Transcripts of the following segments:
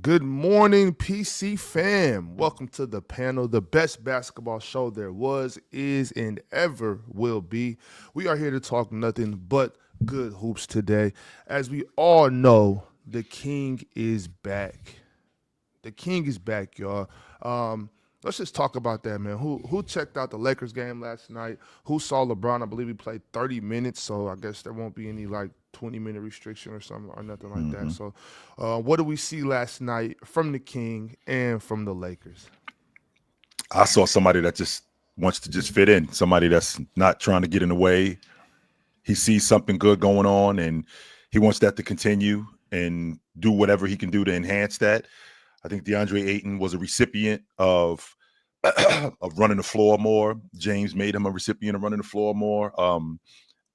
Good morning, PC fam. Welcome to the panel, the best basketball show there was, is, and ever will be. We are here to talk nothing but good hoops today. As we all know, the king is back. The king is back, y'all. Let's just talk about that, man. Who checked out the Lakers game last night? Who saw LeBron? I believe he played 30 minutes, so I guess there won't be any like 20-minute restriction or something or nothing like that. So, what did we see last night from the King and from the Lakers? I saw somebody that just wants to just fit in, somebody that's not trying to get in the way. He sees something good going on, and he wants that to continue and do whatever he can do to enhance that. I think DeAndre Ayton was a recipient of of running the floor more. James made him a recipient of running the floor more.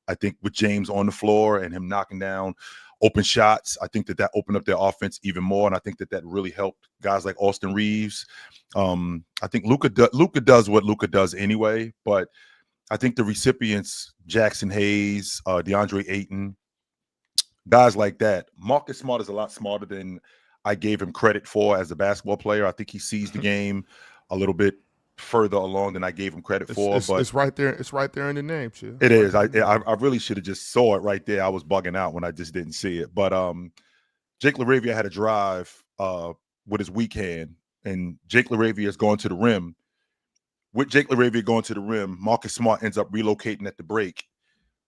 I think with James on the floor and him knocking down open shots, I think that opened up their offense even more, and I think that really helped guys like Austin Reeves. I think Luka does what Luka does anyway, but I think the recipients, Jackson Hayes, DeAndre Ayton, guys like that. Marcus Smart is a lot smarter than I gave him credit for as a basketball player. I think he sees the game a little bit further along than I gave him credit for. But it's right there. It's right there in the name, Chill. It is. I really should have just saw it right there. I was bugging out when I just didn't see it. But Jake LaRavia had a drive with his weak hand, and Jake LaRavia is going to the rim. With Jake LaRavia going to the rim, Marcus Smart ends up relocating at the break.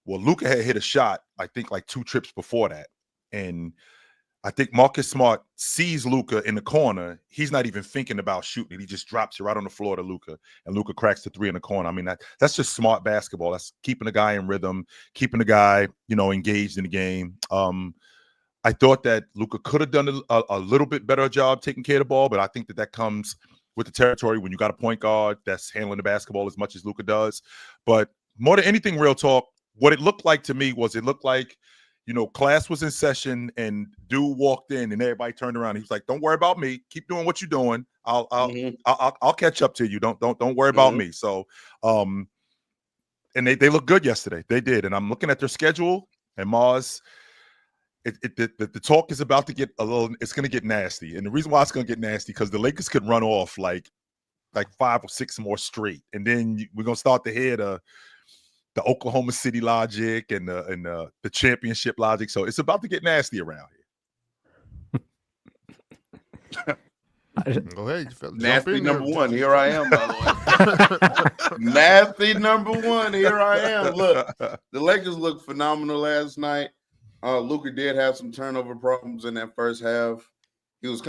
Well, Luka had hit a shot, I think, like 2 trips before that. And I think Marcus Smart sees Luka in the corner. He's not even thinking about shooting it. He just drops it right on the floor to Luka, and Luka cracks the 3 in the corner. I mean, that's just smart basketball. That's keeping the guy in rhythm, keeping the guy, engaged in the game. I thought that Luka could have done a little bit better job taking care of the ball, but I think that comes with the territory when you got a point guard that's handling the basketball as much as Luka does. But more than anything, real talk, what it looked like to me was it looked like, class was in session and dude walked in and everybody turned around. He was like, "Don't worry about me. Keep doing what you're doing. I'll catch up to you. Don't worry about me." So, and they looked good yesterday. They did. And I'm looking at their schedule, and Mars, the talk is about to get it's going to get nasty. And the reason why it's going to get nasty because the Lakers could run off like 5 or 6 more straight, and then we're going to start to hear the Oklahoma City logic and the championship logic. So it's about to get nasty around here. Go ahead. Nasty number one. Here I am, by the way. Nasty number one. Here I am. Look, the Lakers looked phenomenal last night. Luka did have some turnover problems in that first half. He was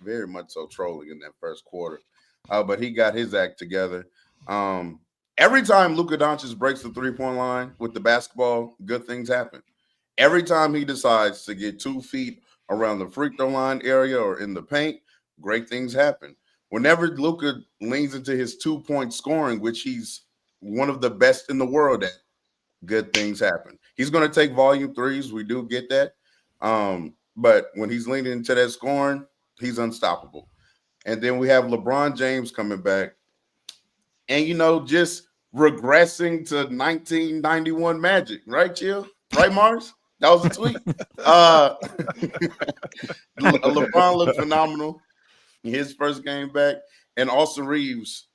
very much so trolling in that first quarter. But he got his act together. Every time Luka Doncic breaks the 3-point line with the basketball, good things happen. Every time he decides to get 2 feet around the free throw line area or in the paint, great things happen. Whenever Luka leans into his 2-point scoring, which he's one of the best in the world at, good things happen. He's going to take volume threes. We do get that. But when he's leaning into that scoring, he's unstoppable. And then we have LeBron James coming back. And, just regressing to 1991 Magic, right, Chill? Right, Mars? That was a tweet. LeBron looked phenomenal in his first game back. And Austin Reeves,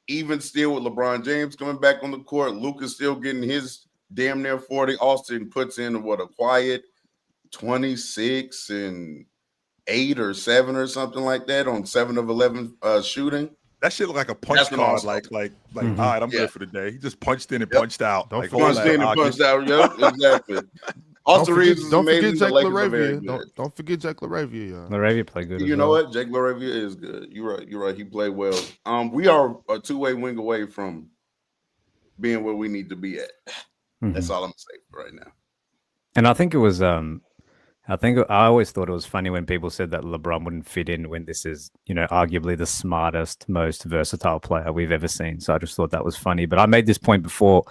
even still with LeBron James coming back on the court, Luka's still getting his damn near 40. Austin puts in, a quiet 26 and 8 or 7 or something like that on 7 of 11 shooting. That shit look like a punch card, like all right, I'm good for the day. He just punched in and punched out. Punched in and punched out. Yep, exactly. Also, Reeves is amazing. Don't forget Jack LaRavia, y'all. LaRavia played good. You know what? Jake LaRavia is good. You're right. He played well. We are a 2-way wing away from being where we need to be at. That's all I'm gonna say right now. And I think it was I always thought it was funny when people said that LeBron wouldn't fit in when this is, arguably the smartest, most versatile player we've ever seen. So I just thought that was funny. But I made this point before.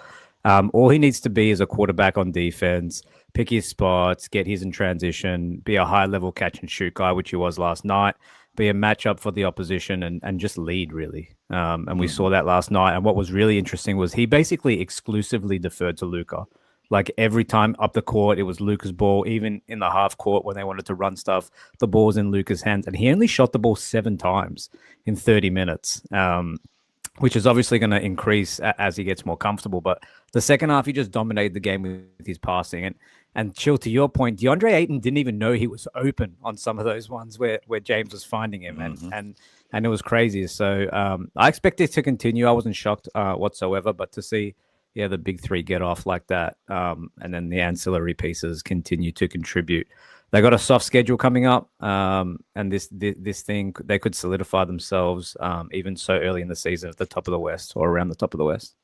All he needs to be is a quarterback on defense, pick his spots, get his in transition, be a high-level catch-and-shoot guy, which he was last night, be a matchup for the opposition, and just lead, really. And we saw that last night. And what was really interesting was he basically exclusively deferred to Luka. Like every time up the court, it was Luka's ball. Even in the half court when they wanted to run stuff, the ball was in Luka's hands, and he only shot the ball 7 times in 30 minutes. Which is obviously going to increase as he gets more comfortable. But the second half, he just dominated the game with his passing. And Chill, to your point, DeAndre Ayton didn't even know he was open on some of those ones where James was finding him, and it was crazy. So I expect it to continue. I wasn't shocked whatsoever, but to see the big three get off like that, and then the ancillary pieces continue to contribute. They got a soft schedule coming up, and this thing, they could solidify themselves even so early in the season at the top of the West or around the top of the West.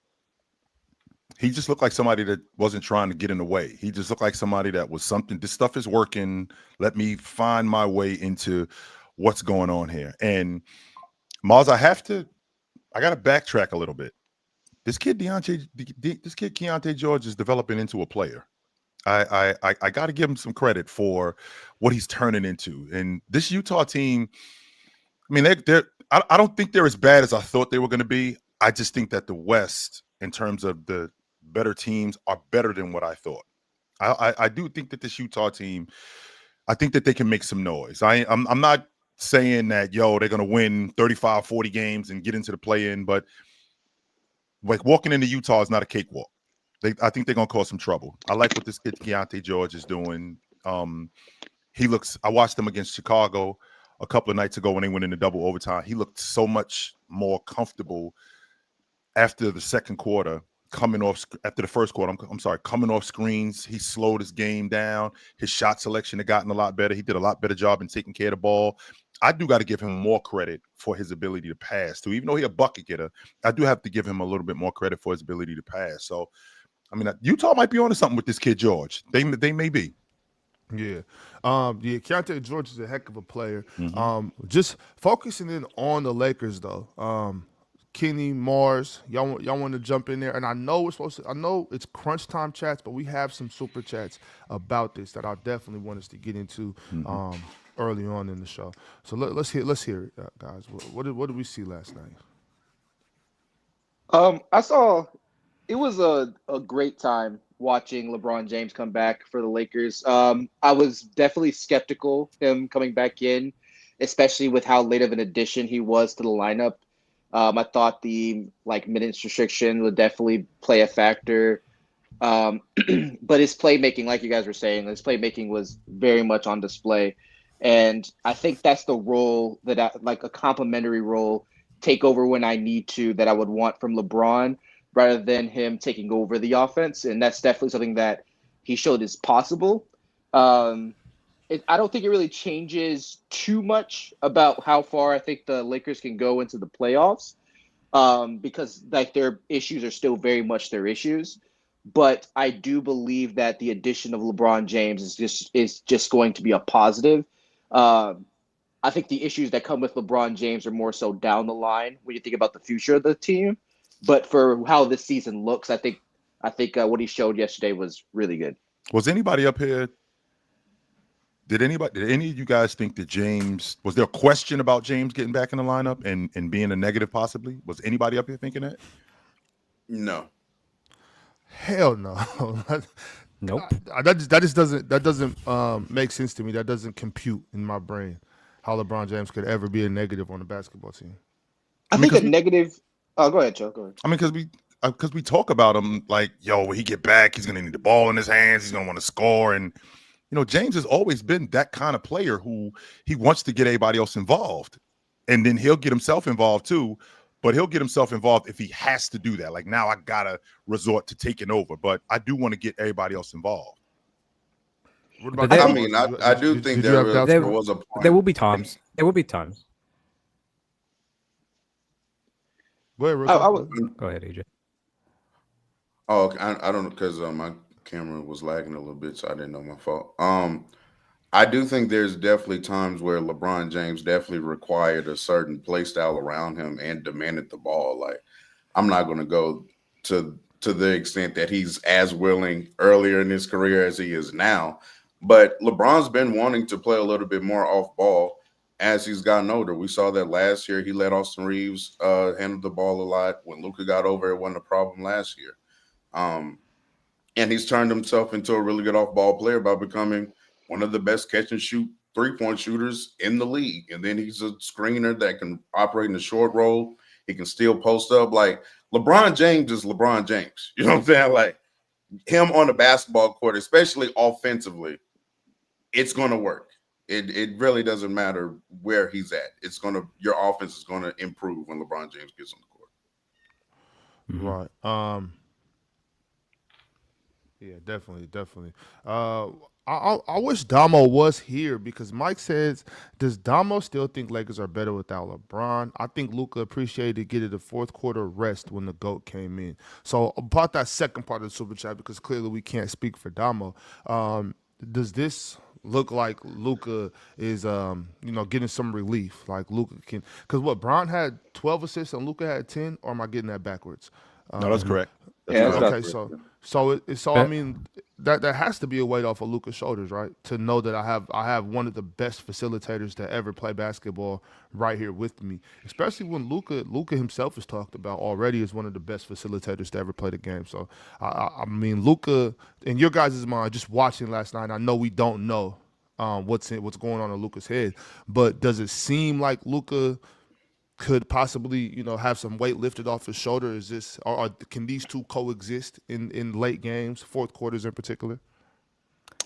He just looked like somebody that wasn't trying to get in the way. He just looked like somebody that was something. This stuff is working. Let me find my way into what's going on here. And Miles, I got to backtrack a little bit. This kid Keontae George is developing into a player. I got to give him some credit for what he's turning into. And this Utah team, I mean, I don't think they're as bad as I thought they were going to be. I just think that the West, in terms of the better teams, are better than what I thought. I do think that this Utah team, I think that they can make some noise. I'm not saying that, they're going to win 35, 40 games and get into the play-in, but like walking into Utah is not a cakewalk. I think they're going to cause some trouble. I like what this kid Keontae George is doing. I watched them against Chicago a couple of nights ago when they went into double overtime. He looked so much more comfortable after the second quarter, coming off screens. He slowed his game down. His shot selection had gotten a lot better. He did a lot better job in taking care of the ball. I do got to give him more credit for his ability to pass too. Even though he's a bucket getter, I do have to give him a little bit more credit for his ability to pass. So, I mean, Utah might be onto something with this kid George. They may be. Yeah. Keontae George is a heck of a player. Just focusing in on the Lakers though. Kenny, Mars, y'all want to jump in there? And I know it's crunch time chats, but we have some super chats about this that I definitely want us to get into early on in the show. So let's hear it, guys. What did we see last night? I saw it was a great time watching LeBron James come back for the Lakers. I was definitely skeptical him coming back in, especially with how late of an addition he was to the lineup. I thought the minutes restriction would definitely play a factor. But his playmaking, like you guys were saying, his playmaking was very much on display. And I think that's the role that a complementary role, take over when I need to, that I would want from LeBron rather than him taking over the offense. And that's definitely something that he showed is possible. I don't think it really changes too much about how far I think the Lakers can go into the playoffs, because their issues are still very much their issues. But I do believe that the addition of LeBron James is just going to be a positive. I think the issues that come with LeBron James are more so down the line when you think about the future of the team. But for how this season looks, I think what he showed yesterday was really good. Was anybody up here? Did any of you guys think that James, was there a question about James getting back in the lineup and being a negative possibly? Was anybody up here thinking that? No. Hell no. Nope. That doesn't make sense to me. That doesn't compute in my brain how LeBron James could ever be a negative on a basketball team. I think a negative. Oh, go ahead, Joe. Go ahead. I mean, because we talk about him like, when he get back, he's gonna need the ball in his hands. He's gonna want to score, and James has always been that kind of player who he wants to get everybody else involved, and then he'll get himself involved too. But he'll get himself involved if he has to do that. Like, now I gotta resort to taking over, but I do want to get everybody else involved. What about But I mean, I do think there was a point. There will be times. There will be times. Go ahead, Go ahead, AJ. Oh, okay. I don't know, because my camera was lagging a little bit, so I didn't know my fault. I do think there's definitely times where LeBron James definitely required a certain play style around him and demanded the ball. Like, I'm not going to go to the extent that he's as willing earlier in his career as he is now, but LeBron's been wanting to play a little bit more off ball as he's gotten older. We saw that last year. He let Austin Reeves handle the ball a lot. When Luka got over, it wasn't a problem last year. And he's turned himself into a really good off-ball player by becoming one of the best catch and shoot three-point shooters in the league. And then he's a screener that can operate in the short roll. He can still post up. Like, LeBron James is LeBron James. You know what I'm saying? Like, him on the basketball court, especially offensively, it's going to work. It really doesn't matter where he's at. Your offense is going to improve when LeBron James gets on the court. Right. Yeah, definitely. I wish Damo was here because Mike says, does Damo still think Lakers are better without LeBron? I think Luka appreciated getting the fourth quarter rest when the GOAT came in. So about that second part of the super chat, because clearly we can't speak for Damo. Does this look like Luka is getting some relief? Like Luka can, because what, Bron had 12 assists and Luka had 10, or am I getting that backwards? No, that's correct. Yeah, correct. that's Okay, so I mean that has to be a weight off of Luka's shoulders, right? To know that I have one of the best facilitators to ever play basketball right here with me, especially when Luka himself is talked about already as one of the best facilitators to ever play the game. So I mean, Luka, in your guys' mind, just watching last night, I know we don't know what's going on in Luka's head, but does it seem like Luka could possibly, have some weight lifted off his shoulder? Is this, or can these two coexist in late games, fourth quarters in particular?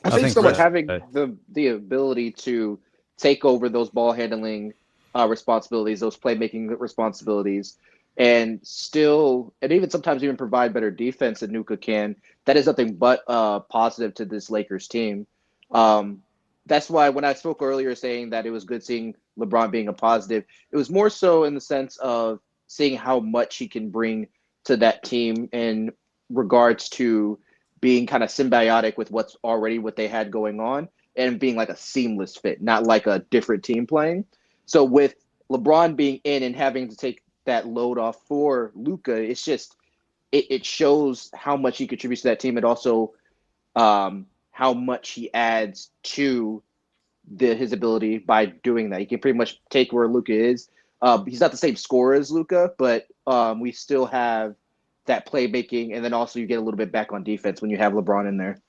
I think someone having the ability to take over those ball handling responsibilities, those playmaking responsibilities, and even sometimes even provide better defense than Nuka can. That is nothing but positive to this Lakers team. That's why when I spoke earlier saying that it was good seeing LeBron being a positive, it was more so in the sense of seeing how much he can bring to that team in regards to being kind of symbiotic with what they had going on and being like a seamless fit, not like a different team playing. So with LeBron being in and having to take that load off for Luka, it's just it shows how much he contributes to that team, and also how much he adds to his ability by doing that. He can pretty much take where Luka is. He's not the same scorer as Luka, but we still have that playmaking, and then also you get a little bit back on defense when you have LeBron in there.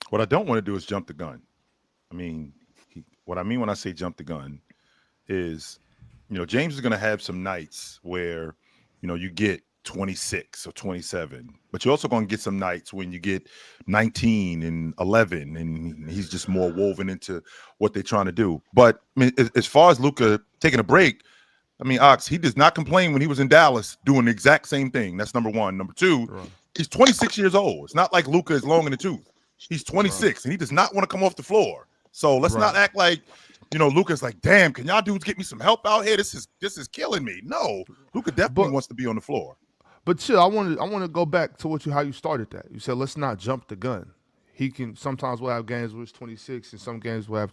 What I don't want to do is jump the gun. I mean, what I mean when I say jump the gun is, James is going to have some nights where, you get 26 or 27, but you're also going to get some nights when you get 19 and 11, and he's just more woven into what they're trying to do. But I mean, as far as Luka taking a break, I mean, Ox, he does not complain when he was in Dallas doing the exact same thing. That's number one. Number two, right. He's 26 years old. It's not like Luka is long in the tooth. He's 26, right. And he does not want to come off the floor. So let's not act like, Luka's like, damn, can y'all dudes get me some help out here? This is killing me. No, Luka definitely wants to be on the floor. But chill, I want to go back to how you started that. You said let's not jump the gun. He can sometimes we'll have games where it's 26, and some games we'll have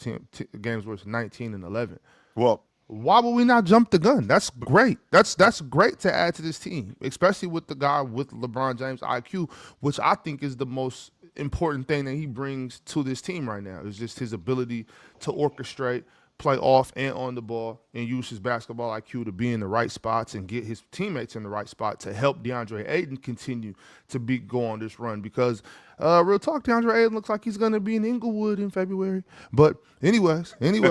games where it's 19 and 11. Well, why would we not jump the gun? That's great. That's great to add to this team, especially with the guy with LeBron James IQ, which I think is the most important thing that he brings to this team right now. Is just his ability to orchestrate, play off and on the ball, and use his basketball IQ to be in the right spots and get his teammates in the right spot to help DeAndre Ayton continue to go on this run. Because real talk, DeAndre Ayton looks like he's going to be in Inglewood in February. But anyways, I mean,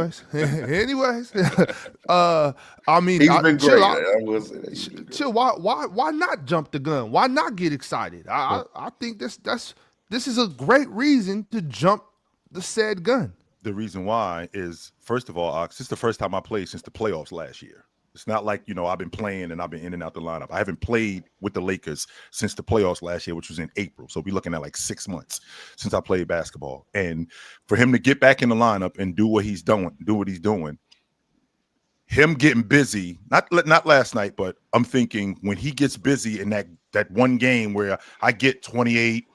he's been great. Chill. Why not jump the gun? Why not get excited? I think this is a great reason to jump the said gun. The reason why is, first of all, Ox, this is the first time I played since the playoffs last year. It's not like, I've been playing and I've been in and out the lineup. I haven't played with the Lakers since the playoffs last year, which was in April. So we're looking at like 6 months since I played basketball. And for him to get back in the lineup and do what he's doing, him getting busy, not last night, but I'm thinking when he gets busy in that one game where I get 28,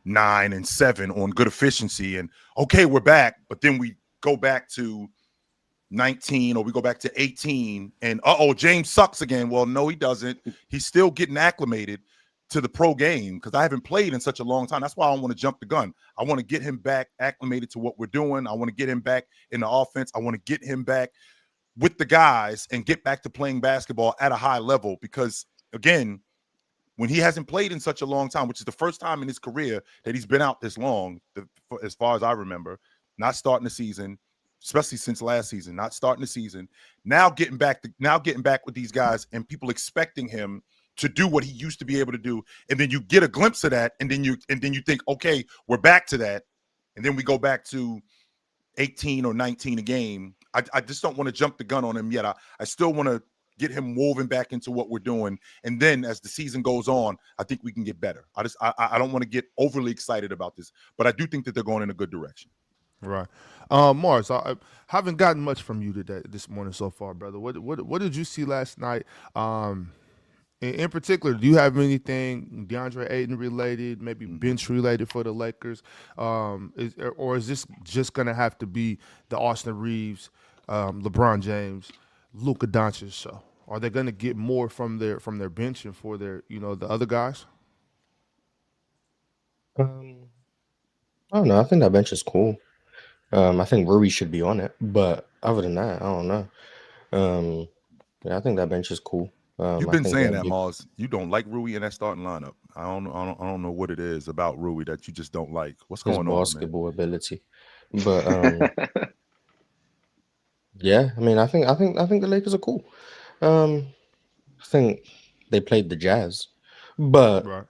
9 and 7 on good efficiency, and okay, we're back, but then we go back to 19 or we go back to 18 and James sucks again. Well, no, he doesn't. He's still getting acclimated to the pro game because I haven't played in such a long time. That's why I don't want to jump the gun. I want to get him back acclimated to what we're doing. I want to get him back in the offense. I want to get him back with the guys and get back to playing basketball at a high level because, again, when he hasn't played in such a long time, which is the first time in his career that he's been out this long, as far as I remember, not starting the season, especially since last season, not starting the season. Now getting back with these guys and people expecting him to do what he used to be able to do, and then you get a glimpse of that, and then you think, okay, we're back to that, and then we go back to 18 or 19 a game. I just don't want to jump the gun on him yet. I still want to get him woven back into what we're doing, and then as the season goes on, I think we can get better. I don't want to get overly excited about this, but I do think that they're going in a good direction. Right. Mars, I haven't gotten much from you this morning so far, brother. What did you see last night? In particular, do you have anything DeAndre Ayton related, maybe bench related for the Lakers? Is this just going to have to be the Austin Reeves, LeBron James, Luka Doncic show? Are they going to get more from their bench and for their the other guys? I don't know. I think that bench is cool. I think Rui should be on it, but other than that, I don't know. Yeah, I think that bench is cool. You've been saying that, Mars. You don't like Rui in that starting lineup. I don't know what it is about Rui that you just don't like. What's going on? Basketball ability, but yeah, I mean, I think the Lakers are cool. I think they played the Jazz, but Right.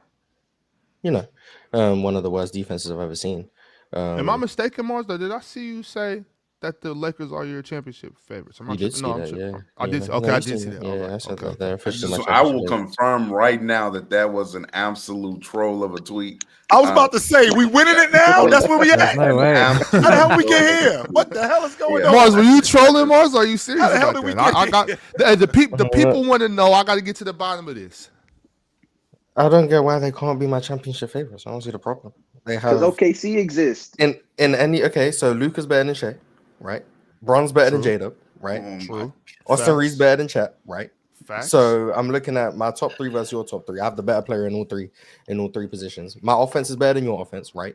one of the worst defenses I've ever seen. Am I mistaken, Mars? Did I see you say that the Lakers are your championship favorites? You did see that, yeah. I did. Yeah. Okay, No, I you did seen see it. that. Yeah, All right. I said Okay. that. They're officially my So I will championship favorite. confirm right now that was an absolute troll of a tweet. I was about to say, we winning it now? That's where we There's at. no way. How the hell we get here? What the hell is going on? Mars, were you trolling, Mars? Or are you serious How the hell about did that? we I got the people want to know. I got to get to the bottom of this. I don't get why they can't be my championship favorites. I don't see the problem. They have Because OKC exists. in any so Luka's better than Shea, right? Bron's better than J-Dub, right? True. Austin Facts. Reeves better than Chet, right? Facts. So I'm looking at my top three versus your top three. I have the better player in all three positions. My offense is better than your offense, right?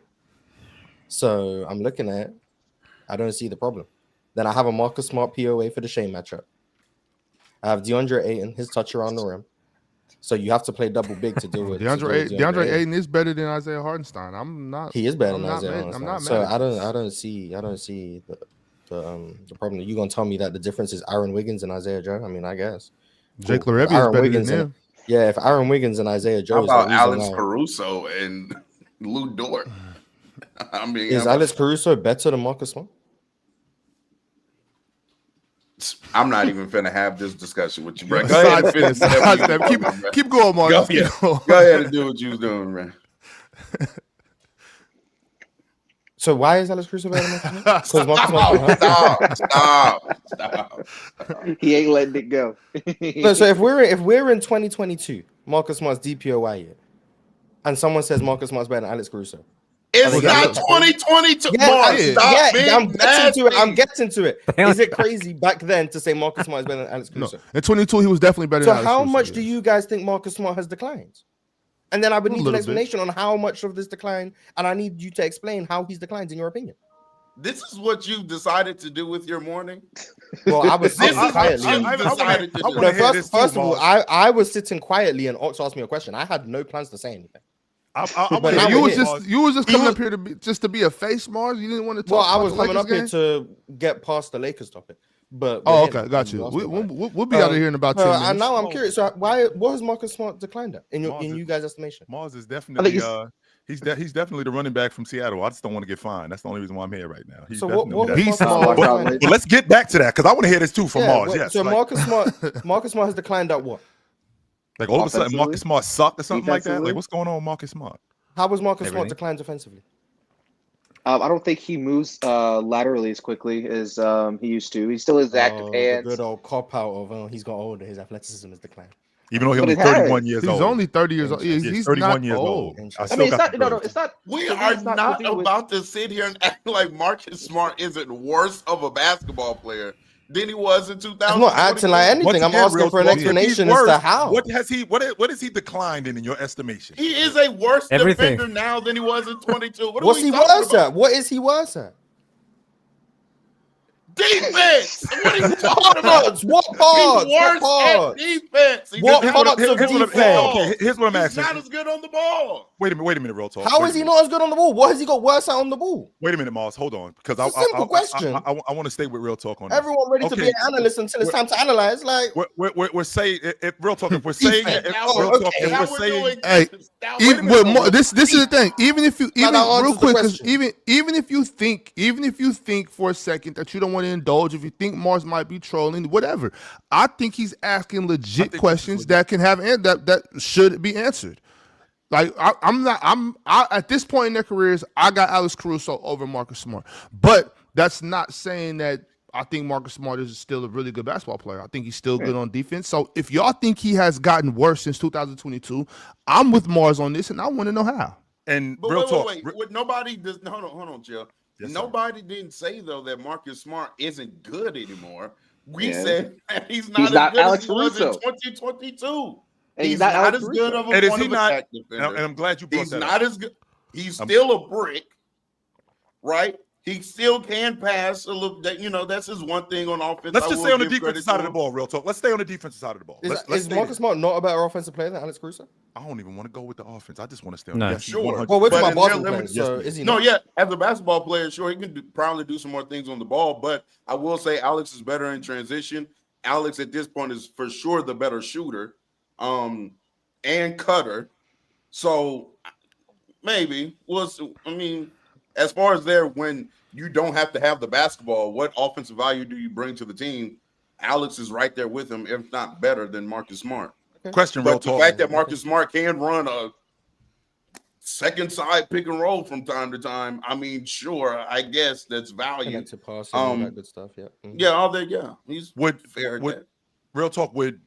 So I'm looking at, I don't see the problem. Then I have a Marcus Smart POA for the Shea matchup. I have DeAndre Ayton, his touch around the rim. So you have to play double big to do it. DeAndre Ayton is better than Isaiah Hartenstein. I'm not. He is better I'm than not Isaiah mad- Hartenstein. I'm not So mad at I don't see the problem. You gonna tell me that the difference is Aaron Wiggins and Isaiah Joe? I mean, I guess. Jake Cool. LaRavia is Aaron better Wiggins than and- him. Yeah, if Aaron Wiggins and Isaiah Joe How is the about reason Alex why- Caruso and Lou Dort? I mean, is Alex Caruso better than Marcus Smart? I'm not even finna have this discussion with you, bro. Go Side ahead and step, finish side whatever you step. doing, bro. Keep going, Mark. Go Keep ahead. going. Go ahead and do what you was doing, man. So why is Alex Caruso better than Marcus Smart? Because Marcus Smart. Stop. He ain't letting it go. No, so if we're in 2022, Marcus Smart's DPOY year, and someone says Marcus Smart's better than Alex Caruso. It's think not that's- 2022. Yeah, Mark, stop being I'm getting to it. Hang on. Is it crazy back then to say Marcus Smart is better than Alex No, Caruso? in 22, he was definitely better So than Alex how Caruso, much yeah. do you guys think Marcus Smart has declined? And then I would A need little an bit. explanation on how much of this decline, and I need you to explain how he's declined in your opinion. This is what you've decided to do with your morning. Well, I was This sitting is quietly. what and- you decided to do. wanna hear this First too, of all, Mars. I was sitting quietly and Ox asked me a question. I had no plans to say anything. I But wanna now hear You we're was here. just you was just You coming was- up here to be a face, Mars. You didn't want to talk. Well, I about was the coming Lakers up here game? to get past the Lakers topic. But Oh, we're okay, here. got you. asked me about it. We'll be out of here in about 10 minutes. And now I'm curious. So what has Marcus Smart declined at in Mars is- you guys' estimation? Mars is I definitely think he's definitely the running back from Seattle. I just don't want to get fined. That's the only reason why I'm here right now. He's So what definitely has that. He's Marcus small. Smart declined at? Well, let's get back to that because I want to hear this too from Mars. well, Yes. So like, Marcus Smart has declined at what? like all of a sudden Offensively? Marcus Smart sucked or something like that. Defensively? Like what's going on with Marcus Smart? How was Marcus Smart Everything. declined defensively? I don't think he moves laterally as quickly as he used to. He still has active The hands. good old cop out of he's got older, his athleticism has declined. Even though he's But only it has. 31 years He's old. only 30 years old. He's He's 31 not years old. Interesting. I still mean, it's got not. the No, growth. it's not. We to me, are it's not to do with- about to sit here and act like Marcus Smart isn't worse of a basketball player than he was in 2000. I'm not acting like anything. Once I'm again, asking real for an talk, if he's explanation as to worse, how. What has he declined in your estimation? He is a worse Everything. defender now than he was in 22. What are What's we he talking worse about? at? What is he worse at? Defense. What are you talking about? What parts? He's worse at defense. What parts of defense? Here's what I'm He's asking. not as good on the ball. Wait a minute, real talk. How is he not as good on the ball? What has he got worse at on the ball? Wait a minute, Mars. Hold on, because It's a simple question. I want to stay with real talk on this. Everyone ready to be an analyst until it's time to analyze. Like We're saying if real talk. If we're saying Defense. if real talk, if Now we're we're saying doing Hey, defense. Now even wait a minute. with this is the thing. Even if you even that answers real the quick, 'cause question. even if you think for a second that you don't want to indulge, if you think Mars might be trolling, whatever, I think he's asking legit questions that can have that should be answered. Like I'm at this point in their careers, I got Alex Caruso over Marcus Smart, but that's not saying that I think Marcus Smart is still a really good basketball player. I think he's still good on defense. So if y'all think he has gotten worse since 2022, I'm with Mars on this, and I want to know how. and But real talk. wait. Nobody does. Hold on, Jill. Yes, sir. Nobody didn't say though that Marcus Smart isn't good anymore. We Yeah. said that he's He's not not as good Alex as he was in Caruso. 2022. And He's not Alex as Caruso. good of a And is point he of not? attack And defender. I'm glad you brought He's that not up. as good. He's still a brick, right? He still can pass a little. That's his one thing on offense. Let's I just will stay on the give defensive credit side to of the him. ball, real talk. Let's stay on the defensive side of the ball. is stay Marcus Smart not a better offensive player than Alex Caruso? I don't even want to go with the offense. I just want to stay on. No. Yes, he's Sure. 100. Well, we're talking But about in their basketball limited- players, so Yes, is he No, not? yeah, as a basketball player, sure, he can probably do some more things on the ball, but I will say Alex is better in transition. Alex at this point is for sure the better shooter, and cutter. So maybe as far as there, when you don't have to have the basketball, what offensive value do you bring to the team? Alex is right there with him, if not better than Marcus Smart. Question, real But the talk. fact that Marcus Smart can run a second side pick and roll from time to time, sure, I guess that's value. Connected passing, all that good stuff. Yeah. Mhm. Yeah, all that. Yeah, he's fair. at Would that. real talk would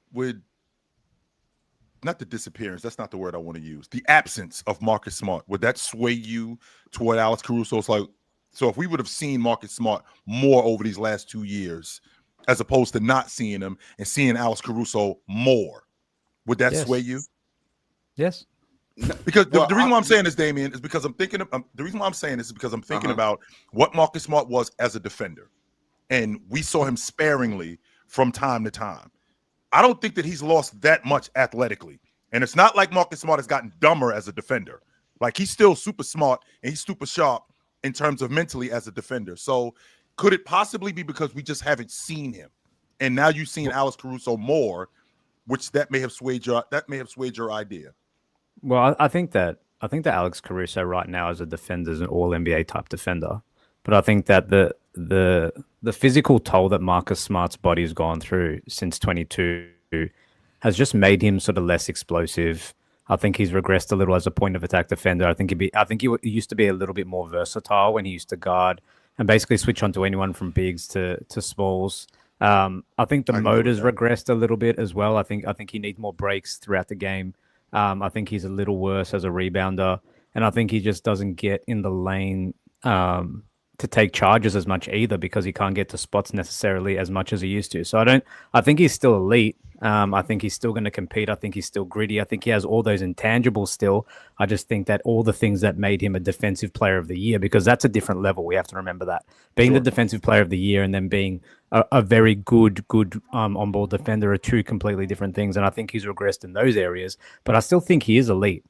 not the disappearance, that's not the word I want to use. The absence of Marcus Smart, would that sway you toward Alex Caruso's like? So if we would have seen Marcus Smart more over these last 2 years, as opposed to not seeing him and seeing Alex Caruso more, would that Yes. sway you? Yes. Because Well, the reason why I'm saying this, Damian, is because I'm thinking. The reason why I'm saying this is because I'm thinking about what Marcus Smart was as a defender, and we saw him sparingly from time to time. I don't think that he's lost that much athletically, and it's not like Marcus Smart has gotten dumber as a defender. Like he's still super smart and he's super sharp in terms of mentally as a defender. So, could it possibly be because we just haven't seen him, and now you've seen Alex Caruso more, which that may have swayed your idea. Well, I think that Alex Caruso right now as a defender is an All NBA type defender, but I think that the physical toll that Marcus Smart's body's gone through since 22 has just made him sort of less explosive. I think he's regressed a little as a point of attack defender. I think he used to be a little bit more versatile when he used to guard and basically switch on to anyone from bigs to smalls. I think the motor's regressed a little bit as well. I think he needs more breaks throughout the game. I think he's a little worse as a rebounder, and I think he just doesn't get in the lane to take charges as much either because he can't get to spots necessarily as much as he used to. So I think he's still elite. I think he's still going to compete. I think he's still gritty. I think he has all those intangibles still. I just think that all the things that made him a defensive player of the year, because that's a different level. We have to remember that. Being the defensive player of the year and then being a very good on-ball defender are two completely different things. And I think he's regressed in those areas, but I still think he is elite.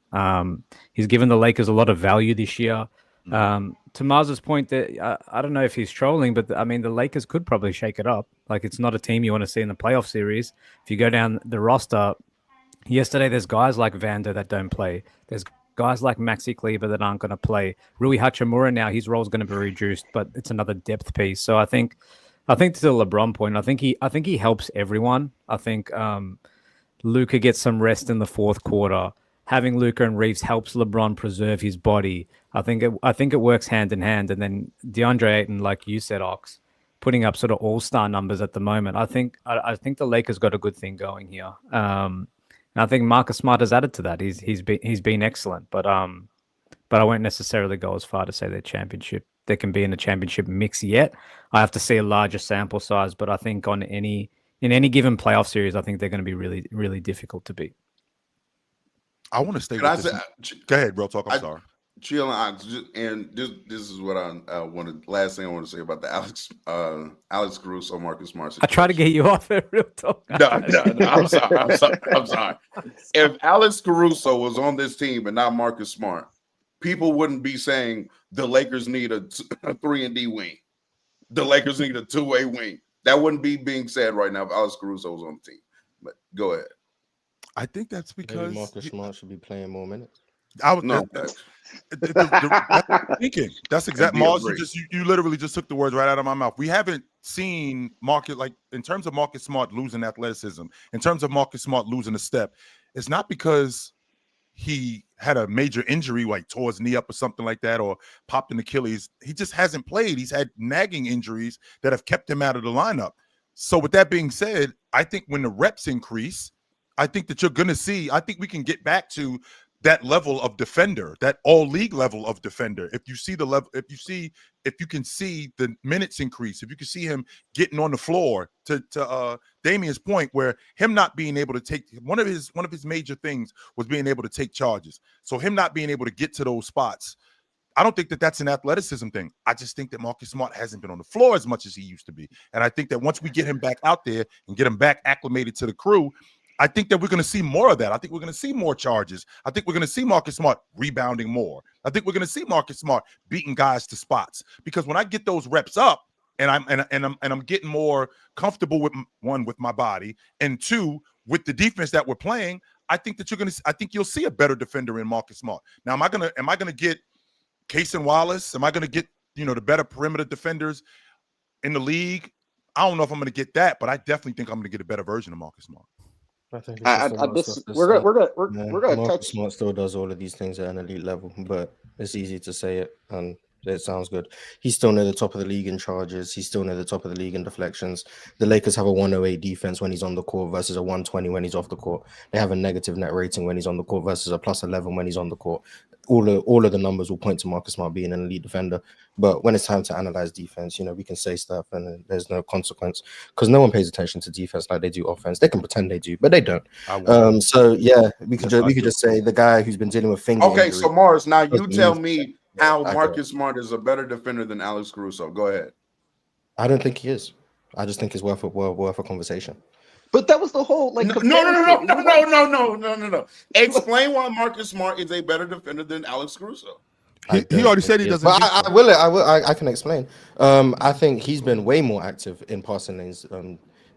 He's given the Lakers a lot of value this year. To Mars's point, that I don't know if he's trolling, but the Lakers could probably shake it up. Like, it's not a team you want to see in the playoff series. If you go down the roster, yesterday there's guys like Vando that don't play. There's guys like Maxi Kleber that aren't going to play. Rui Hachimura now, his role is going to be reduced, but it's another depth piece. So I think to the LeBron point, I think he helps everyone. I think Luka gets some rest in the fourth quarter. Having Luka and Reeves helps LeBron preserve his body. I think it works hand in hand. And then DeAndre Ayton, like you said, Ox, putting up sort of all-star numbers at the moment. I think the Lakers got a good thing going here. And I think Marcus Smart has added to that. He's been excellent, but I won't necessarily go as far to say they can be in a championship mix yet. I have to see a larger sample size, but I think in any given playoff series, I think they're going to be really, really difficult to beat. I want to stay with this. Go ahead, real talk. I'm sorry. Chill and this is what I want to. Last thing I want to say about the Alex Caruso, Marcus Smart I try to situation. get you off it, real talk. No, I'm sorry. I'm sorry. If Alex Caruso was on this team and not Marcus Smart, people wouldn't be saying the Lakers need a 3-and-D wing. The Lakers need a 2-way wing. That wouldn't be being said right now if Alex Caruso was on the team. But go ahead. I think that's because Maybe Marcus Smart should be playing more minutes. I was No, that's thinking. That's exactly Indeed, Mars. agree. You literally just took the words right out of my mouth. We haven't seen Marcus, like in terms of Marcus Smart losing athleticism, in terms of Marcus Smart losing a step. It's not because he had a major injury, like tore his knee up or something like that, or popped an Achilles. He just hasn't played. He's had nagging injuries that have kept him out of the lineup. So with that being said, I think when the reps increase, I think that you're going to see, I think we can get back to that level of defender, that all league level of defender. If you see the level, if you can see the minutes increase, if you can see him getting on the floor, to Damian's point, where him not being able to take one of his major things was being able to take charges. So him not being able to get to those spots, I don't think that that's an athleticism thing. I just think that Marcus Smart hasn't been on the floor as much as he used to be. And I think that once we get him back out there and get him back acclimated to the crew, I think that we're going to see more of that. I think we're going to see more charges. I think we're going to see Marcus Smart rebounding more. I think we're going to see Marcus Smart beating guys to spots, because when I get those reps up and I'm getting more comfortable with, one, with my body, and two, with the defense that we're playing, I think that I think you'll see a better defender in Marcus Smart. Now, am I going to get Case and Wallace? Am I going to get, the better perimeter defenders in the league? I don't know if I'm going to get that, but I definitely think I'm going to get a better version of Marcus Smart. I think it's we're gonna Marcus touch. Smart still does all of these things at an elite level, but it's easy to say it and it sounds good. He's still near the top of the league in charges. He's still near the top of the league in deflections. The Lakers have a 108 defense when he's on the court versus a 120 when he's off the court. They have a negative net rating when he's on the court versus a plus 11 when he's on the court. All of the numbers will point to Marcus Smart being an elite defender. But when it's time to analyze defense, we can say stuff and there's no consequence, because no one pays attention to defense like they do offense. They can pretend they do, but they don't. So yeah, we could just say the guy who's been dealing with finger Okay, injury. so Mars, now you tell me how Marcus Smart is a better defender than Alex Caruso. Go ahead. I don't think he is. I just think it's worth a conversation. But that was the whole No. Explain why Marcus Smart is a better defender than Alex Caruso. He already said he doesn't. But I can explain. I think he's been way more active in passing lanes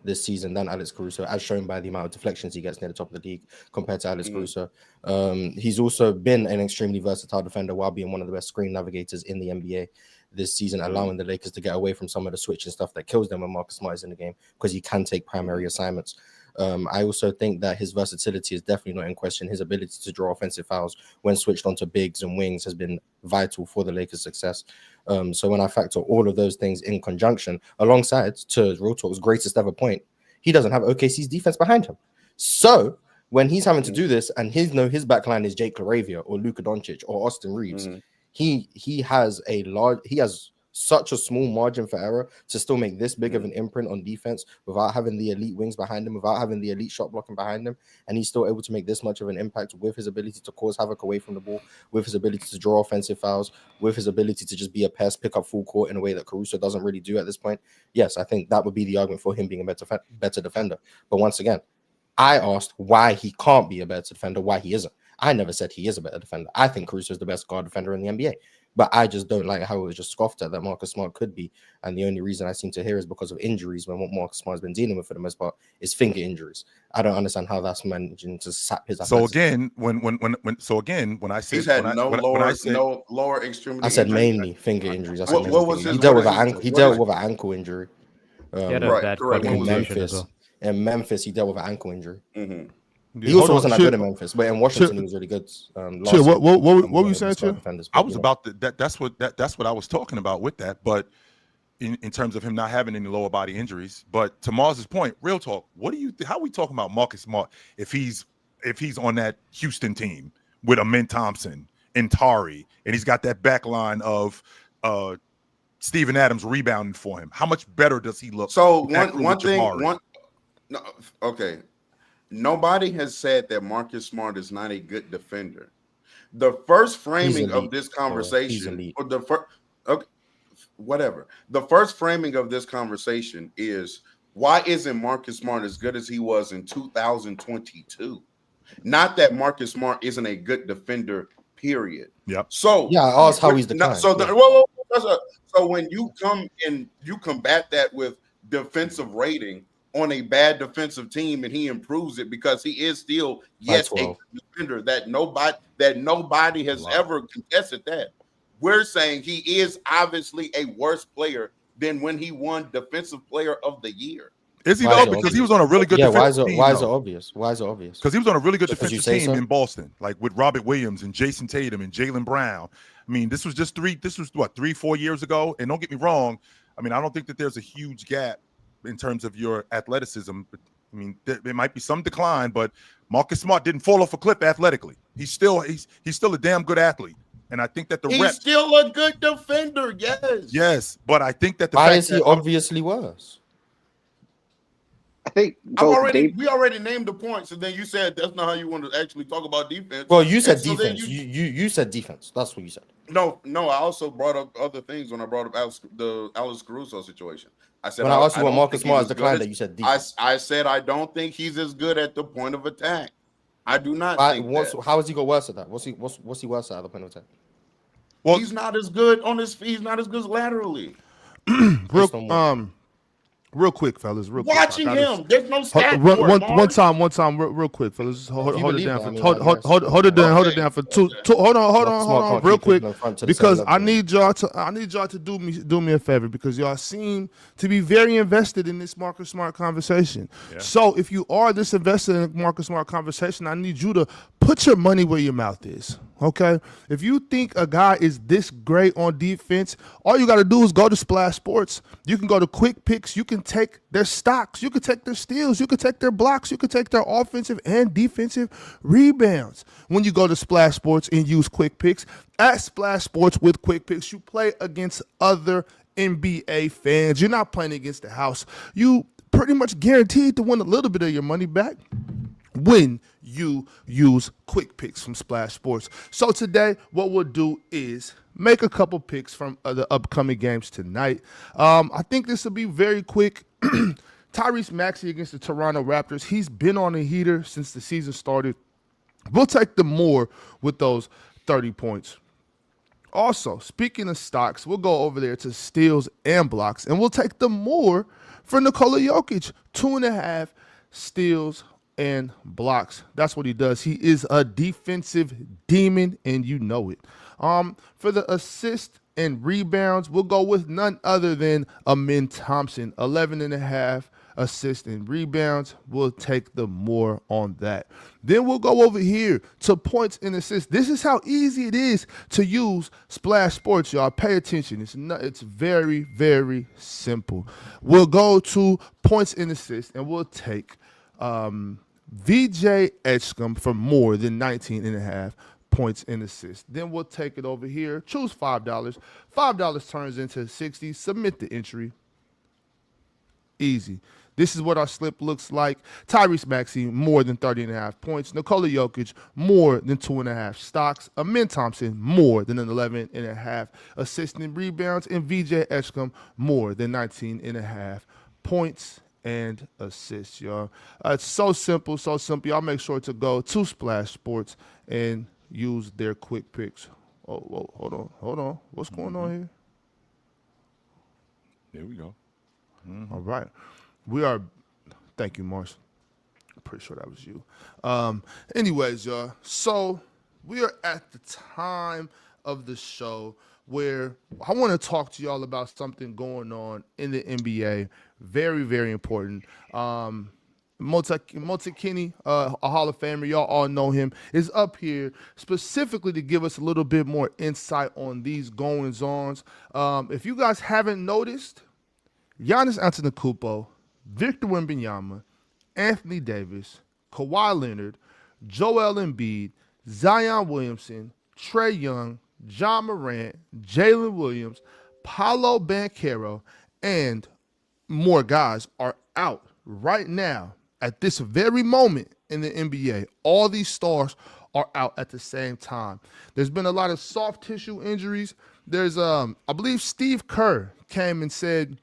this season than Alex Caruso, as shown by the amount of deflections he gets near the top of the league compared to Alex Caruso. He's also been an extremely versatile defender while being one of the best screen navigators in the NBA this season, allowing the Lakers to get away from some of the switch and stuff that kills them when Marcus Smart is in the game, because he can take primary assignments. I also think that his versatility is definitely not in question. His ability to draw offensive fouls when switched onto bigs and wings has been vital for the Lakers' success. So when I factor all of those things in conjunction, alongside, to Real Talk's greatest ever point, he doesn't have OKC's defense behind him. So when he's having to do this, and his back line is Jake LaRavia or Luka Doncic or Austin Reeves, he has such a small margin for error to still make this big of an imprint on defense without having the elite wings behind him, without having the elite shot blocking behind him, and he's still able to make this much of an impact with his ability to cause havoc away from the ball, with his ability to draw offensive fouls, with his ability to just be a pest, pick up full court in a way that Caruso doesn't really do at this point. Yes, I think that would be the argument for him being a better defender. But once again, I asked why he can't be a better defender, why he isn't. I never said he is a better defender. I think Caruso is the best guard defender in the NBA. But I just don't like how it was just scoffed at that Marcus Smart could be. And the only reason I seem to hear is because of injuries, when what Marcus Smart has been dealing with for the most part is finger injuries. I don't understand how that's managing to sap his So again, when I said he's had no lower extremity. I said mainly finger injuries. What was his? He dealt with an ankle injury. In Memphis, he dealt with an ankle injury. He also wasn't that good in Memphis, but in Washington he was really good. What were you saying, Chip? I was about that's what I was talking about with that. But in terms of him not having any lower body injuries, but to Mars's point, real talk, how are we talking about Marcus Smart if he's on that Houston team with Amin Thompson and Tari, and he's got that back line of Steven Adams rebounding for him? How much better does he look? So okay. Nobody has said that Marcus Smart is not a good defender. The first framing elite, of this bro. He's conversation, elite. or the first, okay, whatever. The first framing of this conversation is, why isn't Marcus Smart as good as he was in 2022? Not that Marcus Smart isn't a good defender, period. Yep. So Yeah, I asked how he's declined. So when you come and you combat that with defensive rating on a bad defensive team, and he improves it because he is still, yes, a defender that nobody has ever contested that. We're saying he is obviously a worse player than when he won Defensive Player of the Year. Is he though? Because he was on a really good defensive team. Why is it obvious? Why is it obvious? Because he was on a really good defensive team so? in Boston, like with Robert Williams and Jason Tatum and Jaylen Brown. I mean, this was 3-4 years ago. And don't get me wrong. I mean, I don't think that there's a huge gap in terms of your athleticism. But, I mean, there might be some decline, but Marcus Smart didn't fall off a cliff athletically. He's still a damn good athlete. And I think that he's still a good defender. Yes, but I think that why is he obviously worse? I think we already named the points, and then you said that's not how you want to actually talk about defense. Well, you said defense. You said defense. That's what you said. No. I also brought up other things when I brought up the Alex Caruso situation. I said when I asked you what Marcus Smart has declined, that you said defense. I said I don't think he's as good at the point of attack. I do not think that. How has he got worse at that? What's he worse at the point of attack? Well, he's not as good on his feet. He's not as good laterally. Real quick, fellas. Watching him, there's no stat one time, real quick, fellas. Hold it down for two. Hold on, real quick, because I need y'all to do me a favor, because y'all seem to be very invested in this Marcus Smart conversation. Yeah. So if you are this invested in the Marcus Smart conversation, I need you to put your money where your mouth is. Okay, if you think a guy is this great on defense, all you got to do is go to Splash Sports. You can go to Quick Picks. You can take their stocks. You can take their steals. You can take their blocks. You can take their offensive and defensive rebounds. When you go to Splash Sports and use Quick Picks, at Splash Sports with Quick Picks, you play against other NBA fans. You're not playing against the house. You pretty much guaranteed to win a little bit of your money back when you use Quick Picks from Splash Sports. So today, what we'll do is make a couple picks from the upcoming games tonight. I think this will be very quick. Tyrese Maxey against the Toronto Raptors. He's been on a heater since the season started. We'll take the more with those 30 points. Also, speaking of stocks, we'll go over there to steals and blocks, and we'll take the more for Nikola Jokic. 2.5 steals and blocks. That's what he does. He is a defensive demon, and you know it. For the assist and rebounds, we'll go with none other than Amin Thompson. 11.5 assists and rebounds. We'll take the more on that. Then we'll go over here to points and assists. This is how easy it is to use Splash Sports, y'all. Pay attention. It's very, very simple. We'll go to points and assists, and we'll take VJ Edgecombe for more than 19.5 points and assists. Then we'll take it over here. Choose $5. $5 turns into 60. Submit the entry. Easy. This is what our slip looks like. Tyrese Maxey, more than 30.5 points. Nikola Jokic, more than 2.5 stocks. Amin Thompson, more than 11.5 assists and rebounds. And VJ Edgecombe, more than 19.5 points and assists, y'all. It's so simple, so simple. Y'all make sure to go to Splash Sports and use their Quick Picks. Oh, hold on. What's going on here? There we go. All right. Thank you, Mars. I'm pretty sure that was you. Anyways, y'all. So we are at the time of the show where I want to talk to y'all about something going on in the NBA. Very, very important. Multi-Kenny, a Hall of Famer, y'all all know him, is up here specifically to give us a little bit more insight on these goings-ons. If you guys haven't noticed, Giannis Antetokounmpo, Victor Wembanyama, Anthony Davis, Kawhi Leonard, Joel Embiid, Zion Williamson, Trae Young, John Morant, Jalen Williams, Paolo Banchero, and more guys are out right now at this very moment in the NBA. All these stars are out at the same time. There's been a lot of soft tissue injuries. There's I believe Steve Kerr came and said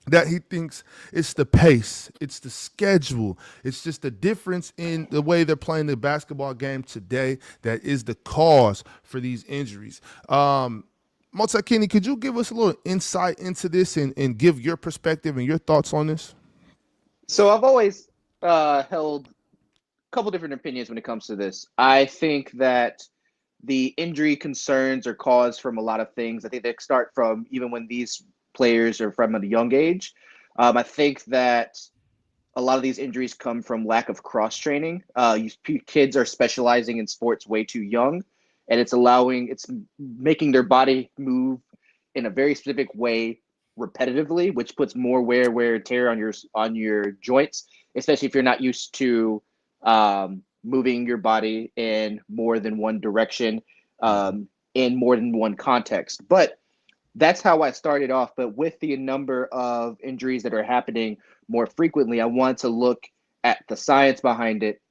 that he thinks it's the pace, it's the schedule, it's just the difference in the way they're playing the basketball game today that is the cause for these injuries. Kenny, could you give us a little insight into this and give your perspective and your thoughts on this? So I've always held a couple different opinions when it comes to this. I think that the injury concerns are caused from a lot of things. I think they start from even when these players are from a young age. I think that a lot of these injuries come from lack of cross training. Kids are specializing in sports way too young, and it's making their body move in a very specific way repetitively, which puts more wear and tear on your joints, especially if you're not used to moving your body in more than one direction, in more than one context. But that's how I started off. But with the number of injuries that are happening more frequently, I want to look at the science behind it.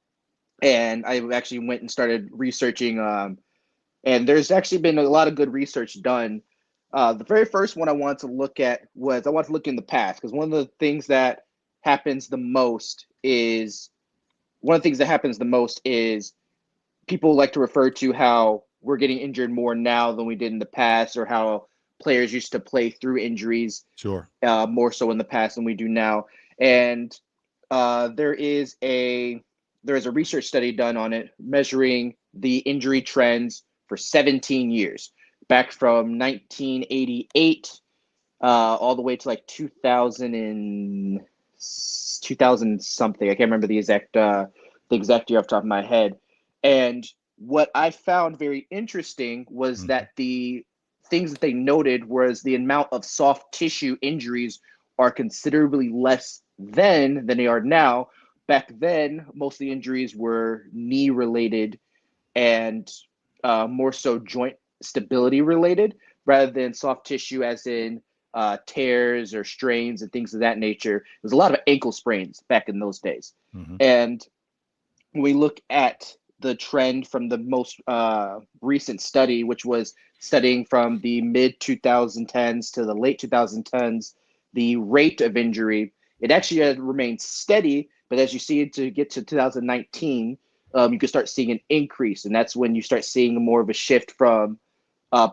And I actually went and started researching. And there's actually been a lot of good research done. The very first one I wanted to look at was I want to look in the past, because one of the things that happens the most is people like to refer to how we're getting injured more now than we did in the past, or how players used to play through injuries more so in the past than we do now. And there is a research study done on it, measuring the injury trends for 17 years, back from 1988 all the way to like 2000 something. I can't remember the exact year off the top of my head. And what I found very interesting was that the things that they noted was the amount of soft tissue injuries are considerably less than they are now. Back then, most of the injuries were knee related and more so joint stability related, rather than soft tissue as in tears or strains and things of that nature. There's a lot of ankle sprains back in those days. And when we look at the trend from the most recent study, which was studying from the mid 2010s to the late 2010s, the rate of injury, it actually had remained steady. But as you see it to get to 2019, you can start seeing an increase. And that's when you start seeing more of a shift from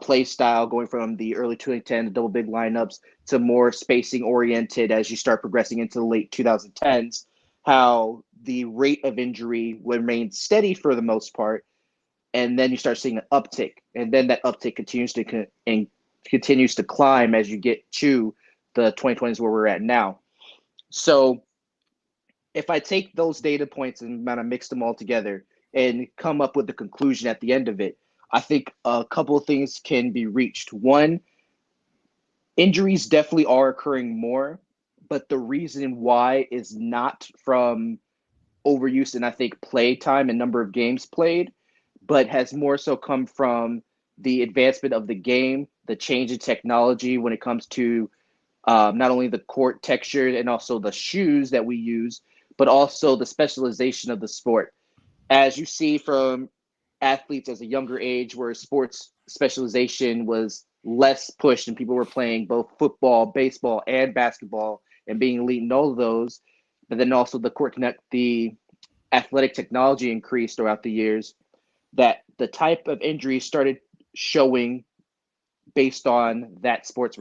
play style, going from the early 2010 double big lineups to more spacing oriented as you start progressing into the late 2010s, how the rate of injury would remain steady for the most part. And then you start seeing an uptick, and then that uptick continues to climb as you get to the 2020s where we're at now. So if I take those data points and kind of mix them all together and come up with the conclusion at the end of it, I think a couple of things can be reached. One, injuries definitely are occurring more, but the reason why is not from overuse and I think play time and number of games played, but has more so come from the advancement of the game, the change in technology when it comes to not only the court texture and also the shoes that we use, but also the specialization of the sport. As you see from athletes as a younger age, where sports specialization was less pushed and people were playing both football, baseball, and basketball and being elite in all of those, but then also the athletic technology increased throughout the years, that the type of injuries started showing based on that sports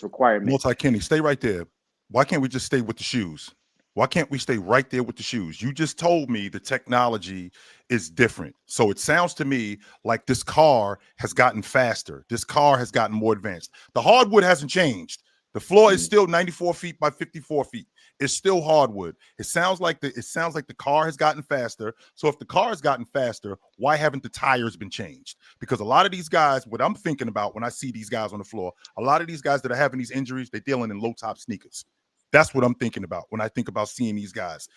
requirement. Kenny, stay right there. Why can't we just stay with the shoes? Why can't we stay right there with the shoes? You just told me the technology is different. So it sounds to me like this car has gotten faster. This car has gotten more advanced. The hardwood hasn't changed. The floor is still 94 feet by 54 feet. It's still hardwood. It sounds like the car has gotten faster. So if the car has gotten faster, why haven't the tires been changed? Because a lot of these guys, what I'm thinking about when I see these guys on the floor, a lot of these guys that are having these injuries, they're dealing in low-top sneakers. That's what I'm thinking about when I think about seeing these guys.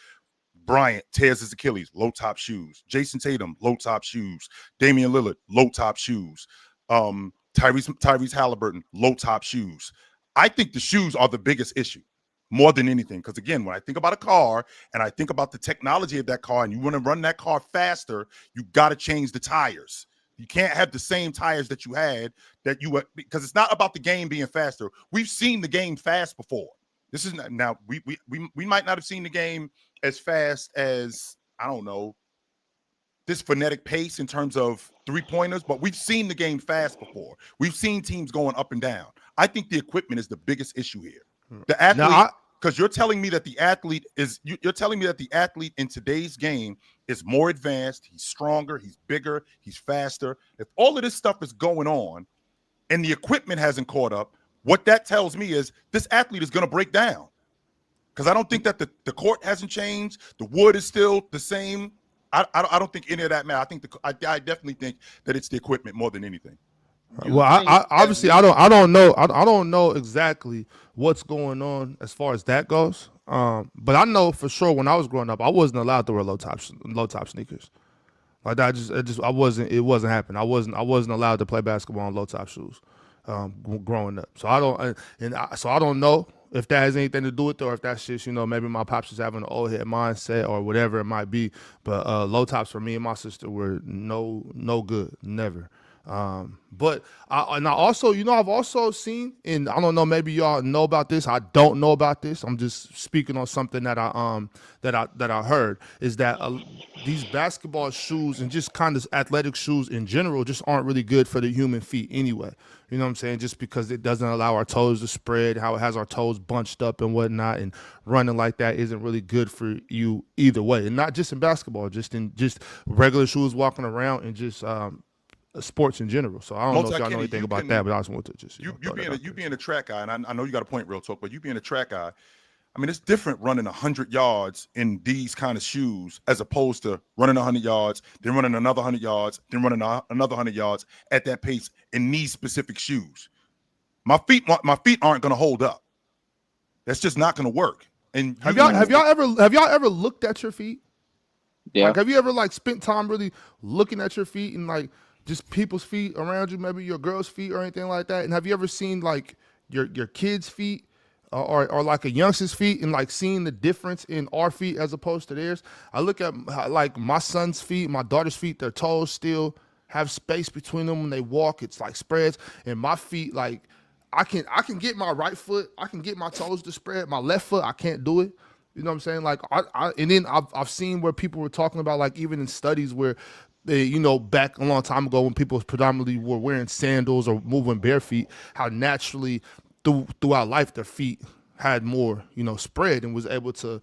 Bryant tears his Achilles, low-top shoes. Jason Tatum, low-top shoes. Damian Lillard, low-top shoes. Tyrese Halliburton, low-top shoes. I think the shoes are the biggest issue. more than anything. Because again, when I think about a car and I think about the technology of that car and you want to run that car faster, you got to change the tires. You can't have the same tires that you had because it's not about the game being faster. We've seen the game fast before. This is not, now we might not have seen the game as fast as, I don't know, this frenetic pace in terms of 3-pointers, but we've seen the game fast before. We've seen teams going up and down. I think the equipment is the biggest issue here. The athlete, because you're telling me that the athlete in today's game is more advanced, he's stronger, he's bigger, he's faster. If all of this stuff is going on and the equipment hasn't caught up, what that tells me is this athlete is going to break down. Because I don't think that the court hasn't changed. The wood is still the same. I don't think any of that matters. I definitely think that it's the equipment more than anything. Well, I obviously I don't know exactly what's going on as far as that goes. But I know for sure when I was growing up, I wasn't allowed to wear low top sneakers. Like that, it wasn't happening. I wasn't allowed to play basketball on low top shoes growing up. So I don't know if that has anything to do with it, or if that's just, maybe my pops is having an old head mindset or whatever it might be. But low tops for me and my sister were no good, never. But I also, I've also seen, and I don't know, maybe y'all know about this. I don't know about this. I'm just speaking on something that I heard, is that these basketball shoes and just kind of athletic shoes in general just aren't really good for the human feet anyway. You know what I'm saying? Just because it doesn't allow our toes to spread, how it has our toes bunched up and whatnot, and running like that isn't really good for you either way. And not just in basketball, just in regular shoes walking around and just sports in general. So I don't know if y'all know anything about that, but I just wanted to just you being a track guy, and I know you got a point, real talk, but you being a track guy, I mean, it's different running 100 yards in these kind of shoes as opposed to running 100 yards, then running another 100 yards, then running another 100 yards at that pace in these specific shoes. My feet aren't going to hold up. That's just not going to work. And have y'all ever looked at your feet? Yeah. Like, have you ever spent time really looking at your feet and just people's feet around you, maybe your girl's feet or anything like that? And have you ever seen your kids' feet or like a youngster's feet and seeing the difference in our feet as opposed to theirs? I look at my son's feet, my daughter's feet, their toes still have space between them when they walk. It's spreads. And my feet, I can get my right foot, I can get my toes to spread. My left foot, I can't do it. You know what I'm saying? And then I've seen where people were talking about, even in studies where they, back a long time ago when people predominantly were wearing sandals or moving bare feet, how naturally throughout life their feet had more, spread and was able to,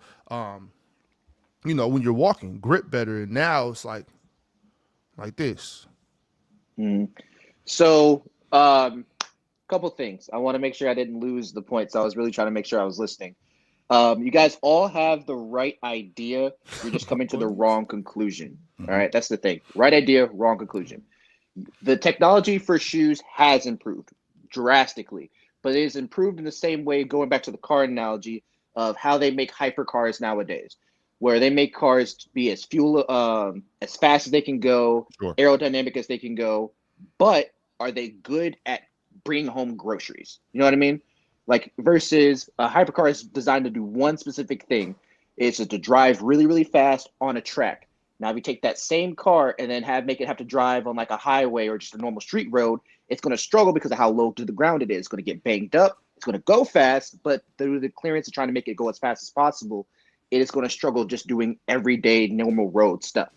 when you're walking, grip better. And now it's like this. So, couple things. I want to make sure I didn't lose the points. I was really trying to make sure I was listening. You guys all have the right idea. You're just coming to the wrong conclusion. All right, that's the thing. Right idea, wrong conclusion. The technology for shoes has improved drastically, but it is improved in the same way, going back to the car analogy of how they make hypercars nowadays, where they make cars to be as as fast as they can go, sure, aerodynamic as they can go, but are they good at bringing home groceries? You know what I mean? Versus a hypercar is designed to do one specific thing. It's just to drive really, really fast on a track. Now, if you take that same car and then make it have to drive on a highway or just a normal street road, it's going to struggle because of how low to the ground it is. It's going to get banged up. It's going to go fast, but through the clearance of trying to make it go as fast as possible, it is going to struggle just doing everyday normal road stuff.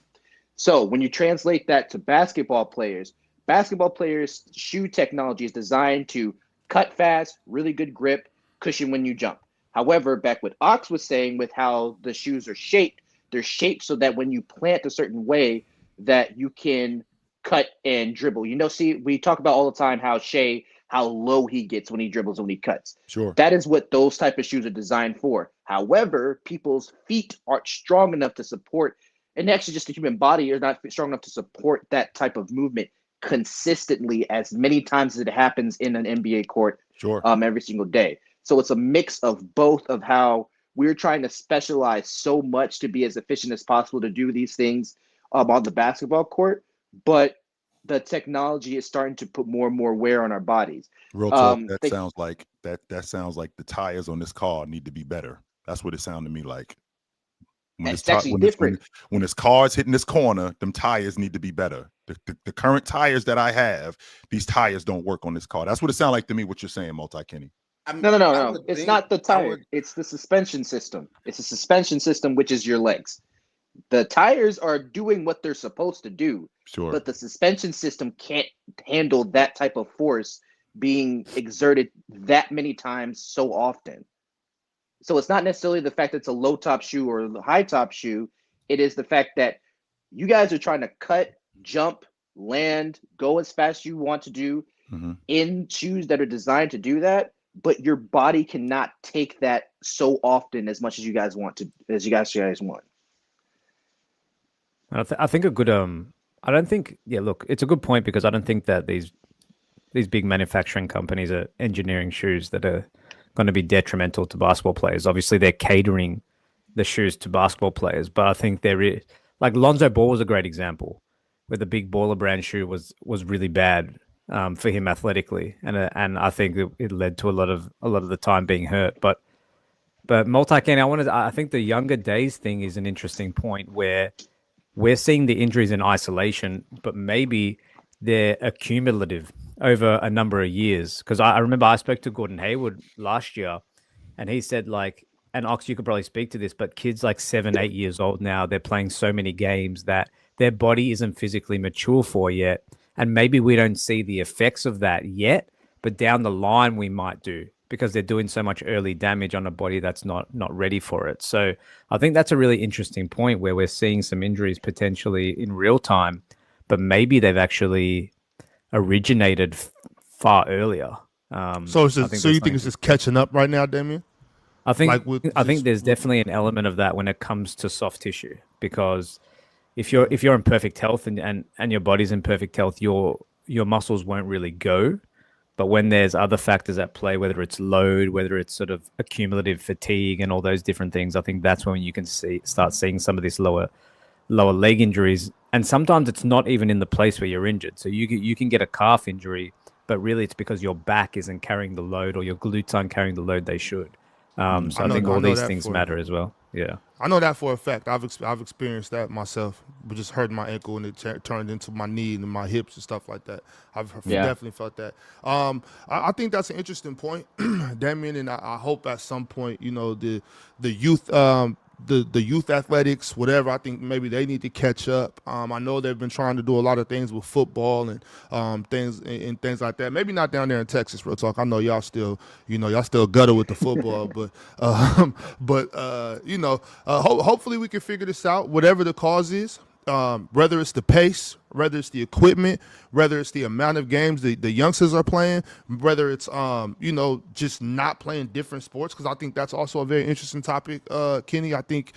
So when you translate that to basketball players' shoe technology is designed to cut fast, really good grip, cushion when you jump. However, back what Ox was saying with how the shoes are shaped, they're shaped so that when you plant a certain way that you can cut and dribble. See, we talk about all the time how low he gets when he dribbles, when he cuts. Sure. That is what those type of shoes are designed for. However, people's feet aren't strong enough to support, and actually just the human body is not strong enough to support that type of movement consistently as many times as it happens in an NBA court, sure, every single day. So it's a mix of both of how we're trying to specialize so much to be as efficient as possible to do these things on the basketball court. But the technology is starting to put more and more wear on our bodies. Real talk. Um, That they- sounds like that sounds like the tires on this car need to be better. That's what it sounded to me like. It's actually different. When this car's hitting this corner, them tires need to be better. The current tires that I have, these tires don't work on this car. That's what it sounds like to me. What you're saying, Multi Kenny. No. It's not the tire. It's the suspension system. It's a suspension system, which is your legs. The tires are doing what they're supposed to do, Sure. but the suspension system can't handle that type of force being exerted that many times so often. So it's not necessarily the fact that it's a low top shoe or a high top shoe. It is the fact that you guys are trying to cut, jump, land, go as fast as you want to do in shoes that are designed to do that. But your body cannot take that so often as much as you guys want to, as you guys want. I think a good I don't think look, it's a good point because I don't think that these big manufacturing companies are engineering shoes that are going to be detrimental to basketball players. Obviously, they're catering the shoes to basketball players, but I think there is, like Lonzo Ball was a great example, where the big baller brand shoe was really bad for him athletically, and I think it led to a lot of the time being hurt. But Multi-Kenny, I think the younger days thing is an interesting point where we're seeing the injuries in isolation, but maybe they're accumulative over a number of years. Because I remember I spoke to Gordon Hayward last year, and he said, like, and Ox, you could probably speak to this, but kids like 7, 8 years old now, they're playing so many games that their body isn't physically mature for yet. And maybe we don't see the effects of that yet, but down the line we might do, because they're doing so much early damage on a body that's not ready for it. So I think that's a really interesting point where we're seeing some injuries potentially in real time, but maybe they've actually originated far earlier. So you think it's just catching up right now, Damien? I think there's definitely an element of that when it comes to soft tissue, because if you're in perfect health and your body's in perfect health, your muscles won't really go. But when there's other factors at play, whether it's load, whether it's sort of accumulative fatigue and all those different things, I think that's when you can start seeing some of these lower leg injuries. And sometimes it's not even in the place where you're injured. So you can get a calf injury, but really it's because your back isn't carrying the load or your glutes aren't carrying the load they should. So I think all these things matter as well. Yeah, I know that for a fact. I've experienced that myself, but just hurting my ankle and it turned into my knee and my hips and stuff like that. I've definitely felt that. I think that's an interesting point, Damien, and I hope at some point, the youth. The youth athletics, whatever, I think maybe they need to catch up. I know they've been trying to do a lot of things with football and things like that. Maybe not down there in Texas, real talk. I know y'all still gutter with the football, hopefully we can figure this out. Whatever the cause is, whether it's the pace, whether it's the equipment, whether it's the amount of games the youngsters are playing, whether it's just not playing different sports, because I think that's also a very interesting topic, Kenny. I think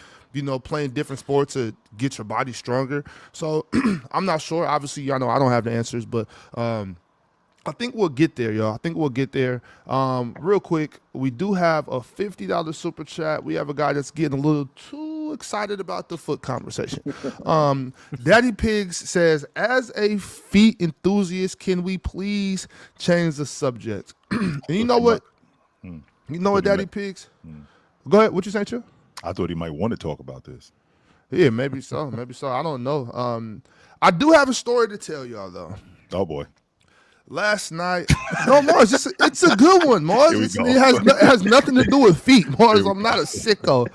playing different sports to get your body stronger. So I'm not sure. Obviously, y'all know I don't have the answers, but I think we'll get there, y'all. I think we'll get there. Real quick, we do have a $50 super chat. We have a guy that's getting a little too excited about the foot conversation. Daddy Pigs says, as a feet enthusiast, can we please change the subject? And you know what? You know what, Daddy Pigs? Go ahead. What you saying, Chill? I thought he might want to talk about this. Yeah, maybe so. Maybe so. I don't know. I do have a story to tell y'all, though. Oh, boy. Last night, no, Mars, it's a good one, Mars. Here we It has nothing to do with feet, Mars. I'm not a sicko.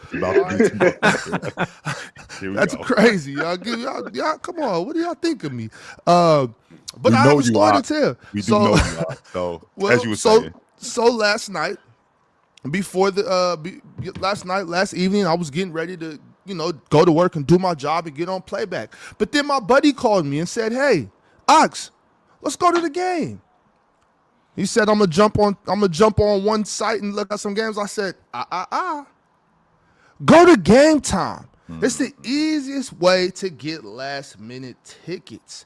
That's crazy, y'all. Y'all, come on, what do y'all think of me? But I have a story to tell. We do know you are. So, as you were saying. So last night, last evening, I was getting ready to, go to work and do my job and get on playback. But then my buddy called me and said, "Hey, Ox, let's go to the game." He said, I'm gonna jump on one site and look at some games. I said, go to Game Time. It's the easiest way to get last minute tickets.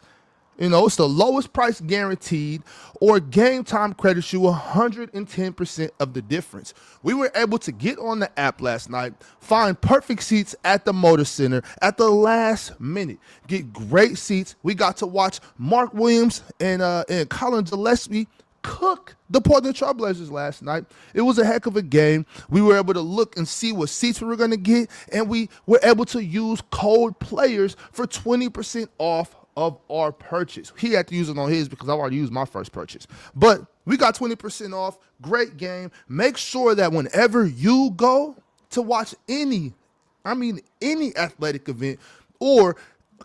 You know, it's the lowest price guaranteed, or game time credits you 110% of the difference. We were able to get on the app last night, find perfect seats at the Motor Center at the last minute, get great seats. We got to watch Mark Williams and Colin Gillespie cook the Portland Trailblazers last night. It was a heck of a game. We were able to look and see what seats we were going to get, and we were able to use code players for 20% off of our purchase. He had to use it on his because I already used my first purchase. But we got 20% off. Great game. Make sure that whenever you go to watch any athletic event or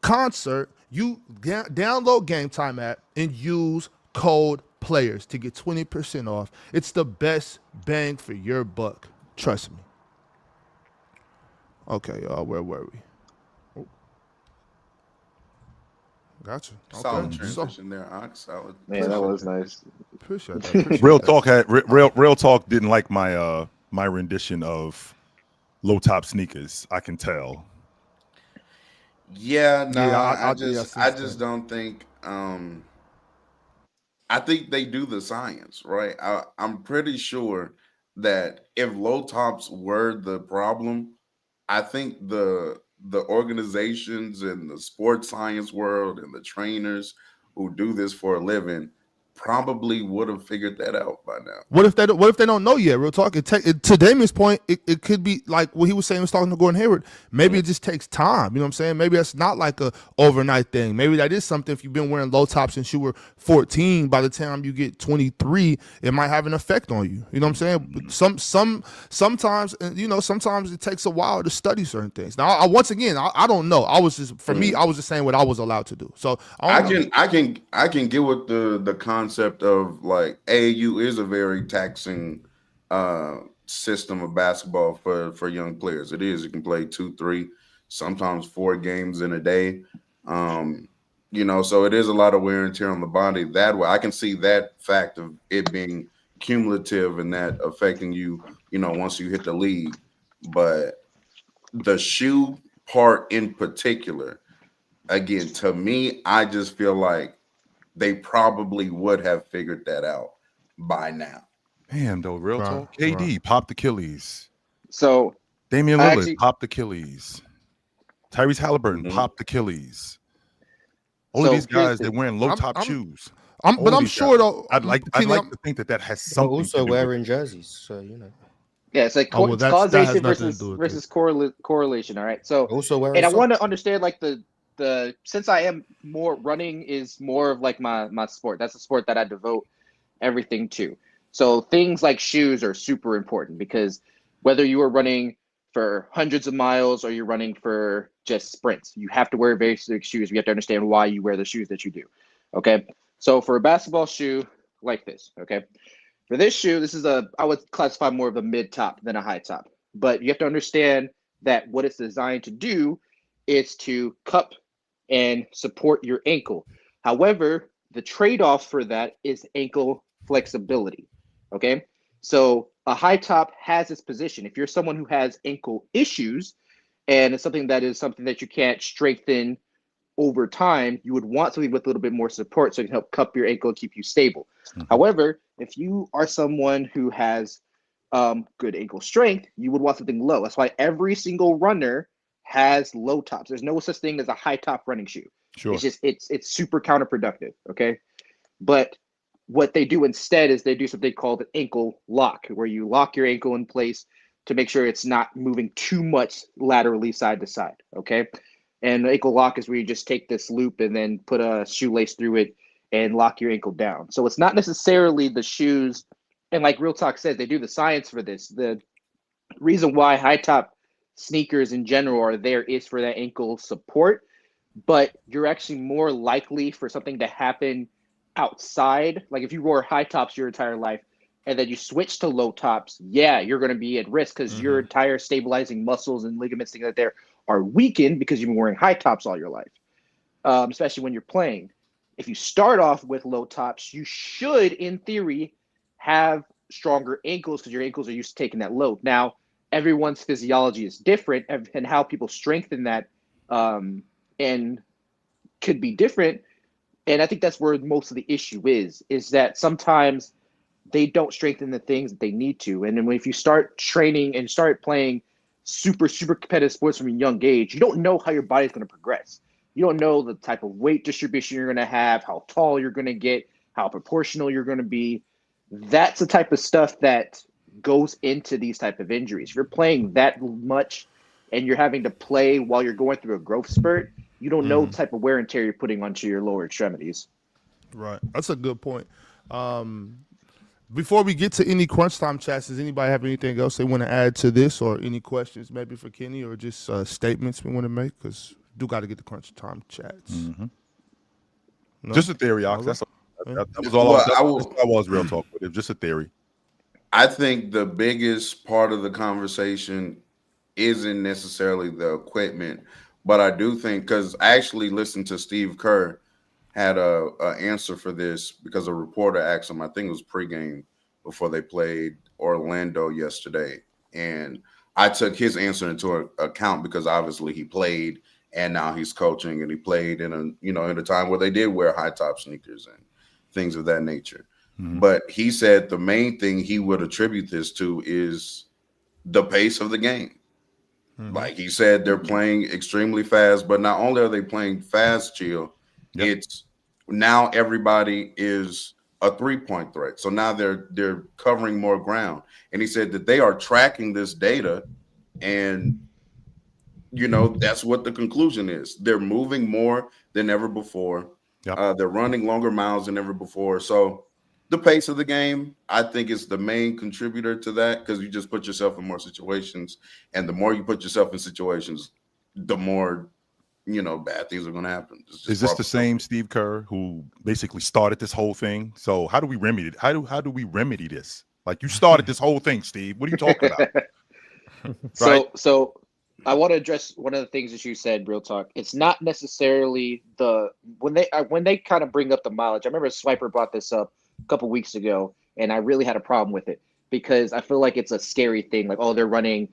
concert, you download Game Time app and use code players to get 20% off. It's the best bang for your buck. Trust me. Okay, y'all, where were we? Gotcha. Solid transition there, Ox. Solid. Man, that was nice. Appreciate that. Real Talk didn't like my my rendition of low top sneakers. I can tell. Yeah, no, Yeah, I just don't think. I think they do the science, right? I'm pretty sure that if low tops were the problem, I think the organizations in the sports science world and the trainers who do this for a living probably would have figured that out by now. What if they don't know yet? Real talk. To Damien's point, it could be like what he was saying. He was talking to Gordon Hayward. Maybe it just takes time. You know what I'm saying? Maybe that's not like a overnight thing. Maybe that is something. If you've been wearing low tops since you were 14, by the time you get 23, it might have an effect on you. You know what I'm saying? Sometimes sometimes it takes a while to study certain things. Now, I don't know. I was just saying what I was allowed to do. So I can get with the concept of like AAU is a very taxing system of basketball for young players. It is. You can play 2, 3, sometimes 4 games in a day. So it is a lot of wear and tear on the body that way. I can see that fact of it being cumulative and that affecting you, once you hit the league. But the shoe part in particular, again, to me, I just feel like they probably would have figured that out by now. Man, though, real talk. KD popped Achilles. So Damian Lillard popped Achilles. Tyrese Halliburton popped Achilles. All of these guys, they're wearing low top shoes. I'm sure though. I'd like to think that has something. Also wearing jerseys, so Yeah, it's like causation versus correlation. All right, so also wearing. And I want to understand like the since I am more running is more of like my sport. That's a sport that I devote everything to. So things like shoes are super important because whether you are running for hundreds of miles or you're running for just sprints, you have to wear very specific shoes. You have to understand why you wear the shoes that you do. Okay. So for a basketball shoe like this, okay. For this shoe, I would classify more of a mid top than a high top. But you have to understand that what it's designed to do is to cup and support your ankle. However, the trade-off for that is ankle flexibility. Okay. So a high top has its position. If you're someone who has ankle issues and it's something that you can't strengthen over time, you would want something with a little bit more support so it can help cup your ankle and keep you stable. Mm-hmm. However, if you are someone who has good ankle strength, you would want something low. That's why every single runner has low tops. There's no such thing as a high top running shoe. Sure. It's just it's super counterproductive. Okay. But what they do instead is they do something called an ankle lock, where you lock your ankle in place to make sure it's not moving too much laterally side to side. Okay. And the ankle lock is where you just take this loop and then put a shoelace through it and lock your ankle down. So it's not necessarily the shoes. And like Real Talk says, they do the science for this. The reason why high top sneakers in general are there is for that ankle support, but you're actually more likely for something to happen outside. Like if you wore high tops your entire life and then you switch to low tops, you're going to be at risk because your entire stabilizing muscles and ligaments, things like that, are weakened because you've been wearing high tops all your life, especially when you're playing. If you start off with low tops, you should, in theory, have stronger ankles because your ankles are used to taking that load. Now, everyone's physiology is different, and how people strengthen that and could be different. And I think that's where most of the issue is that sometimes they don't strengthen the things that they need to. And then if you start training and start playing super, super competitive sports from a young age, you don't know how your body's going to progress. You don't know the type of weight distribution you're going to have, how tall you're going to get, how proportional you're going to be. That's the type of stuff that goes into these type of injuries. If you're playing that much and you're having to play while you're going through a growth spurt, you don't know the type of wear and tear you're putting onto your lower extremities. Right. That's a good point. Before we get to any crunch time chats, does anybody have anything else they want to add to this, or any questions maybe for Kenny, or just statements we want to make? Because we do got to get the crunch time chats. No? Just a theory, Ox. Okay. That was all. Well, I was real talk with it. Just a theory. I think the biggest part of the conversation isn't necessarily the equipment, but I do think, because I actually listened to Steve Kerr had a answer for this, because a reporter asked him, I think it was pregame before they played Orlando yesterday, and I took his answer into account because obviously he played and now he's coaching, and he played in a time where they did wear high top sneakers and things of that nature. But he said the main thing he would attribute this to is the pace of the game. Like he said, they're playing extremely fast, but not only are they playing fast, Chill, it's now everybody is a 3-point threat. So now they're covering more ground. And he said that they are tracking this data, and that's what the conclusion is. They're moving more than ever before. They're running longer miles than ever before. So the pace of the game, I think, is the main contributor to that, because you just put yourself in more situations, and the more you put yourself in situations, the more bad things are going to happen. Is this the same Steve Kerr who basically started this whole thing? So how do we remedy it? How do we remedy this? Like, you started this whole thing, Steve. What are you talking about? So I want to address one of the things that you said, real talk. It's not necessarily when they kind of bring up the mileage. I remember Swiper brought this up a couple weeks ago, and I really had a problem with it, because I feel like it's a scary thing. Like, oh, they're running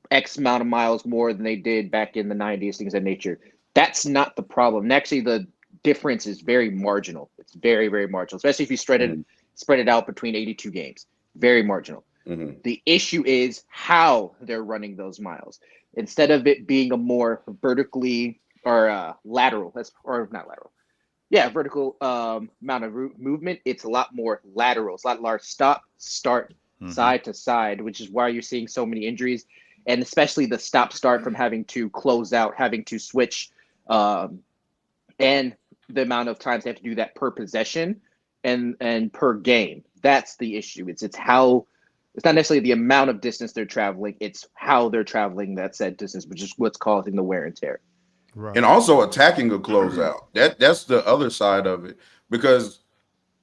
X amount of miles more than they did back in the 90s, things of that nature. That's not the problem. And actually, the difference is very marginal. It's very, very marginal, especially if you spread it out between 82 games. Very marginal. The issue is how they're running those miles. Instead of it being a more vertically or lateral, vertical amount of movement, it's a lot more lateral. It's a lot large stop, start, side to side, which is why you're seeing so many injuries, and especially the stop start from having to close out, having to switch, and the amount of times they have to do that per possession and per game. That's the issue. It's not necessarily the amount of distance they're traveling, it's how they're traveling that said distance, which is what's causing the wear and tear. Right. And also attacking a closeout. That's the other side of it, because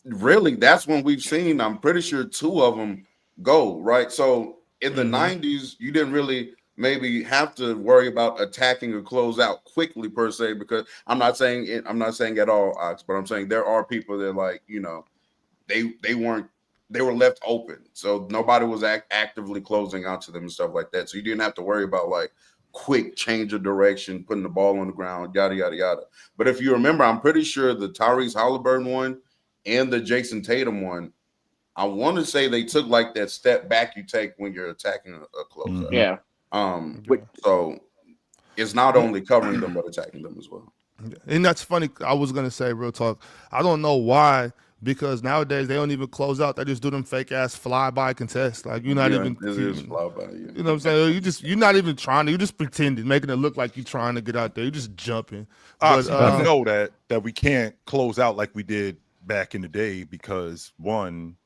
really that's when we've seen, I'm pretty sure 2 of them go, right? So in the 90s, you didn't really maybe have to worry about attacking a closeout quickly per se, because I'm not saying at all, Ox, but I'm saying there are people that, like, they were left open. So nobody was actively closing out to them and stuff like that. So you didn't have to worry about like quick change of direction, putting the ball on the ground, yada, yada, yada. But if you remember, I'm pretty sure the Tyrese Halliburton one and the Jason Tatum one, I want to say they took like that step back you take when you're attacking a closeout. Yeah. So it's not only covering them, but attacking them as well. And that's funny. I was going to say, real talk, I don't know why, because nowadays they don't even close out. They just do them fake ass fly-by contests. Like, you're not even. This is fly-by, yeah. You know what I'm saying? You're not even trying to. You're just pretending, making it look like you're trying to get out there. You're just jumping. But I know that we can't close out like we did back in the day, because one,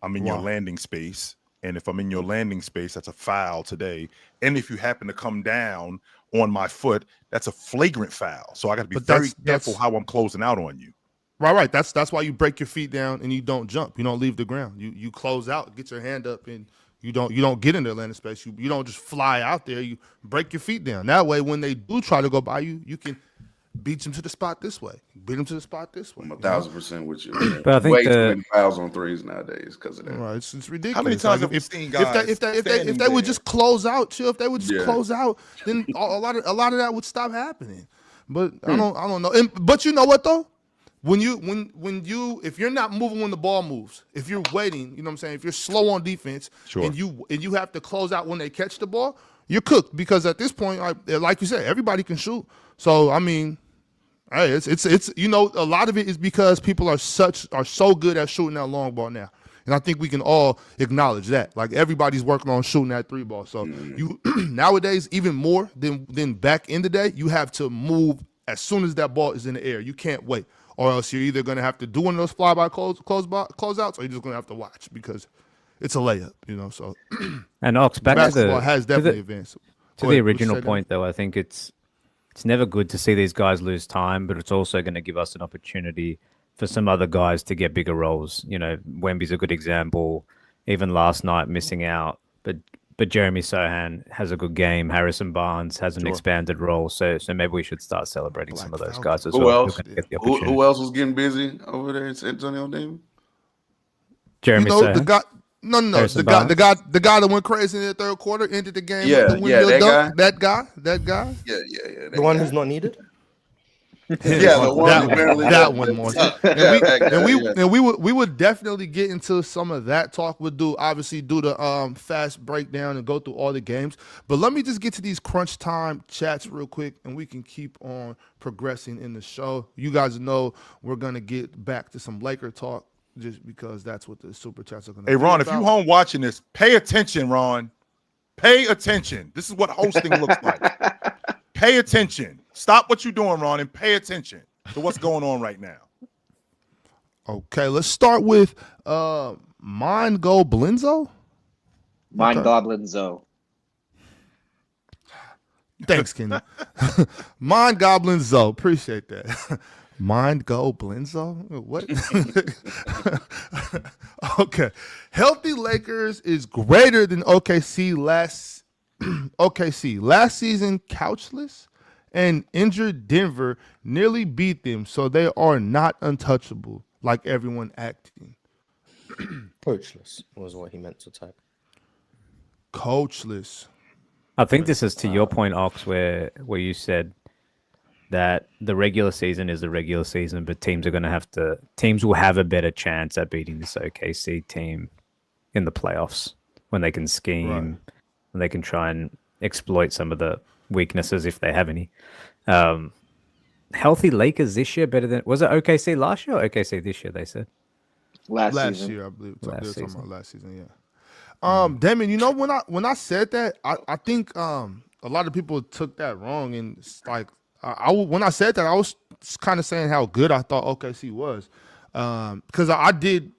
I'm in your landing space, and if I'm in your landing space, that's a foul today. And if you happen to come down on my foot, that's a flagrant foul. So I got to be very careful how I'm closing out on you. Right. That's why you break your feet down and you don't jump. You don't leave the ground. You close out, get your hand up, and you don't get in their landing space. You don't just fly out there. You break your feet down. That way, when they do try to go by you, you can beat them to the spot this way. Beat them to the spot this way. I'm 1,000% with you. But I think way too many fouls on threes nowadays because of that. Right, it's ridiculous. How many times have we seen guys? If they would just close out, chill. If they would just close out, then a lot of that would stop happening. But I don't know. But you know what though? if you're not moving when the ball moves, if you're waiting, you know what I'm saying, if you're slow on defense, Sure. and you have to close out when they catch the ball, you're cooked because at this point, like you said, everybody can shoot. So I mean, hey, it's a lot of it is because people are so good at shooting that long ball now. And I think we can all acknowledge that. Like everybody's working on shooting that 3 ball. So you nowadays, even more than back in the day, you have to move as soon as that ball is in the air. You can't wait. Or else you're either going to have to do one of those fly-by closeouts, or you're just going to have to watch because it's a layup, So And Ox, back basketball has definitely advanced. To the original point, though, I think it's never good to see these guys lose time, but it's also going to give us an opportunity for some other guys to get bigger roles. Wemby's a good example. Even last night, missing out, but Jeremy Sohan has a good game. Harrison Barnes has an expanded role, so maybe we should start celebrating some of those guys as Who well. else? Who else was getting busy over there in San Antonio, David? Jeremy Sohan. The guy. No. Harrison The guy that went crazy in the third quarter, ended the game. Yeah, with the windmill dunk. that That guy. Yeah. The one who's not needed. Yeah, the one that one more. And we would definitely get into some of that talk. We'll do the fast breakdown and go through all the games. But let me just get to these crunch time chats real quick, and we can keep on progressing in the show. You guys know we're gonna get back to some Laker talk just because that's what the super chats are gonna. Hey Ron, if you home watching this, pay attention, Ron. Pay attention. This is what hosting looks like. Pay attention. Stop what you're doing, Ron, and pay attention to what's going on right now. Okay, let's start with Mind Go Blinzo. Mind Goblinzo. Thanks, Kenny. Mind Goblin Zoe. Appreciate that. Mind Go Blinzo? What? Okay. Healthy Lakers is greater than OKC last season, couchless and injured Denver nearly beat them, so they are not untouchable like everyone acting. Coachless was what he meant to type. Coachless. I think this is to your point, Ox, where you said that the regular season is the regular season, but teams will have a better chance at beating this OKC team in the playoffs when they can scheme, when they can try and exploit some of the weaknesses if they have any. Healthy Lakers this year better than, was it OKC last year or OKC this year? They said Last last year, I believe. They were talking about last season, yeah. Damon, when I said that, I think a lot of people took that wrong, and it's like when I said that, I was kind of saying how good I thought OKC was, because I did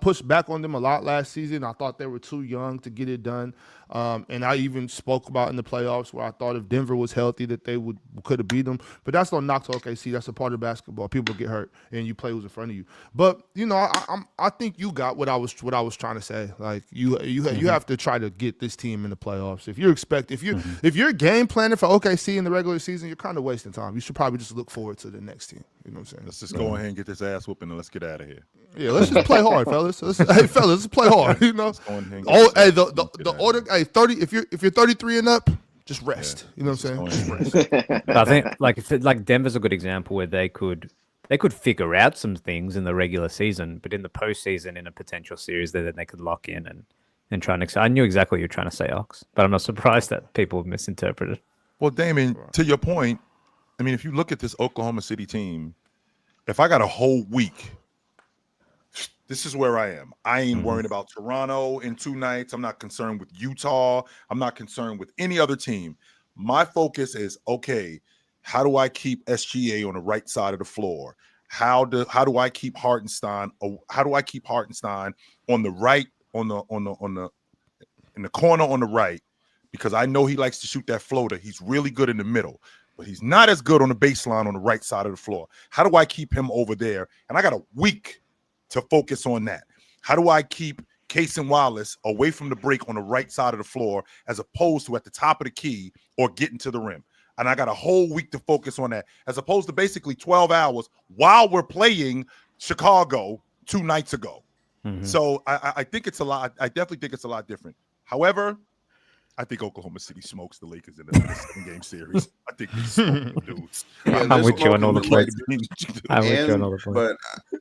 push back on them a lot last season. I thought they were too young to get it done, and I even spoke about in the playoffs where I thought if Denver was healthy that they could have beat them. But that's no knock to OKC. That's a part of basketball. People get hurt, and you play who's in front of you. But I think you got what I was trying to say. Like you have to try to get this team in the playoffs. If you're game planning for OKC in the regular season, you're kind of wasting time. You should probably just look forward to the next team. You know what I'm saying? Let's just go ahead and get this ass whooping and let's get out of here. Yeah, let's just play hard, fellas. Let's play hard. The order. Hey, 30. If you're 33 and up, just rest. You know what I'm saying? Just rest. But I think like Denver's a good example where they could figure out some things in the regular season, but in the postseason, in a potential series, then they could lock in and try and. I knew exactly what you're trying to say, Ox, but I'm not surprised that people misinterpreted. Well, Damon, to your point, I mean, if you look at this Oklahoma City team, if I got a whole week, this is where I am. I ain't worrying about Toronto in 2 nights. I'm not concerned with Utah. I'm not concerned with any other team. My focus is, okay, how do I keep SGA on the right side of the floor? How do I keep Hartenstein? How do I keep Hartenstein on the right, in the corner on the right? Because I know he likes to shoot that floater. He's really good in the middle, but he's not as good on the baseline on the right side of the floor. How do I keep him over there? And I got a week to focus on that. How do I keep Case and Wallace away from the break on the right side of the floor as opposed to at the top of the key or getting to the rim? And I got a whole week to focus on that as opposed to basically 12 hours while we're playing Chicago 2 nights ago. So I think it's a lot. I definitely think it's a lot different. However, I think Oklahoma City smokes the Lakers in a 7-game series. I think they smoke them dudes. Yeah, I'm they're with you on all the smoking points. I'm with you on all the points. But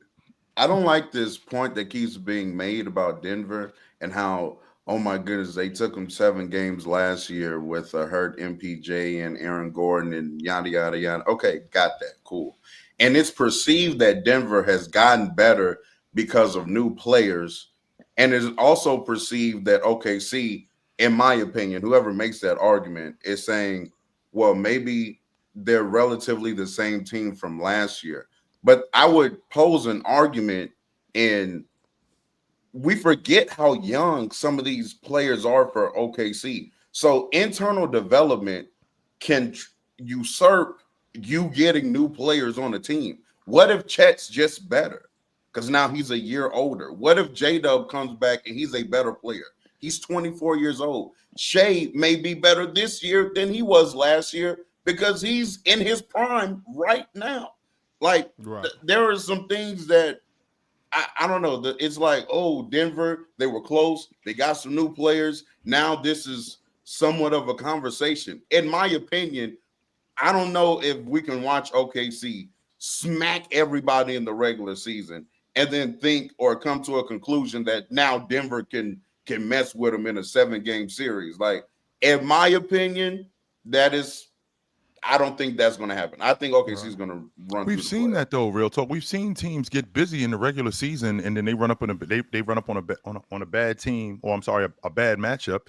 I don't like this point that keeps being made about Denver and how, oh my goodness, they took them 7 games last year with a hurt MPJ and Aaron Gordon and yada, yada, yada. Okay, got that. Cool. And it's perceived that Denver has gotten better because of new players. And it's also perceived that OKC, in my opinion, whoever makes that argument is saying, well, maybe they're relatively the same team from last year. But I would pose an argument, and we forget how young some of these players are for OKC. So internal development can usurp you getting new players on the team. What if Chet's just better? Because now he's a year older. What if J-Dub comes back and he's a better player? He's 24 years old. Shea may be better this year than he was last year because he's in his prime right now. Like, there are some things that I don't know. It's like, oh, Denver, they were close. They got some new players. Now this is somewhat of a conversation. In my opinion, I don't know if we can watch OKC smack everybody in the regular season and then think or come to a conclusion that now Denver can mess with them in a 7-game series. Like, in my opinion, I don't think that's going to happen. I think OKC is going to run. We've seen that though, real talk. We've seen teams get busy in the regular season, and then they run up on a bad team, or I'm sorry, a bad matchup,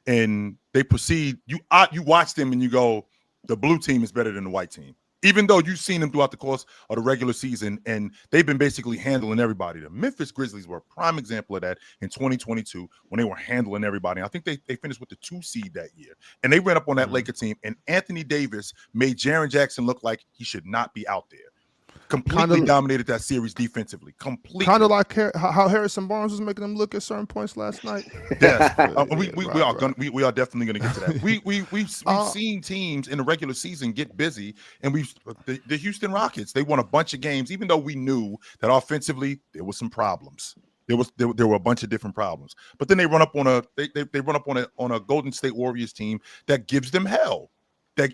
and they proceed. You watch them and you go, the blue team is better than the white team. Even though you've seen them throughout the course of the regular season, and they've been basically handling everybody. The Memphis Grizzlies were a prime example of that in 2022 when they were handling everybody. I think they finished with the 2 seed that year, and they ran up on that Laker team, and Anthony Davis made Jaren Jackson look like he should not be out there. Completely dominated that series defensively. Completely. Kind of like how Harrison Barnes was making them look at certain points last night. Yes, we are definitely going to get to that. We've seen teams in the regular season get busy, and the Houston Rockets, they won a bunch of games, even though we knew that offensively there was some problems. There were a bunch of different problems, but then they run up on a Golden State Warriors team that gives them hell. That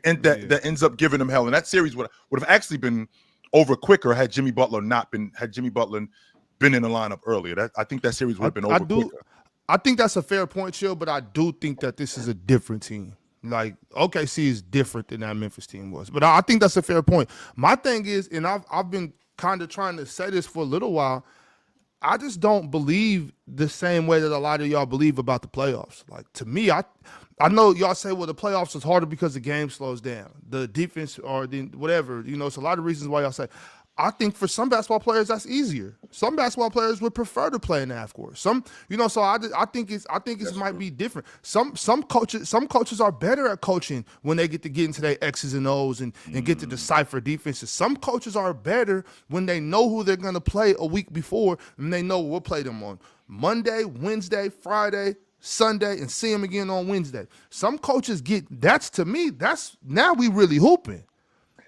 ends up giving them hell, and that series would have actually been over quicker had Jimmy Butler been in the lineup earlier. I think that series would have been over quicker. I think that's a fair point, Chill, but I do think that this is a different team. Like, OKC is different than that Memphis team was. But I think that's a fair point. My thing is, and I've been kind of trying to say this for a little while, I just don't believe the same way that a lot of y'all believe about the playoffs. Like, to me, I know y'all say, well, the playoffs is harder because the game slows down. The defense or the whatever, it's a lot of reasons why y'all say. I think for some basketball players that's easier. Some basketball players would prefer to play in the half court. Some, so I think it might be different. Some coaches are better at coaching when they get into their X's and O's and get to decipher defenses. Some coaches are better when they know who they're going to play a week before and they know we'll play them on Monday, Wednesday, Friday, Sunday, and see them again on Wednesday. Some coaches that's now we really hooping.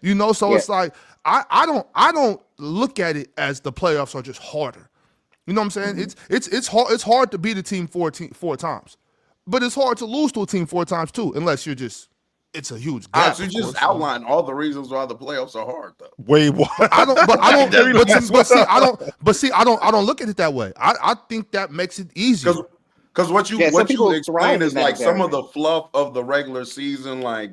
It's like I don't look at it as the playoffs are just harder. You know what I'm saying? Mm-hmm. It's hard to beat a team four times, but it's hard to lose to a team 4 times too, unless it's a huge gap. So you just outline all the reasons why the playoffs are hard, though. Wait, what? I don't look at it that way. I think that makes it easier. Because what you explain is like some of the fluff of the regular season, like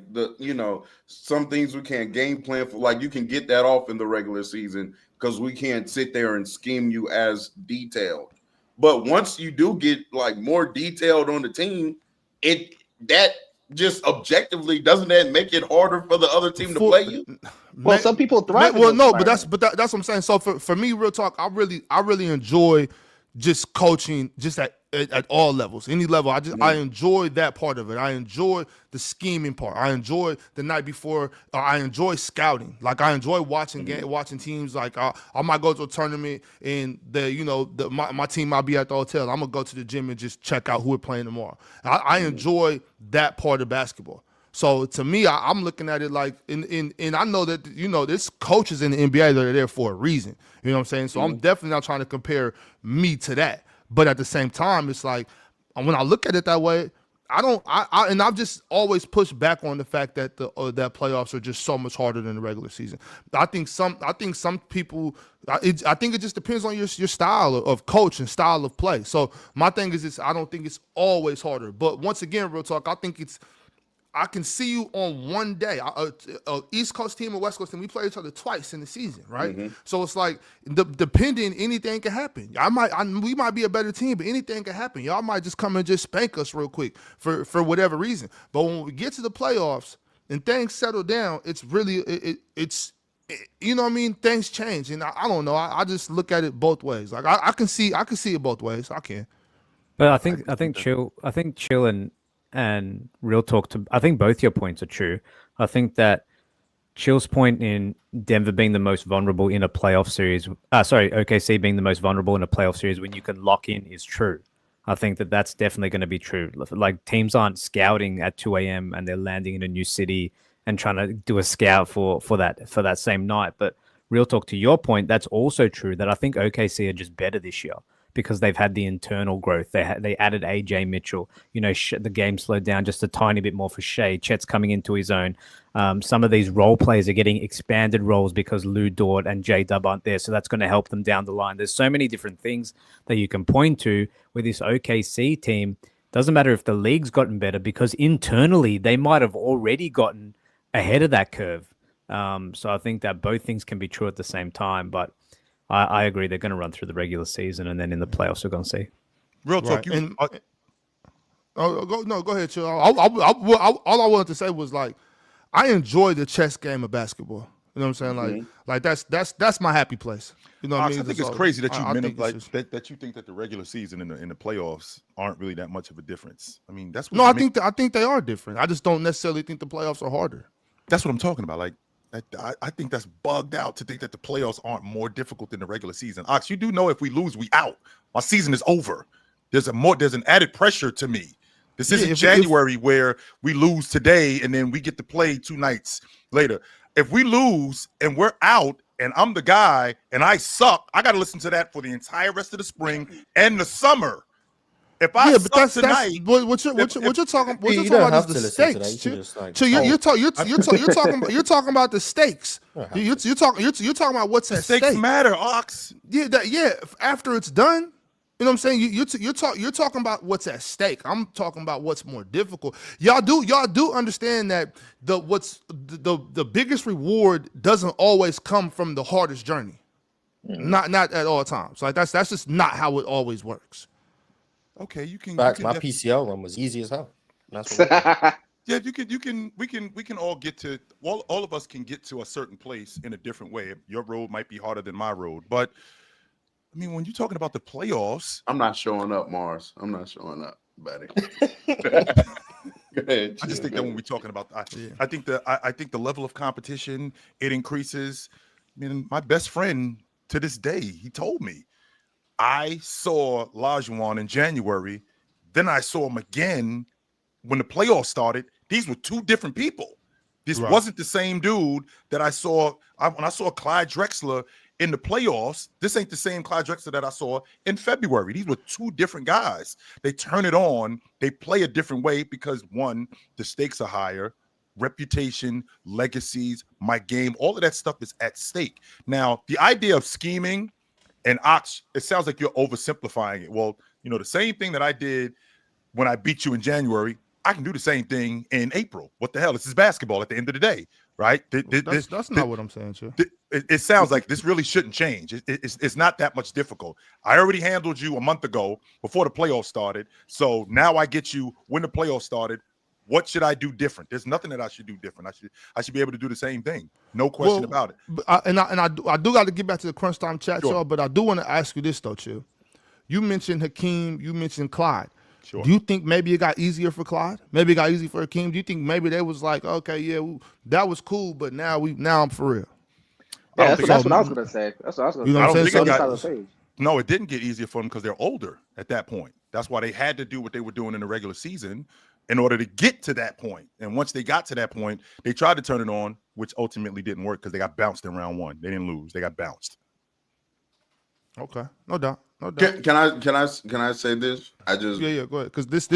some things we can't game plan for. Like you can get that off in the regular season because we can't sit there and scheme you as detailed. But once you do get like more detailed on the team, that just objectively doesn't that make it harder for the other team to play you? Well, some people thrive. Well, no, but that's what I'm saying. So for me, real talk, I really enjoy just coaching just at all levels, any level. I enjoy that part of it. I enjoy the scheming part. I enjoy the night before. I enjoy scouting. Like I enjoy watching teams. Like I might go to a tournament and my team might be at the hotel. I'm gonna go to the gym and just check out who we're playing tomorrow. I enjoy that part of basketball. So to me, I'm looking at it like, and I know that there's coaches in the NBA that are there for a reason. You know what I'm saying? So I'm definitely not trying to compare me to that. But at the same time, it's like when I look at it that way, and I've just always pushed back on the fact that that playoffs are just so much harder than the regular season. I think some people, I think it just depends on your style of coach and style of play. So my thing is, I don't think it's always harder. But once again, real talk, I think I can see you on one day. East Coast team and West Coast team, we play each other twice in the season, right? Mm-hmm. So it's like, depending, anything can happen. We might be a better team, but anything can happen. Y'all might just come and just spank us real quick for whatever reason. But when we get to the playoffs and things settle down, it's really you know what I mean? Things change, and I don't know. I just look at it both ways. Like I can see it both ways. I can. But I think chill and real talk I think both your points are true. I think that Chill's point in Denver being the most vulnerable in a playoff series, OKC being the most vulnerable in a playoff series when you can lock in is true. I think that that's definitely going to be true. Like teams aren't scouting at 2 a.m. and they're landing in a new city and trying to do a scout for that same night. But real talk, to your point, that's also true that I think OKC are just better this year, because they've had the internal growth. They added AJ Mitchell. You know, the game slowed down just a tiny bit more for Shea. Chet's coming into his own. Some of these role players are getting expanded roles because Lou Dort and J-Dub aren't there, so that's going to help them down the line. There's so many different things that you can point to with this OKC team. Doesn't matter if the league's gotten better, because internally they might have already gotten ahead of that curve. So I think that both things can be true at the same time, but I agree. They're going to run through the regular season, and then in the playoffs, we're going to see. Real talk. Right. Go ahead, Chill. All I wanted to say was, like, I enjoy the chess game of basketball. You know what I'm saying? Like that's my happy place. You know what I mean? I think it's crazy that that you think that the regular season and the playoffs aren't really that much of a difference. I mean, that's what I think they are different. I just don't necessarily think the playoffs are harder. That's what I'm talking about. Like, I think that's bugged out to think that the playoffs aren't more difficult than the regular season. Ox, you do know if we lose, we out. My season is over. There's an added pressure to me. This isn't January where we lose today and then we get to play 2 nights later. If we lose and we're out and I'm the guy and I suck, I got to listen to that for the entire rest of the spring and the summer. If I suck tonight, what you're talking about is the stakes. You're talking about the stakes. You're talking about what's at stake. Stakes matter, Ox. Yeah. After it's done, you know what I'm saying. You're talking about what's at stake. I'm talking about what's more difficult. Y'all do understand that the biggest reward doesn't always come from the hardest journey. Not at all times. Like that's just not how it always works. Okay, you can. Facts, my PCL run was easy as hell. That's what yeah, we can all get to all of us can get to a certain place in a different way. Your road might be harder than my road, but I mean, when you're talking about the playoffs, I'm not showing up, Mars. I'm not showing up, buddy. Go ahead, I just think that when we're talking about, I think the level of competition, it increases. I mean, my best friend to this day, he told me, I saw Lajuan in January, then I saw him again when the playoffs started. These were 2 different people. This wasn't the same dude that I saw when I saw Clyde Drexler in the playoffs. This ain't the same Clyde Drexler that I saw in February. These were 2 different guys. They turn it on. They play a different way because, one, the stakes are higher. Reputation, legacies, my game, all of that stuff is at stake. Now, the idea of scheming, and Ox, it sounds like you're oversimplifying it. Well, you know, the same thing that I did when I beat you in January, I can do the same thing in April. What the hell? This is basketball at the end of the day, right? That's not what I'm saying, sir. It sounds like this really shouldn't change. It's not that much difficult. I already handled you a month ago before the playoffs started. So now I get you when the playoffs started. What should I do different? There's nothing that I should do different. I should be able to do the same thing. No question about it. I do got to get back to the crunch time chat, Sure. y'all, but I do want to ask you this, though, Chill. You mentioned Hakeem. You mentioned Clyde. Sure. Do you think maybe it got easier for Clyde? Maybe it got easier for Hakeem? Do you think maybe they was like, okay, yeah, that was cool, but now I'm for real? Yeah, that's what I was gonna say. That's what I was gonna say. You know what I'm saying? No, it didn't get easier for them because they're older at that point. That's why they had to do what they were doing in the regular season in order to get to that point. And once they got to that point, they tried to turn it on, which ultimately didn't work because they got bounced in round 1. They didn't lose. They got bounced. Okay, no doubt, no doubt. Can I say this? I just Yeah, go ahead. Because this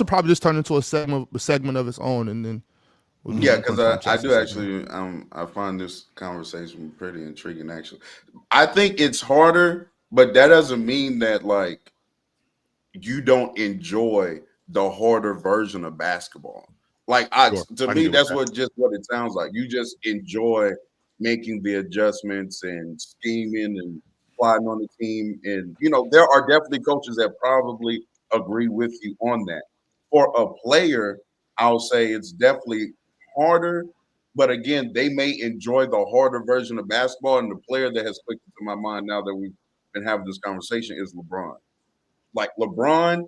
will probably just turn into a segment of its own, and then we'll yeah, do because punch I checks do and segment. actually I find this conversation pretty intriguing. Actually, I think it's harder, but that doesn't mean that like you don't enjoy the harder version of basketball. Like Sure. to I can me, get with that's that. what it sounds like. You just enjoy making the adjustments and scheming and plotting on the team. And there are definitely coaches that probably agree with you on that. For a player, I'll say it's definitely harder. But again, they may enjoy the harder version of basketball. And the player that has clicked into my mind now that we've been having this conversation is LeBron. Like LeBron,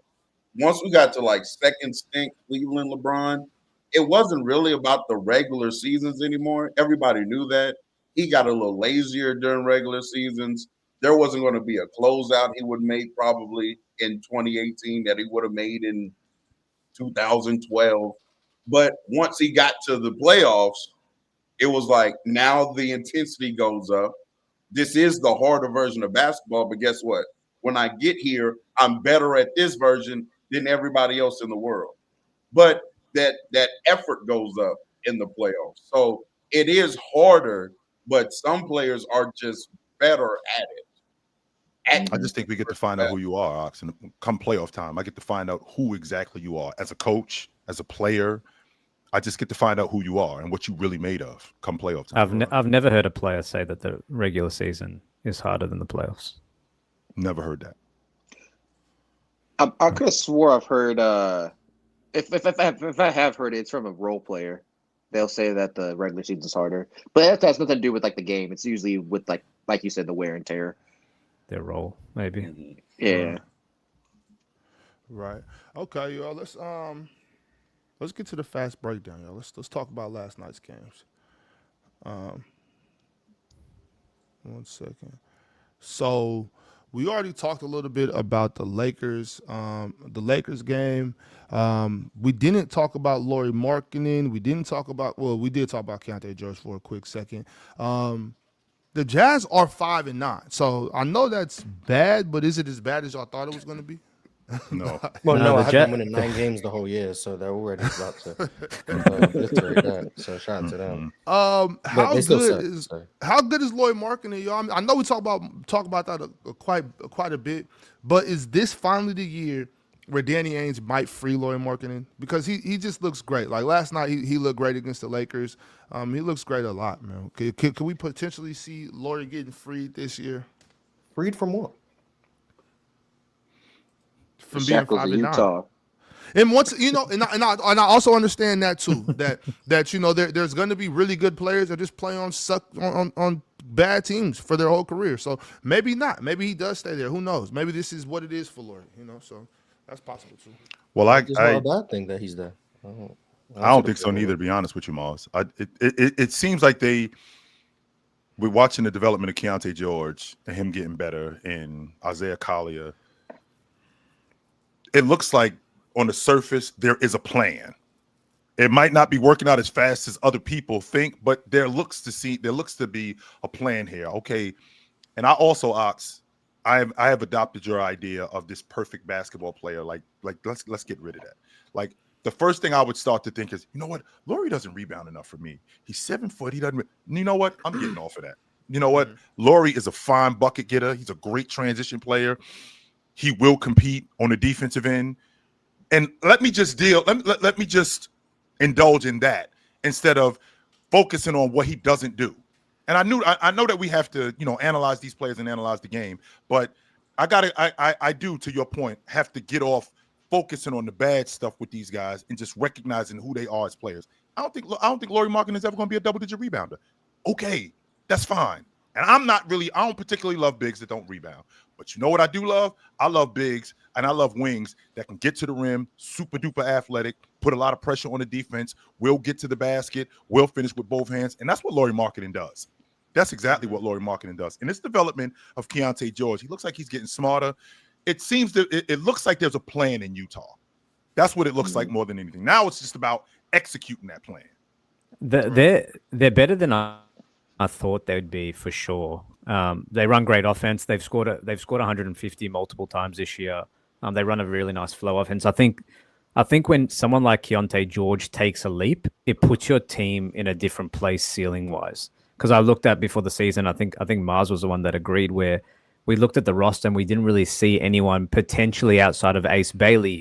once we got to like second stint Cleveland LeBron, it wasn't really about the regular seasons anymore. Everybody knew that. He got a little lazier during regular seasons. There wasn't going to be a closeout he would make probably in 2018 that he would have made in 2012. But once he got to the playoffs, it was like now the intensity goes up. This is the harder version of basketball, but guess what? When I get here, I'm better at this version than everybody else in the world. But that effort goes up in the playoffs. So it is harder, but some players are just better at it. I just think we get to find out who you are, Ox, and come playoff time, I get to find out who exactly you are as a coach, as a player. I just get to find out who you are and what you really made of come playoff time. I've never heard a player say that the regular season is harder than the playoffs. Never heard that. I could have swore I've heard. If I have heard it, it's from a role player. They'll say that the regular season is harder, but that has nothing to do with like the game. It's usually with like you said, the wear and tear. Their role, maybe. Yeah. Right. Okay, y'all. Let's get to the fast breakdown, y'all. Let's talk about last night's games. 1 second. So we already talked a little bit about the Lakers game. We didn't talk about Lauri Markkanen. We did talk about Keontae George for a quick second. The Jazz are 5-9. So I know that's bad, but is it as bad as y'all thought it was going to be? No. Well, No, no, the I had Jet- them winning 9 games the whole year, so they're already about to obliterate that. So shout out to them. But How they still good suck, so. how good is Lauri Markkanen, y'all? I know we talk about that quite a bit, but is this finally the year where Danny Ainge might free Lauri Markkanen? Because he just looks great. Like last night, he looked great against the Lakers. He looks great a lot, man. Can we potentially see Lauri getting freed this year Freed from what? from being Shackles of 5-9? Utah. And once and I also understand that too. that there's going to be really good players that just play on bad teams for their whole career. So maybe not. Maybe he does stay there. Who knows? Maybe this is what it is for Lauri. So that's possible too. Well, It's not a bad thing that he's there. I don't think so neither, to be honest with you, Mars. It seems like we're watching the development of Keontae George and him getting better, and Isaiah Collier. It looks like on the surface there is a plan. It might not be working out as fast as other people think, but there looks to be a plan here. Okay, and I also, Ox, I have adopted your idea of this perfect basketball player. Like let's get rid of that. Like the first thing I would start to think is, you know what, Lauri doesn't rebound enough for me. He's 7 foot. He doesn't. You know what? I'm getting off of that. You know what? Lauri is a fine bucket getter. He's a great transition player. He will compete on the defensive end. And let me just indulge in that instead of focusing on what he doesn't do. And I know that we have to, analyze these players and analyze the game, but I do, to your point, have to get off focusing on the bad stuff with these guys and just recognizing who they are as players. I don't think Lauri Markkanen is ever going to be a double-digit rebounder. Okay, that's fine. And I don't particularly love bigs that don't rebound. But you know what I do love? I love bigs and I love wings that can get to the rim, super duper athletic, put a lot of pressure on the defense, will get to the basket, will finish with both hands. And that's what Lauri Markkanen does. That's exactly what Lauri Markkanen does. In this development of Keontae George, he looks like he's getting smarter. It looks like there's a plan in Utah. That's what it looks like more than anything. Now it's just about executing that plan. They're better than I thought they would be for sure. They run great offense. They've scored 150 multiple times this year. They run a really nice flow offense. I think when someone like Keontae George takes a leap, it puts your team in a different place ceiling wise. Because I looked at before the season, I think Mars was the one that agreed, where we looked at the roster and we didn't really see anyone potentially outside of Ace Bailey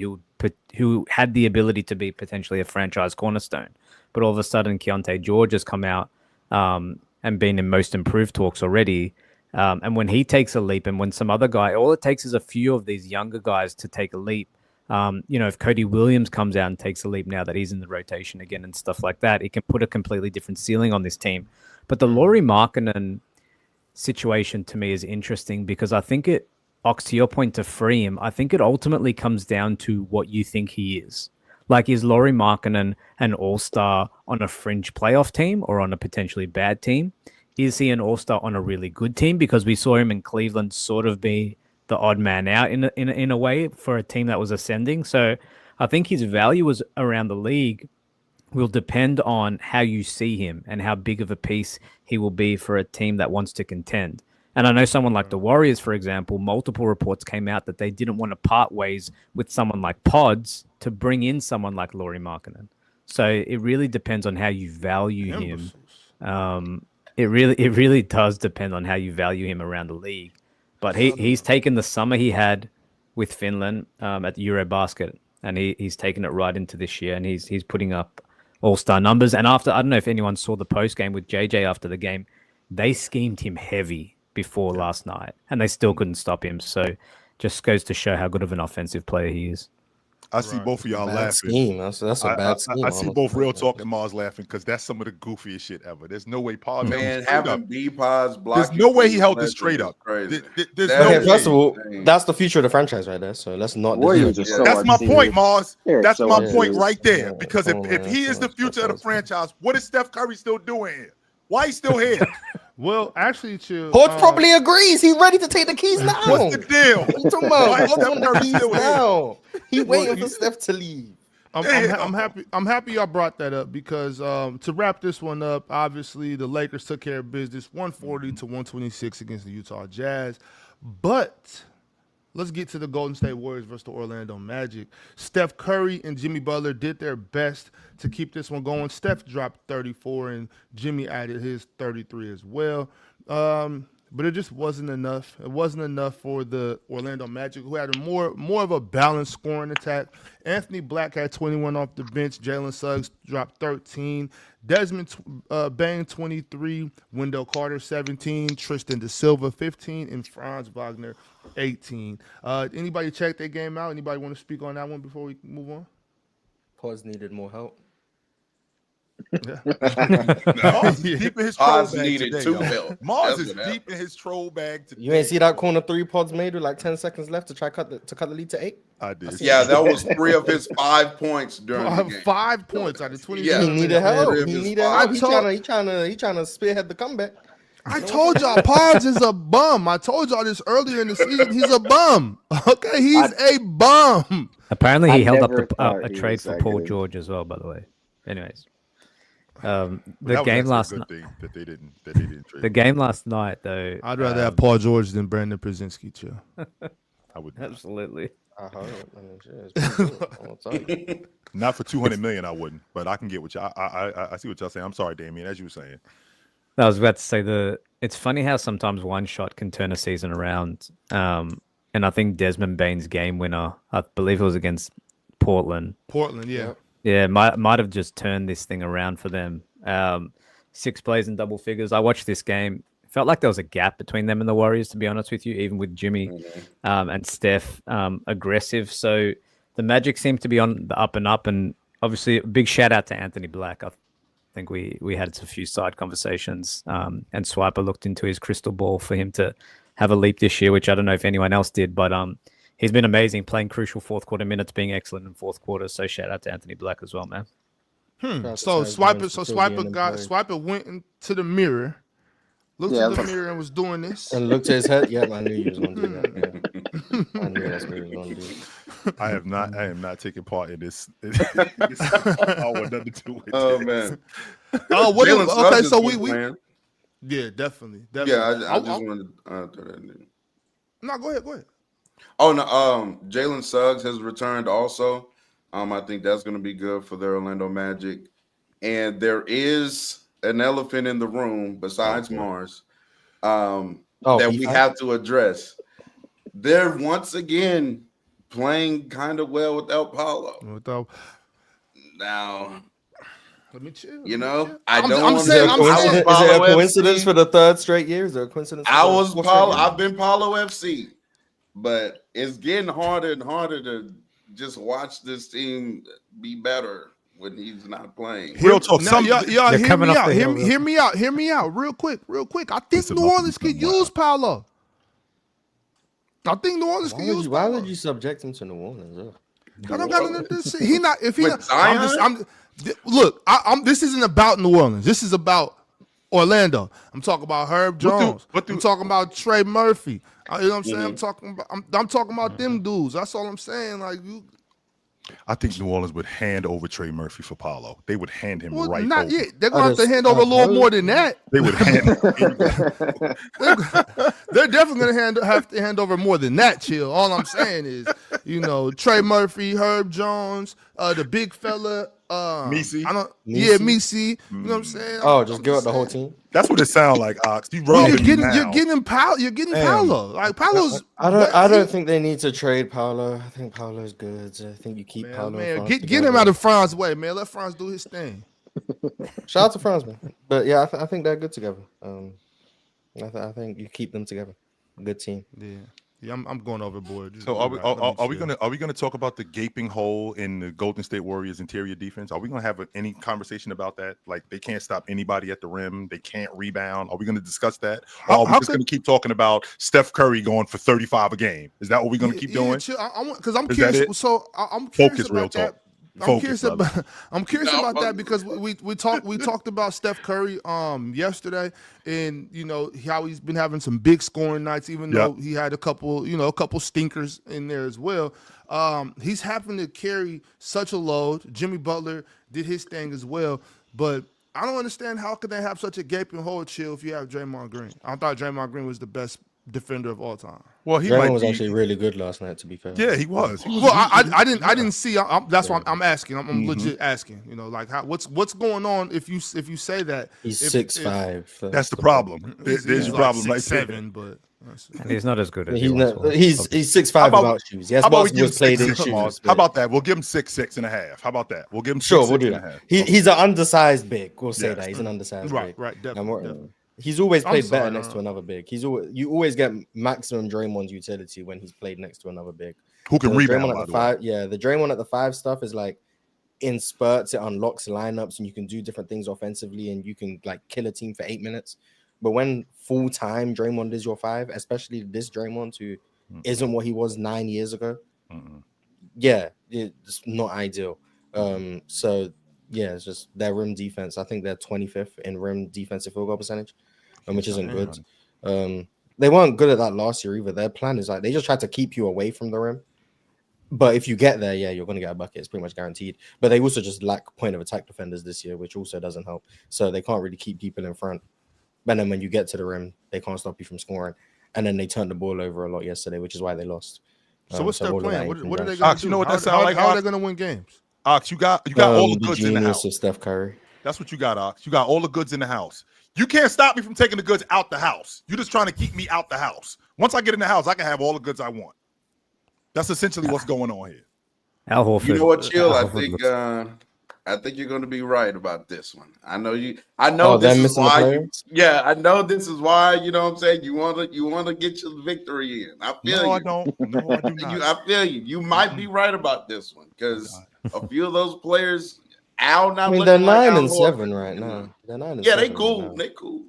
who had the ability to be potentially a franchise cornerstone. But all of a sudden, Keontae George has come out and been in most improved talks already. And when he takes a leap, and when some other guy, all it takes is a few of these younger guys to take a leap. If Cody Williams comes out and takes a leap now that he's in the rotation again and stuff like that, it can put a completely different ceiling on this team. But the Lauri Markkanen situation to me is interesting because I think Ox, to your point, to free him, I think it ultimately comes down to what you think he is. Like, is Lauri Markkanen an all-star on a fringe playoff team or on a potentially bad team? Is he an all-star on a really good team? Because we saw him in Cleveland sort of be the odd man out in a way for a team that was ascending. So I think his value was around the league will depend on how you see him and how big of a piece he will be for a team that wants to contend. And I know someone like the Warriors, for example, multiple reports came out that they didn't want to part ways with someone like Pods to bring in someone like Lauri Markkanen. So it really depends on how you value him. It really does depend on how you value him around the league. But he's taken the summer he had with Finland at Eurobasket, and he's taken it right into this year, and he's putting up all-star numbers. And after, I don't know if anyone saw the post game with JJ after the game, they schemed him heavy before last night, and they still couldn't stop him. So just goes to show how good of an offensive player he is. I see both of y'all laughing. Scheme. That's a bad scheme. I see both Real Talk and Mars laughing because that's some of the goofiest shit ever. There's no way Paul having B-Pods block. There's no way he held this straight up. Crazy. There's no way. First of all, that's the future of the franchise right there. So let's not. That's my point, Mars. That's my point right there. Because if he is the future of the franchise, what is Steph Curry still doing here? Why he's still here? Well, actually, Chill. Poch probably agrees. He's ready to take the keys now. What's the deal? What you talking about? Poch want the keys now. He waiting for Steph to leave. I'm happy. I'm happy y'all brought that up because to wrap this one up, obviously the Lakers took care of business, 140-126 against the Utah Jazz. But let's get to the Golden State Warriors versus the Orlando Magic. Steph Curry and Jimmy Butler did their best to keep this one going. Steph dropped 34, and Jimmy added his 33 as well. But it just wasn't enough. It wasn't enough for the Orlando Magic, who had a more of a balanced scoring attack. Anthony Black had 21 off the bench. Jalen Suggs dropped 13. Desmond Bain, 23. Wendell Carter, 17. Tristan Da Silva, 15. And Franz Wagner, 18. Anybody check that game out? Anybody want to speak on that one before we move on? Pause needed more help. No, Mars is deep in his troll bag needed today. Mars is deep in his troll bag today. You ain't see that corner three Pods made with like 10 seconds left to try cut the lead to 8? I did. Yeah, that was 3 of his 5 points during the game. 5 points out of 20. Yeah, he needed help. He needed help. He trying to spearhead the comeback. I told y'all Pods is a bum. I told y'all this earlier in the season. He's a bum. Okay, he's a bum. Apparently, he held up a trade for Paul George as well. By the way, anyways. The game last night. That they didn't trade. The game last night, though. I'd rather have Paul George than Brandon Przinski, Chill. I would absolutely. Not for $200 million, I wouldn't. But I can get what you. I see what y'all saying. I'm sorry, Damien. As you were saying, I was about to say it's funny how sometimes one shot can turn a season around. And I think Desmond Bain's game winner, I believe it was against Portland. Yeah. Yeah, might have just turned this thing around for them. 6 plays in double figures. I watched this game. It felt like there was a gap between them and the Warriors, to be honest with you, even with Jimmy and Steph aggressive. So the Magic seemed to be on the up and up. And obviously, a big shout out to Anthony Black. I think we had a few side conversations. And Swiper looked into his crystal ball for him to have a leap this year, which I don't know if anyone else did. But he's been amazing, playing crucial fourth quarter minutes, being excellent in fourth quarter. So shout out to Anthony Black as well, man. So Swiper went into the mirror, looked in the mirror and was doing this. And looked at his head. Yeah, I knew you was gonna do that. Yeah. I knew that's what he was gonna do. I am not taking part in this. I want nothing to do with Oh man. Okay, so we Yeah, definitely. Yeah, I just wanted to throw that in. No, go ahead. Oh no, Jalen Suggs has returned also. I think that's going to be good for the Orlando Magic. And there is an elephant in the room besides Mars that we have to address. They're once again playing kind of well without Paulo. Now, let me chill. You know, chill. I don't. Is it a coincidence for the third straight year? Is there a coincidence? I've been Paulo FC, but it's getting harder and harder to just watch this team be better when he's not playing. Real talk. Y'all hear me out. Real quick. I think New Orleans could use Paulo. I think New Orleans could use Paulo. Why would you subject him to New Orleans? I don't got to he not. If he not, look. This isn't about New Orleans. This is about Orlando. I'm talking about Herb Jones. I'm talking about Trey Murphy. You know what I'm saying? I'm talking about them dudes. That's all I'm saying. Like you. I think New Orleans would hand over Trey Murphy for Paulo. They would hand him over. Not yet. They're going to have to hand over a little more than that. They would hand. They're definitely going to have to hand over more than that. Chill. All I'm saying is, Trey Murphy, Herb Jones, the big fella, Misi. Misi. You know what I'm saying? Oh, just give up the whole team. That's what it sounds like, Ox. You're getting Paulo. Like Paulo's. I don't think they need to trade Paulo. I think Paulo's good. I think you keep Paulo. Man, get him out of Franz's way, man. Let Franz do his thing. Shout out to Franz, man. But yeah, I think they're good together. I think you keep them together. Good team. Yeah, I'm going overboard. So are we gonna talk about the gaping hole in the Golden State Warriors interior defense? Are we gonna have any conversation about that? Like they can't stop anybody at the rim, they can't rebound. Are we gonna discuss that? Or are we just gonna keep talking about Steph Curry going for 35 a game? Is that what we're gonna keep doing? Because I'm curious. So I'm curious about that. I'm curious about that because we talked about Steph Curry yesterday, and how he's been having some big scoring nights, even though he had a couple stinkers in there as well. He's having to carry such a load. Jimmy Butler did his thing as well, but I don't understand how could they have such a gaping hole, Chill, if you have Draymond Green. I thought Draymond Green was the best defender of all time. Well, Draymond was actually really good last night, to be fair. Yeah, he was. I didn't see. That's why I'm asking. I'm legit asking. Like, what's going on? If you say that he's 6'5". That's the problem. There's your problem, like 6'7", but and he's not as good as he's 6'5" without shoes. Yes, was played in shoes. How about that? We'll give him 6'6.5". How about that? We'll give him we'll do that. He's an undersized big. We'll say that he's an undersized big. Right, definitely. He's always played better next to another big. You always get maximum Draymond's utility when he's played next to another big. Who can rebound at the 5? Yeah, the Draymond at the 5 stuff is like in spurts. It unlocks lineups and you can do different things offensively and you can like kill a team for 8 minutes. But when full time Draymond is your 5, especially this Draymond who isn't what he was 9 years ago, it's not ideal. So yeah, it's just their rim defense. I think they're 25th in rim defensive field goal percentage, which isn't good. They weren't good at that last year either. Their plan is like they just try to keep you away from the rim. But if you get there, you're going to get a bucket. It's pretty much guaranteed. But they also just lack point of attack defenders this year, which also doesn't help. So they can't really keep people in front. And then when you get to the rim, they can't stop you from scoring. And then they turned the ball over a lot yesterday, which is why they lost. So what's their plan? What are they going to do? You know what that sounds like? How are they going to win games? Ox, you got all the goods in the house. Of Steph Curry. That's what you got, Ox. You got all the goods in the house. You can't stop me from taking the goods out the house. You're just trying to keep me out the house. Once I get in the house, I can have all the goods I want. That's essentially what's going on here. Al Horford. You know what, Chill? I think you're going to be right about this one. I know this is why. I know this is why. You know what I'm saying? You want to get your victory in. I feel you. I don't. No, I do not. I feel you. You might be right about this one because a few of those players, Al. They're 9 and 7 right now. They're 9 and 7. They cool. They cool.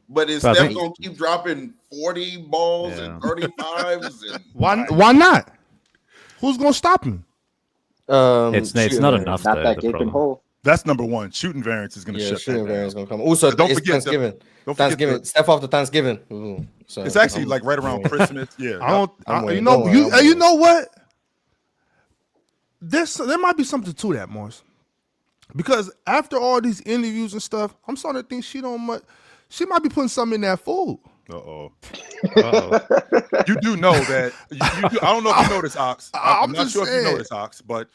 But is Steph going to keep dropping 40 balls and 35s? Why not? Who's going to stop him? It's not enough. Not that gaping hole. That's number one. Shooting variance is going to shut shooting that variance down. going to come. Also, don't forget Thanksgiving. Steph after Thanksgiving. So it's actually like right around Christmas. Yeah. You know what? There might be something to that, Morris. Because after all these interviews and stuff, I'm starting to think she might be putting something in that food. Uh-oh. Uh-oh. You do know that. You do, I don't know if you know this, Ox. I'm I'm not just sure if you know saying. this, Ox, but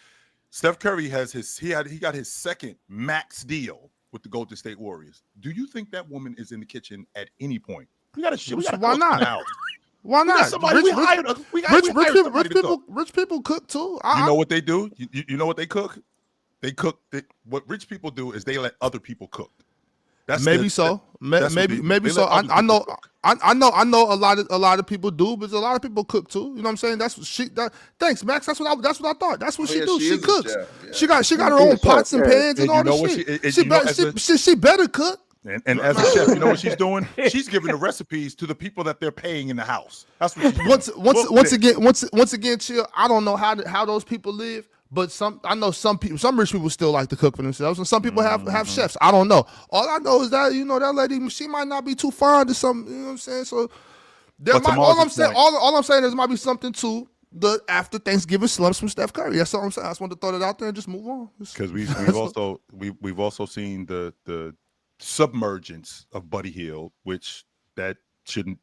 Steph Curry has he got his second max deal with the Golden State Warriors. Do you think that woman is in the kitchen at any point? We got to Why not? Now. Why We got not? somebody. We hired. We hired somebody to cook. Rich people cook too. You know what they do? You know what they cook? They cook. What rich people do is they let other people cook. Maybe so. Maybe so. I know a lot of people do, but a lot of people cook too. You know what I'm saying? That's what she. Thanks, Max. That's what I thought. That's what she do. She cooks. Yeah. She got her own pots and pans and all that shit. She better cook. And as a chef, you know what she's doing? She's giving the recipes to the people that they're paying in the house. That's what she's doing. Once again, chill. I don't know how those people live. But I know some rich people still like to cook for themselves, and some people have chefs. I don't know. All I know is that that lady, she might not be too fond of some. You know what I'm saying? So all I'm saying is there might be something to the after Thanksgiving slumps from Steph Curry. That's all I'm saying. I just wanted to throw that out there and just move on. Because we've also seen the submergence of Buddy Hield, which that should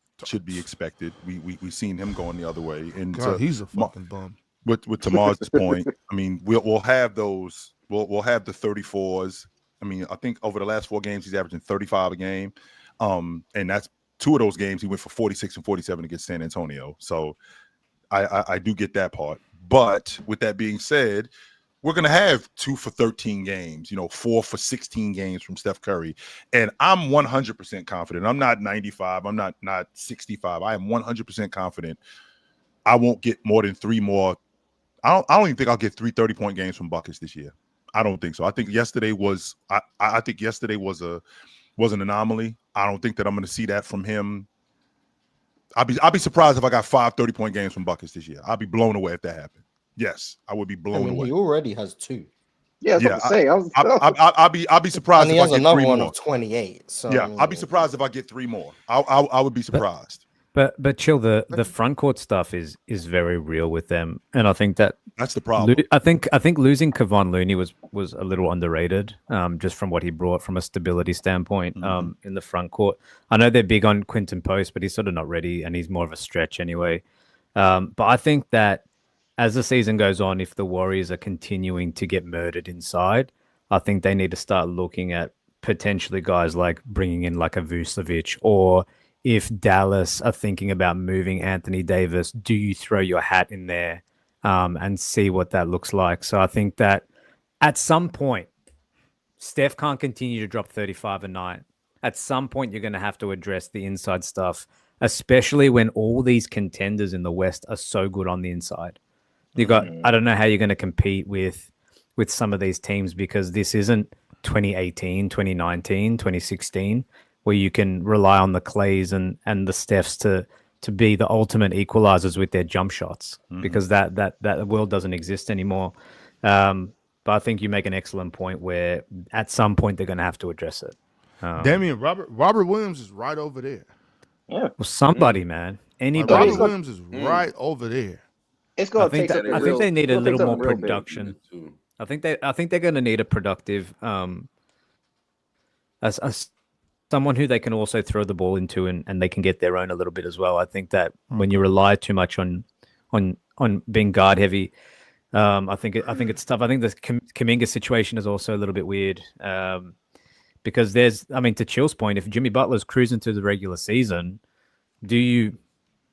be expected. We've seen him going the other way, and God, he's a fucking bum. With Tamar's point, I mean, we'll have those. We'll have the 34s. I mean, I think over the last 4 games, he's averaging 35 a game. And that's 2 of those games he went for 46 and 47 against San Antonio. So I do get that part. But with that being said, we're gonna have 2 for 13 games, 4 for 16 games from Steph Curry. And I'm 100% confident. I'm not 95. I'm not 65. I am 100% confident I won't get more than 3 more. I don't even think I'll get 3 30-point games from buckets this year. I don't think so. I think yesterday was an anomaly. I don't think that I'm going to see that from him. I'll be surprised if I got 5 30-point games from buckets this year. I'll be blown away if that happened. Yes, I would be blown away. He already has 2. Yeah, I'll be surprised and if I get another 3 one more. of 28. So yeah, I'll be surprised if I get 3 more. I would be surprised. But chill, the front court stuff is very real with them, and I think that's the problem. I think losing Kevon Looney was a little underrated, just from what he brought from a stability standpoint, in the front court. I know they're big on Quinton Post, but he's sort of not ready, and he's more of a stretch anyway. But I think that as the season goes on, if the Warriors are continuing to get murdered inside, I think they need to start looking at potentially guys like bringing in like a Vucevic, or if Dallas are thinking about moving Anthony Davis, do you throw your hat in there and see what that looks like? So I think that at some point, Steph can't continue to drop 35 a night. At some point, you're going to have to address the inside stuff, especially when all these contenders in the West are so good on the inside. You got, I don't know how you're going to compete with some of these teams, because this isn't 2018, 2019, 2016. Where you can rely on the Clays and the Stephs to be the ultimate equalizers with their jump shots, because that world doesn't exist anymore. But I think you make an excellent point where at some point they're going to have to address it. Damian, Robert Williams is right over there. Yeah, well, somebody, man, anybody. Robert Williams is right over there. It's going to take. I think they need a little more production. I think they're going to need a productive, as someone who they can also throw the ball into, and they can get their own a little bit as well. I think that when you rely too much on being guard heavy, I think it's tough. I think the Kuminga situation is also a little bit weird, because to Chill's point, if Jimmy Butler's cruising through the regular season, do you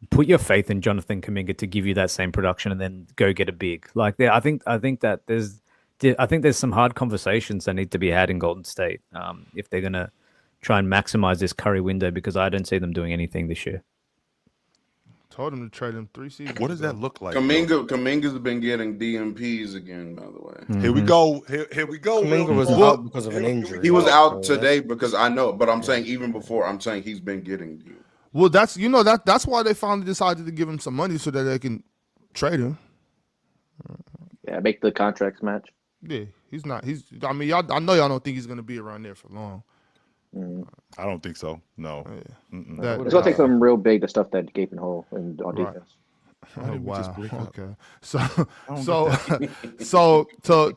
put your faith in Jonathan Kuminga to give you that same production and then go get a big? Like, I think that there's some hard conversations that need to be had in Golden State, if they're gonna try and maximize this Curry window, because I don't see them doing anything this year. Told him to trade him 3 seasons. What does that look like? Kuminga's been getting DMPs again, by the way. Mm-hmm. Here we go. Here we go. Kuminga was out because of an injury. He was out today because I know, but I'm saying even before, I'm saying he's been getting DMPs. Well, that's why they finally decided to give him some money so that they can trade him. Yeah, make the contracts match. Yeah, he's not. I know y'all don't think he's gonna be around there for long. I don't think so. No. Yeah. It's gonna take something real big to stuff that gaping hole on defense. Why Oh didn't we just wow. break up? Okay. don't So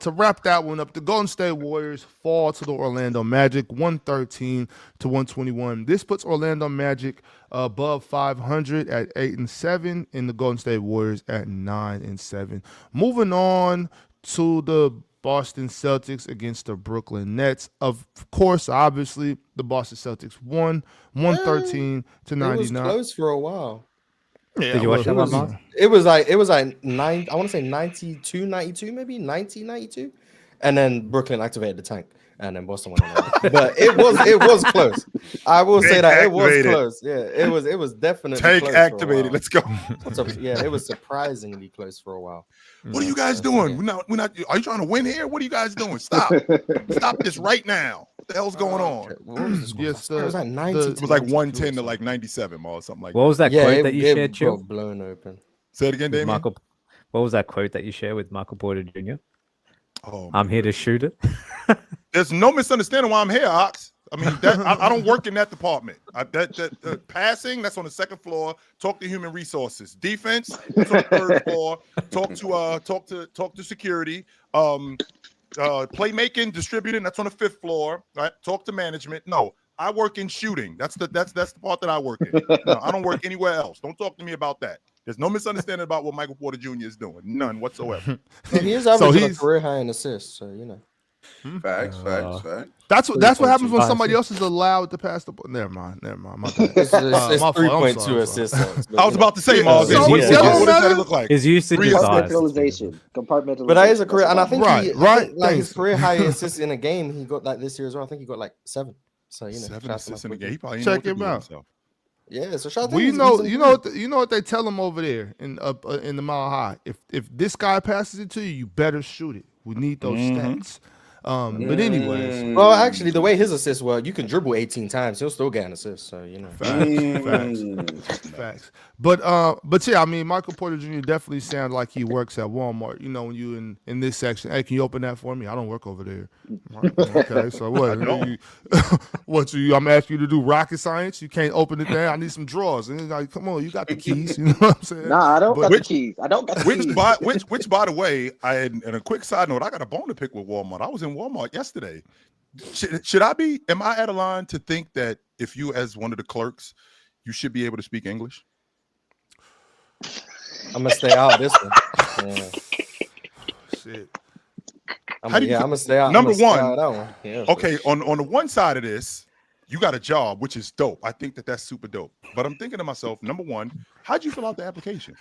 to wrap that one up, the Golden State Warriors fall to the Orlando Magic 113-121. This puts Orlando Magic above 500 at 8-7, and the Golden State Warriors at 9-7. Moving on to the Boston Celtics against the Brooklyn Nets. Of course, obviously, the Boston Celtics won 113-99. It was close for a while. Yeah, Did you watch that one, was- Mark? It was like 9. I want to say 92, maybe 92, and then Brooklyn activated the tank, and then Boston won. But it was close. I will say that it was Activated. close. Yeah, it was definitely Tank close for a activated. while. Let's go. Yeah, it was surprisingly close for a while. What are you guys doing? We're not. Are you trying to win here? What are you guys doing? Stop. Stop this right now. What the hell's going on? Okay, what was the score? Yes, it was like 90. the- It was like 110 to like 97 or something like What that. was that Yeah, quote that you shared, got Chill? blown open. Say it again, With Damien. Michael, what was that quote that you shared with Michael Porter Jr.? Oh, I'm here to shoot it. there's no misunderstanding why I'm here, Ox. I mean, I don't work in that department. Passing, that's on the second floor. Talk to human resources. Defense, that's on the third floor. Talk to security. Playmaking, distributing, that's on the fifth floor. Right? Talk to management. No, I work in shooting. That's the part that I work in. No, I don't work anywhere else. Don't talk to me about that. There's no misunderstanding about what Michael Porter Jr. is doing. None whatsoever. And he is averaging a he's- career high in assists, so you know. Facts. That's what happens when 3.2. somebody else is allowed to pass the ball. Never mind. My bad. It's my fault. I'm 3.2 sorry. assists. I was about to say, Mars. So- What yeah, does yeah. that look like? His usage is high. Compartmentalization. But that is a career, and I think Right, he, right. I think, like his Thanks. career high assists in a game, he got like this year as well. I think he got like 7. So you know, 7 shout out to assists in Michael the game. He probably Check ain't know him what to do out. with himself. Yeah, so shout out to Well, him. you know what they tell him over there in the Mile High. If this guy passes it to you, you better shoot it. We need those stats. But anyways, Well, actually, the way his assists were, you can dribble 18 times, he'll still get an assist. So you know, facts. But yeah, I mean, Michael Porter Jr. definitely sounds like he works at Walmart. You know, when you in this section, hey, can you open that for me? I don't work over there. Okay, so what? I'm asking you to do rocket science. You can't open it there. I need some drawers. And it's like, come on, you got the keys. You know what I'm saying? Nah, I don't But- got the keys. I don't got the keys. Which by the way, and a quick side note, I got a bone to pick with Walmart. I was in Walmart yesterday. Am I out of line to think that if you, as one of the clerks, you should be able to speak English? I'm gonna stay out of this one. Yeah. Shit. How do you- I'm gonna stay out. Number I'm gonna stay one, out of that one. Yeah, Okay, on the one side of this, you got a job, which is dope. I think that's super dope. But I'm thinking to myself, number one, how'd you fill out the application?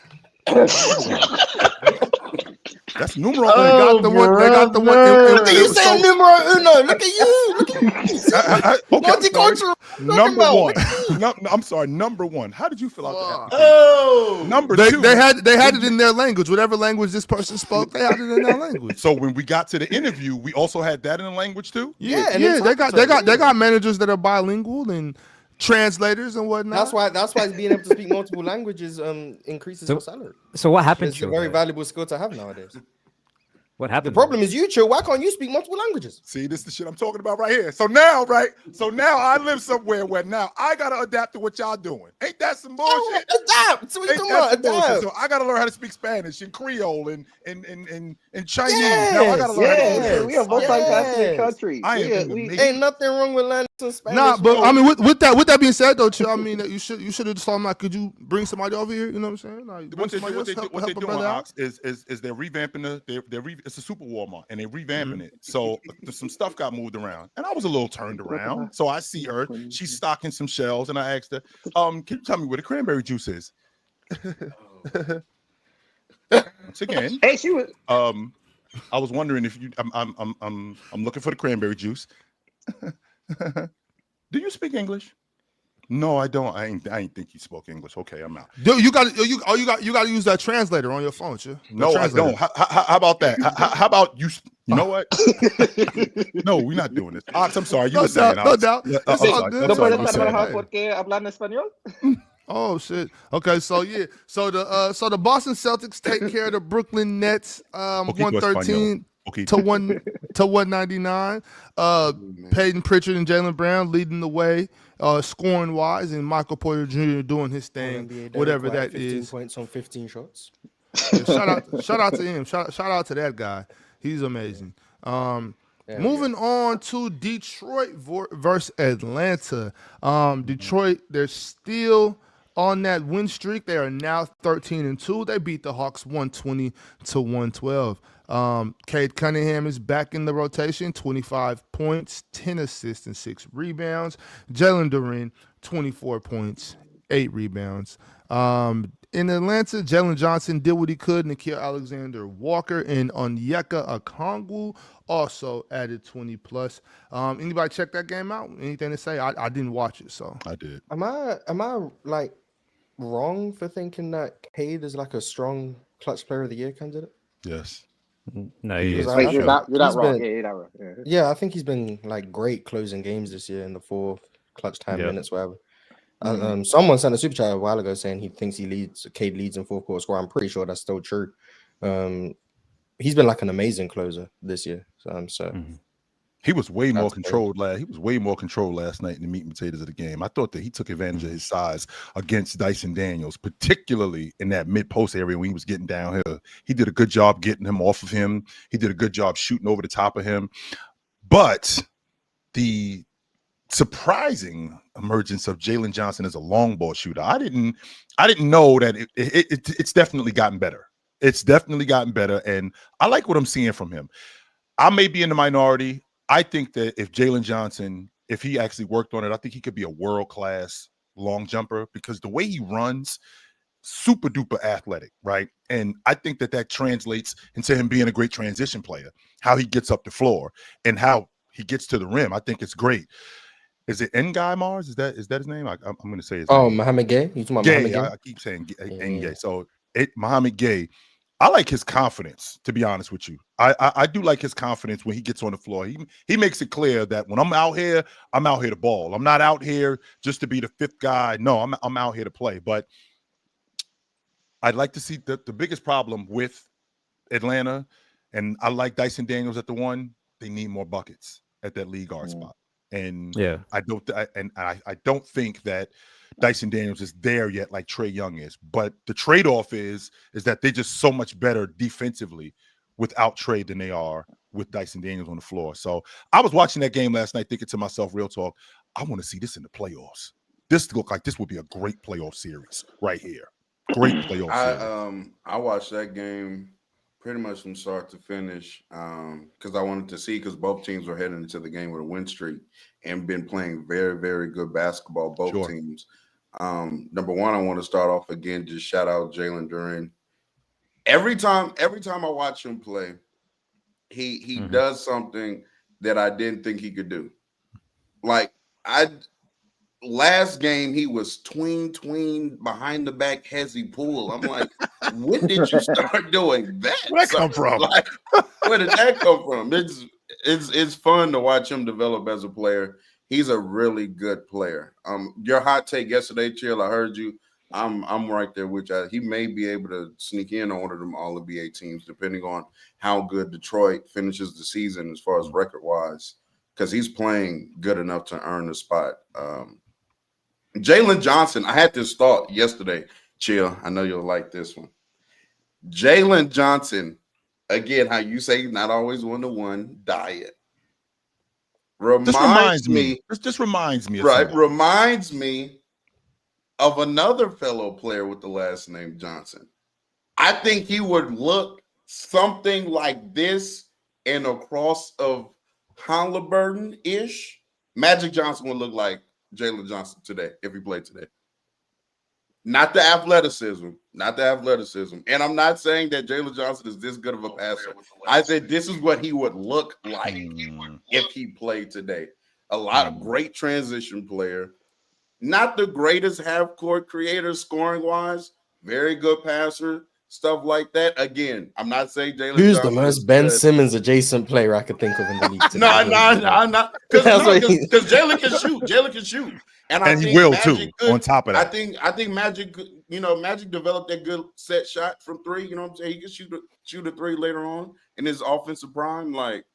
That's numero They got the one. They got the one. Look at you saying numero uno. Look at you. Look at you. Multicultural. Number about? one. No, I'm sorry. Number one. How did you fill out the application? Oh, Number They, two. they had it in their language, whatever language this person spoke. They had it in their language. So when we got to the interview, we also had that in the language too. Yeah, and yeah. it's They got managers that are bilingual and translators and whatnot. That's why being able to speak multiple languages increases So- your salary. So what happened? It's a Chill, very though? valuable skill to have nowadays. What The happened? problem is you, Chill. Why can't you speak multiple languages? See, this is the shit I'm talking about right here. So now, I live somewhere where now I gotta adapt to what y'all doing. Ain't that some bullshit? Adapt. That's what you're Ain't talking that about. some bullshit? Adapt. So I gotta learn how to speak Spanish and Creole and Chinese. Yes, Now I gotta learn how to do yes. this. We are multifaceted Yes. country. I am We- in the we- making. Ain't nothing wrong with learning some Spanish. Nah, but bro. I mean, with that being said, though, Chill, I mean that you should have just told them like, could you bring somebody over here? You know what I'm saying? Like, bring What somebody else, help they're a doing, brother out. Ox, is they're revamping it's a super Walmart and they're revamping it. So some stuff got moved around, and I was a little turned around. So I see her, she's stocking some shelves, and I asked her, "Can you tell me where the cranberry juice is?" Once again, Hey, she was. I was wondering if you, I'm looking for the cranberry juice. Do you speak English? No, I don't. I ain't think you spoke English. Okay, I'm out. Dude, you got to use that translator on your phone, Chill. The No, I translator. don't. How about that? How about you? You know what? No, we're not doing this. Ox, I'm sorry. You No were saying, doubt, no Ox. doubt. Yeah, It's I'm all sorry. good. I'm No Sorry, puedes sorry. I'm sorry. trabajar porque hablan español. Oh shit. Okay, so yeah, so the Boston Celtics take care of the Brooklyn Nets, Poquito 113 Okay. to 199. Peyton Pritchard and Jaylen Brown leading the way, scoring wise, and Michael Porter Jr. doing his thing, NBA whatever Derrick White, that 15 is. points on 15 shots. Yeah, shout out to him. Shout out to that guy. He's amazing. Moving on to Detroit versus Atlanta. Detroit, they're still on that win streak. They are now 13-2. They beat the Hawks 120-112. Cade Cunningham is back in the rotation, 25 points, 10 assists, and 6 rebounds. Jalen Duren, 24 points, 8 rebounds. In Atlanta, Jalen Johnson did what he could. Nickeil Alexander-Walker and Onyeka Okongwu also added 20+. Anybody check that game out? Anything to say? I didn't watch it, so. I did. Am I like wrong for thinking that Cade is like a strong clutch player of the year candidate? Yes. No, he is. Because Wait, I you're think not he's wrong. been- You're not wrong. Yeah. Yeah, I think he's been like great closing games this year in the fourth clutch time Yeah. minutes, whatever. Someone sent a super chat a while ago saying he thinks Cade leads in fourth quarter score. I'm pretty sure that's still true. He's been like an amazing closer this year. He was way more That's great. controlled last night in the meat and potatoes of the game. I thought that he took advantage of his size against Dyson Daniels, particularly in that mid-post area when he was getting downhill. He did a good job getting him off of him. He did a good job shooting over the top of him. But the surprising emergence of Jalen Johnson as a long ball shooter, I didn't know that it's definitely gotten better. It's definitely gotten better, and I like what I'm seeing from him. I may be in the minority. I think that if Jalen Johnson, if he actually worked on it, I think he could be a world-class long jumper because the way he runs, super duper athletic, right? And I think that translates into him being a great transition player, how he gets up the floor and how he gets to the rim. I think it's great. Is it N'Guy Mars? Is that his name? I'm going to say his name. Mohamed Gay. You talking about Gay. Mohamed Gay? I keep saying Yeah. N'Guy. So Mohamed Gay. I like his confidence, to be honest with you. I do like his confidence when he gets on the floor. He makes it clear that when I'm out here to ball. I'm not out here just to be the fifth guy. No, I'm out here to play. But I'd like to see the biggest problem with Atlanta, and I like Dyson Daniels at the one. They need more buckets at that lead guard spot. And I don't think that Dyson Daniels is there yet like Trae Young is. But the trade-off is that they're just so much better defensively without Trae than they are with Dyson Daniels on the floor. So I was watching that game last night thinking to myself, real talk, I want to see this in the playoffs. This looked like this would be a great playoff series right here. Great playoff series. I watched that game pretty much from start to finish because I wanted to see, because both teams were heading into the game with a win streak and been playing very, very good basketball, both teams. Number one, I want to start off again, just shout out Jalen Duren. Every time I watch him play, he does something that I didn't think he could do. Like last game, he was tween behind the back hezzy pull. I'm like, when did you start doing that? Where'd that come from? Like, where did that come from? It's fun to watch him develop as a player. He's a really good player. Your hot take yesterday, Chill, I heard you. I'm right there with you. He may be able to sneak in on one of them All-NBA teams, depending on how good Detroit finishes the season as far as record-wise, because he's playing good enough to earn the spot. Jalen Johnson, I had this thought yesterday, Chill. I know you'll like this one. Jalen Johnson, again, how you say not always one-to-one diet. Reminds me of another fellow player with the last name Johnson. I think he would look something like this in a cross of Halliburton-ish. Magic Johnson would look like Jalen Johnson today if he played today. Not the athleticism. And I'm not saying that Jalen Johnson is this good of a passer. I said this is what he would look like if he played today. A lot of great transition player. Not the greatest half-court creator scoring-wise. Very good passer, stuff like that. Again, I'm not saying Jalen Who's Johnson the most Ben Simmons adjacent player I could think of in the league today? No. Because Jalen can shoot. And I think he will Magic too. On top of that, I think Magic Magic developed that good set shot from three. You know what I'm saying? He can shoot a three later on in his offensive prime. Like,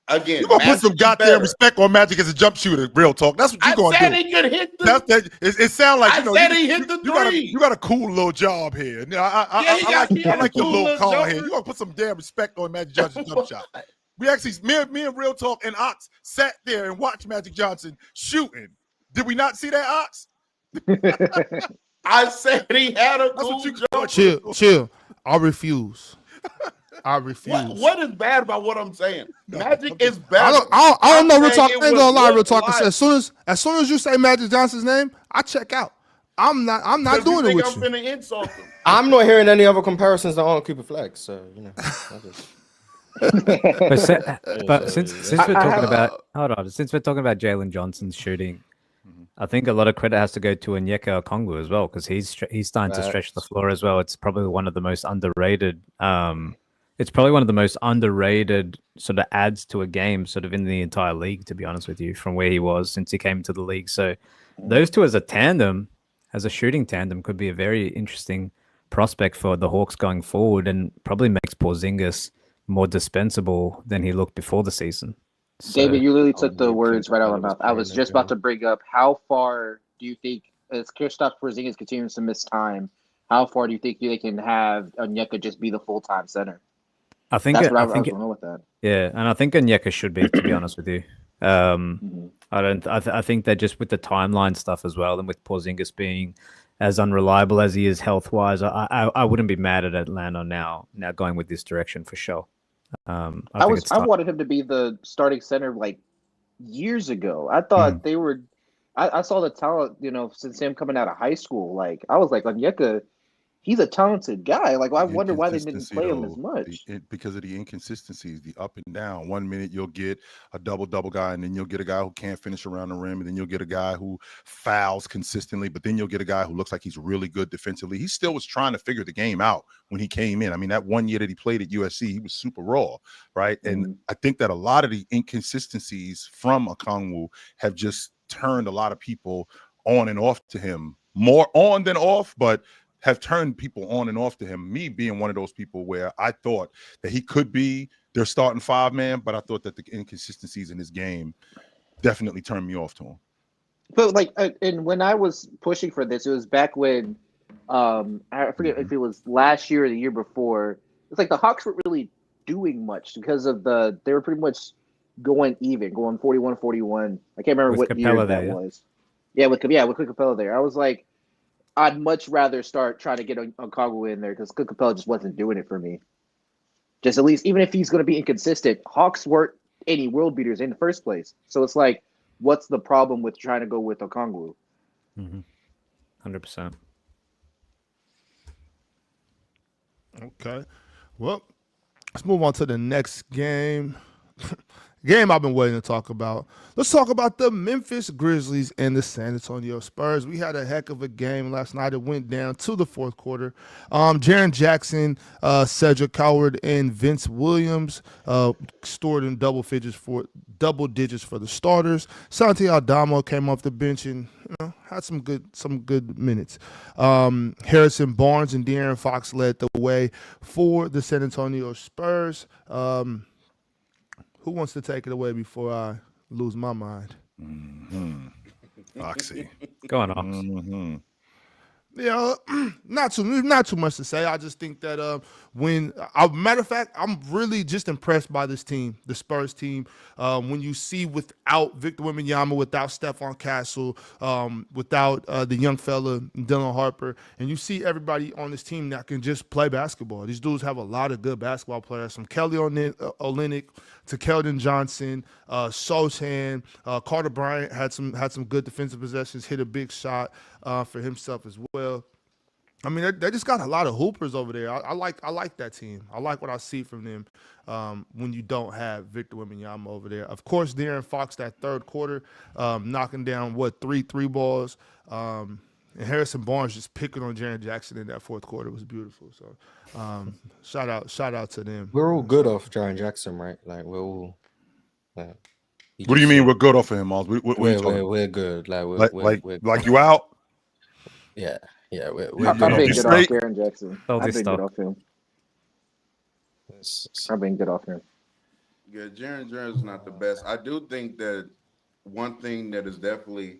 again, You gonna put some goddamn respect on Magic as a jump shooter. Real talk. That's what you gonna do. I said he could hit the. It sounds like I said he hit the three. You got a cool little job here. I like your little call here. You gonna put some damn respect on Magic Johnson's jump shot. We actually, me and Real Talk and Ox sat there and watched Magic Johnson shooting. Did we not see that, Ox? I said he had a cool jump. Chill. I refuse. What is bad about what I'm saying? Magic is bad. I don't know. Real Talk. I ain't gonna lie. Real Talk. As soon as you say Magic Johnson's name, I check out. I'm not doing it with you. I'm finna insult him. I'm not hearing any other comparisons that aren't Cooper Flag. So but since we're talking about Jalen Johnson's shooting, I think a lot of credit has to go to Onyeka Okongwu as well, because he's starting to stretch the floor as well. It's probably one of the most underrated. It's probably one of the most underrated sort of adds to a game sort of in the entire league, to be honest with you, from where he was since he came into the league. So those two as a tandem, as a shooting tandem, could be a very interesting prospect for the Hawks going forward, and probably makes Porzingis more dispensable than he looked before the season. So, David, you literally took the words right out of my mouth. I was just about to bring up, how far do you think, as Kristaps Porzingis continues to miss time, how far do you think they can have Onyeka just be the full-time center? I think that's what I was going with that. Yeah, and I think Onyeka should be, to be honest with you. I think that just with the timeline stuff as well, and with Porzingis being as unreliable as he is health-wise, I wouldn't be mad at Atlanta now going with this direction for sure. I wanted him to be the starting center like years ago. I thought they were. I saw the talent, since him coming out of high school. Like, I was like, Onyeka, he's a talented guy. Like, I wonder why they didn't play him as much. Because of the inconsistencies, the up and down. 1 minute you'll get a double guy, and then you'll get a guy who can't finish around the rim, and then you'll get a guy who fouls consistently, but then you'll get a guy who looks like he's really good defensively. He still was trying to figure the game out when he came in. I mean, that 1 year that he played at USC, he was super raw, right? And I think that a lot of the inconsistencies from Okongwu have just turned a lot of people on and off to him, more on than off, but have turned people on and off to him. Me being one of those people where I thought that he could be their starting 5-man, but I thought that the inconsistencies in his game definitely turned me off to him. But and when I was pushing for this, it was back when I forget if it was last year or the year before. It's like the Hawks weren't really doing much because of they were pretty much going 41-41. I can't remember what year that was. Yeah, with Capella there. I was like, I'd much rather start trying to get Okongwu in there, because Capella just wasn't doing it for me. Just at least, even if he's going to be inconsistent, Hawks weren't any world beaters in the first place. So it's like, what's the problem with trying to go with Okongwu? 100%. Okay. Well, let's move on to the next game. Game I've been waiting to talk about. Let's talk about the Memphis Grizzlies and the San Antonio Spurs. We had a heck of a game last night. It went down to the fourth quarter. Jaren Jackson, Cedric Coward, and Vince Williams stored in double digits for the starters. Santi Aldama came off the bench and had some good minutes. Harrison Barnes and De'Aaron Fox led the way for the San Antonio Spurs. Who wants to take it away before I lose my mind? Foxy. Go on, Ox. Yeah, not too much to say. I just think that matter of fact, I'm really just impressed by this team, the Spurs team. When you see without Victor Wembanyama, without Stephon Castle, without the young fella Dylan Harper, and you see everybody on this team that can just play basketball. These dudes have a lot of good basketball players, from Kelly Olynyk to Keldon Johnson, Sochan, Carter Bryant had some good defensive possessions, hit a big shot for himself as well. I mean, they just got a lot of hoopers over there. I like that team. I like what I see from them when you don't have Victor Wembanyama over there. Of course, De'Aaron Fox that third quarter, knocking down three balls, and Harrison Barnes just picking on Jaren Jackson in that fourth quarter was beautiful. So, shout out to them. We're all good off Jaren Jackson, right? Like, we're all. What do you mean we're good off of him, Miles? We're good. Like, we're like you out? Yeah. Yeah, we're You I've good know, on been you good him. off straight. Jaren Jackson. Salty I've been stock. good off him. It's- I've been good off him. Yeah, Jaren's not the best. I do think that one thing that is definitely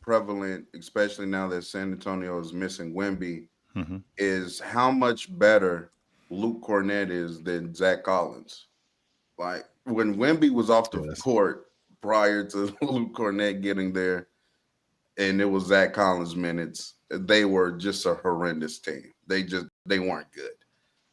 prevalent, especially now that San Antonio is missing Wemby, Mhm. is how much better Luke Cornett is than Zach Collins. Like when Wemby was off the Yes. court prior to Luke Cornett getting there, and it was Zach Collins minutes, they were just a horrendous team. They weren't good.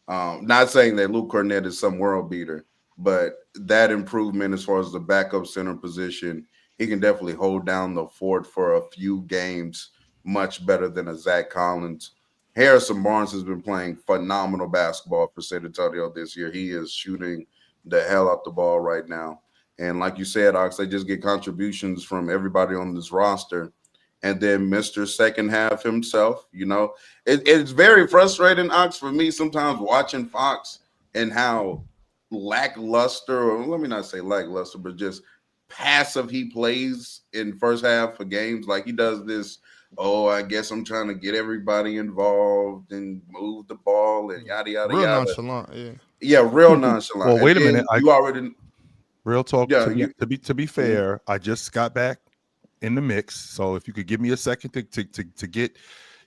Not saying that Luke Cornett is some world beater, but that improvement as far as the backup center position, he can definitely hold down the fort for a few games much better than a Zach Collins. Harrison Barnes has been playing phenomenal basketball for San Antonio this year. He is shooting the hell out the ball right now. And like you said, Ox, they just get contributions from everybody on this roster. And then Mr. Second Half himself, it's very frustrating, Ox, for me sometimes watching Fox and how lackluster, or let me not say lackluster, but just passive he plays in first half of games. Like he does this, I guess I'm trying to get everybody involved and move the ball and yada, yada, Real yada. nonchalant. Yeah. Yeah, real nonchalant. Well, wait a And then minute. you already, Real talk. yeah, To be fair, I just got back in the mix. So if you could give me a second to get,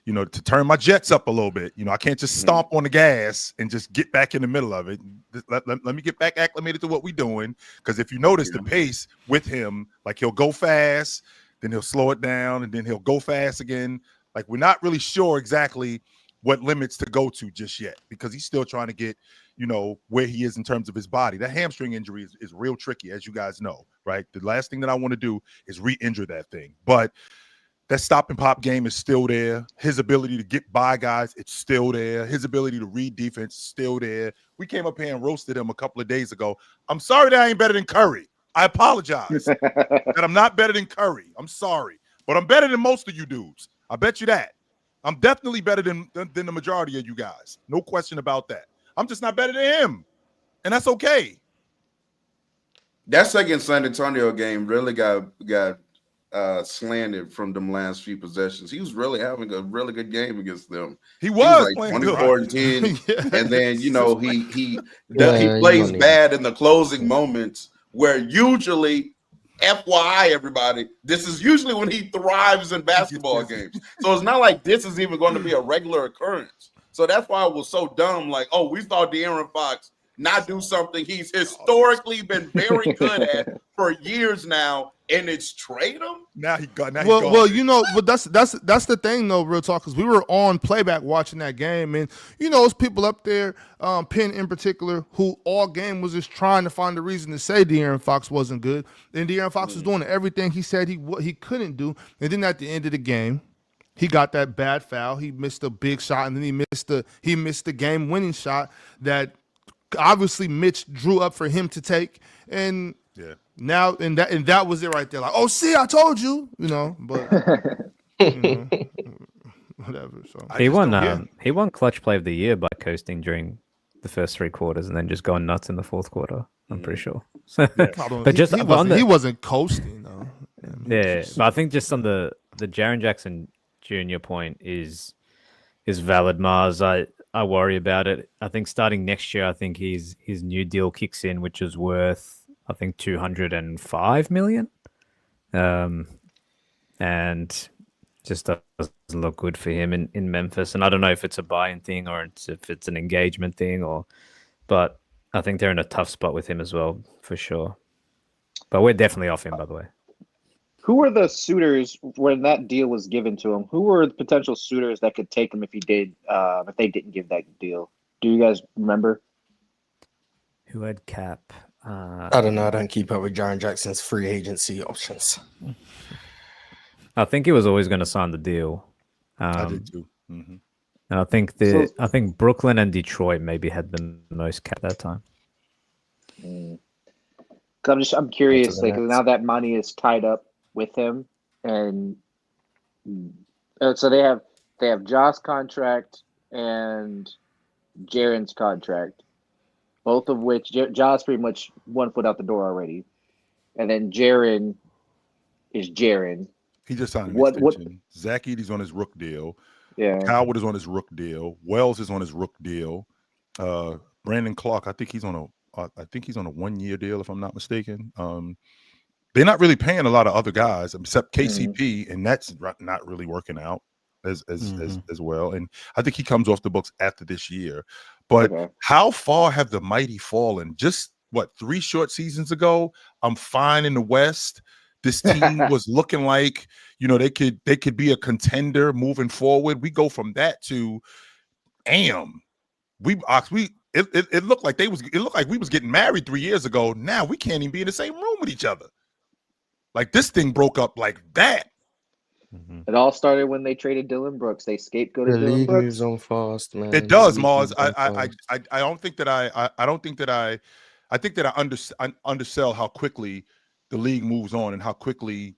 to turn my jets up a little bit. I can't just stomp on the gas and just get back in the middle of it. Let me get back acclimated to what we're doing. Because if you notice the pace with him, like he'll go fast, then he'll slow it down, and then he'll go fast again. Like we're not really sure exactly what limits to go to just yet because he's still trying to get, where he is in terms of his body. That hamstring injury is real tricky, as you guys know, right? The last thing that I want to do is re-injure that thing. But that stop and pop game is still there. His ability to get by guys, it's still there. His ability to read defense is still there. We came up here and roasted him a couple of days ago. I'm sorry that I ain't better than Curry. I apologize that I'm not better than Curry. I'm sorry. But I'm better than most of you dudes. I bet you that. I'm definitely better than the majority of you guys. No question about that. I'm just not better than him. And that's okay. that second San Antonio game really got slanted from them last few possessions. He was really having a really good game against them. He He was was like playing 24 good. and 10. Yeah. And then, he Yeah, plays you bad in the closing moments where usually, FYI, everybody, this is usually when he thrives in basketball games. So it's not like this is even going to be a regular occurrence. So that's why it was so dumb. Like, we saw De'Aaron Fox not do something he's historically been very good at for years now, and it's trade him. Now he got. But that's the thing though, real talk, because we were on playback watching that game, and it's people up there, Penn in particular, who all game was just trying to find a reason to say De'Aaron Fox wasn't good, and De'Aaron Fox was doing everything he said he couldn't do, and then at the end of the game, he got that bad foul. He missed a big shot, and then he missed the game-winning shot that obviously Mitch drew up for him to take, and now and that was it right there. Like, oh, see, I told you, but whatever. So He won clutch play of the year by coasting during the first three quarters and then just going nuts in the fourth quarter. I'm pretty sure. he wasn't coasting though. Yeah, but I think just on the Jaren Jackson Jr. point is valid, Mars. I worry about it. I think starting next year, I think his new deal kicks in, which is worth I think $205 million, and just doesn't look good for him in Memphis. And I don't know if it's a buy-in thing or if it's an engagement thing, but I think they're in a tough spot with him as well for sure. But we're definitely off him, by the way. Who were the suitors when that deal was given to him? Who were the potential suitors that could take him if if they didn't give that deal? Do you guys remember? Who had cap? I don't know. I don't keep up with Jaren Jackson's free agency options. I think he was always going to sign the deal. I did too. And I think Brooklyn and Detroit maybe had the most cap that time. I'm curious. Like now that money is tied up with him, and so they have Josh's contract and Jaren's contract, both of which Josh pretty much 1 foot out the door already, and then Jaren is Jaren, He just signed an What? extension. Zach Edey's on his Rook deal. Yeah. Coward is on his Rook deal. Wells is on his Rook deal. Brandon Clark, I think he's on a 1-year deal, if I'm not mistaken. They're not really paying a lot of other guys except KCP, and that's not really working out as well. And I think he comes off the books after this year. But how far have the mighty fallen? Just 3 short seasons ago, I'm fine in the West. This team was looking like, they could be a contender moving forward. We go from that to it looked like we was getting married 3 years ago. Now we can't even be in the same room with each other. Like, this thing broke up like that. It all started when they traded Dylan Brooks. They scapegoated The Dylan league Brooks. moves on fast, man. It does, The league Mars. moves on fast. I think that I undersell how quickly the league moves on and how quickly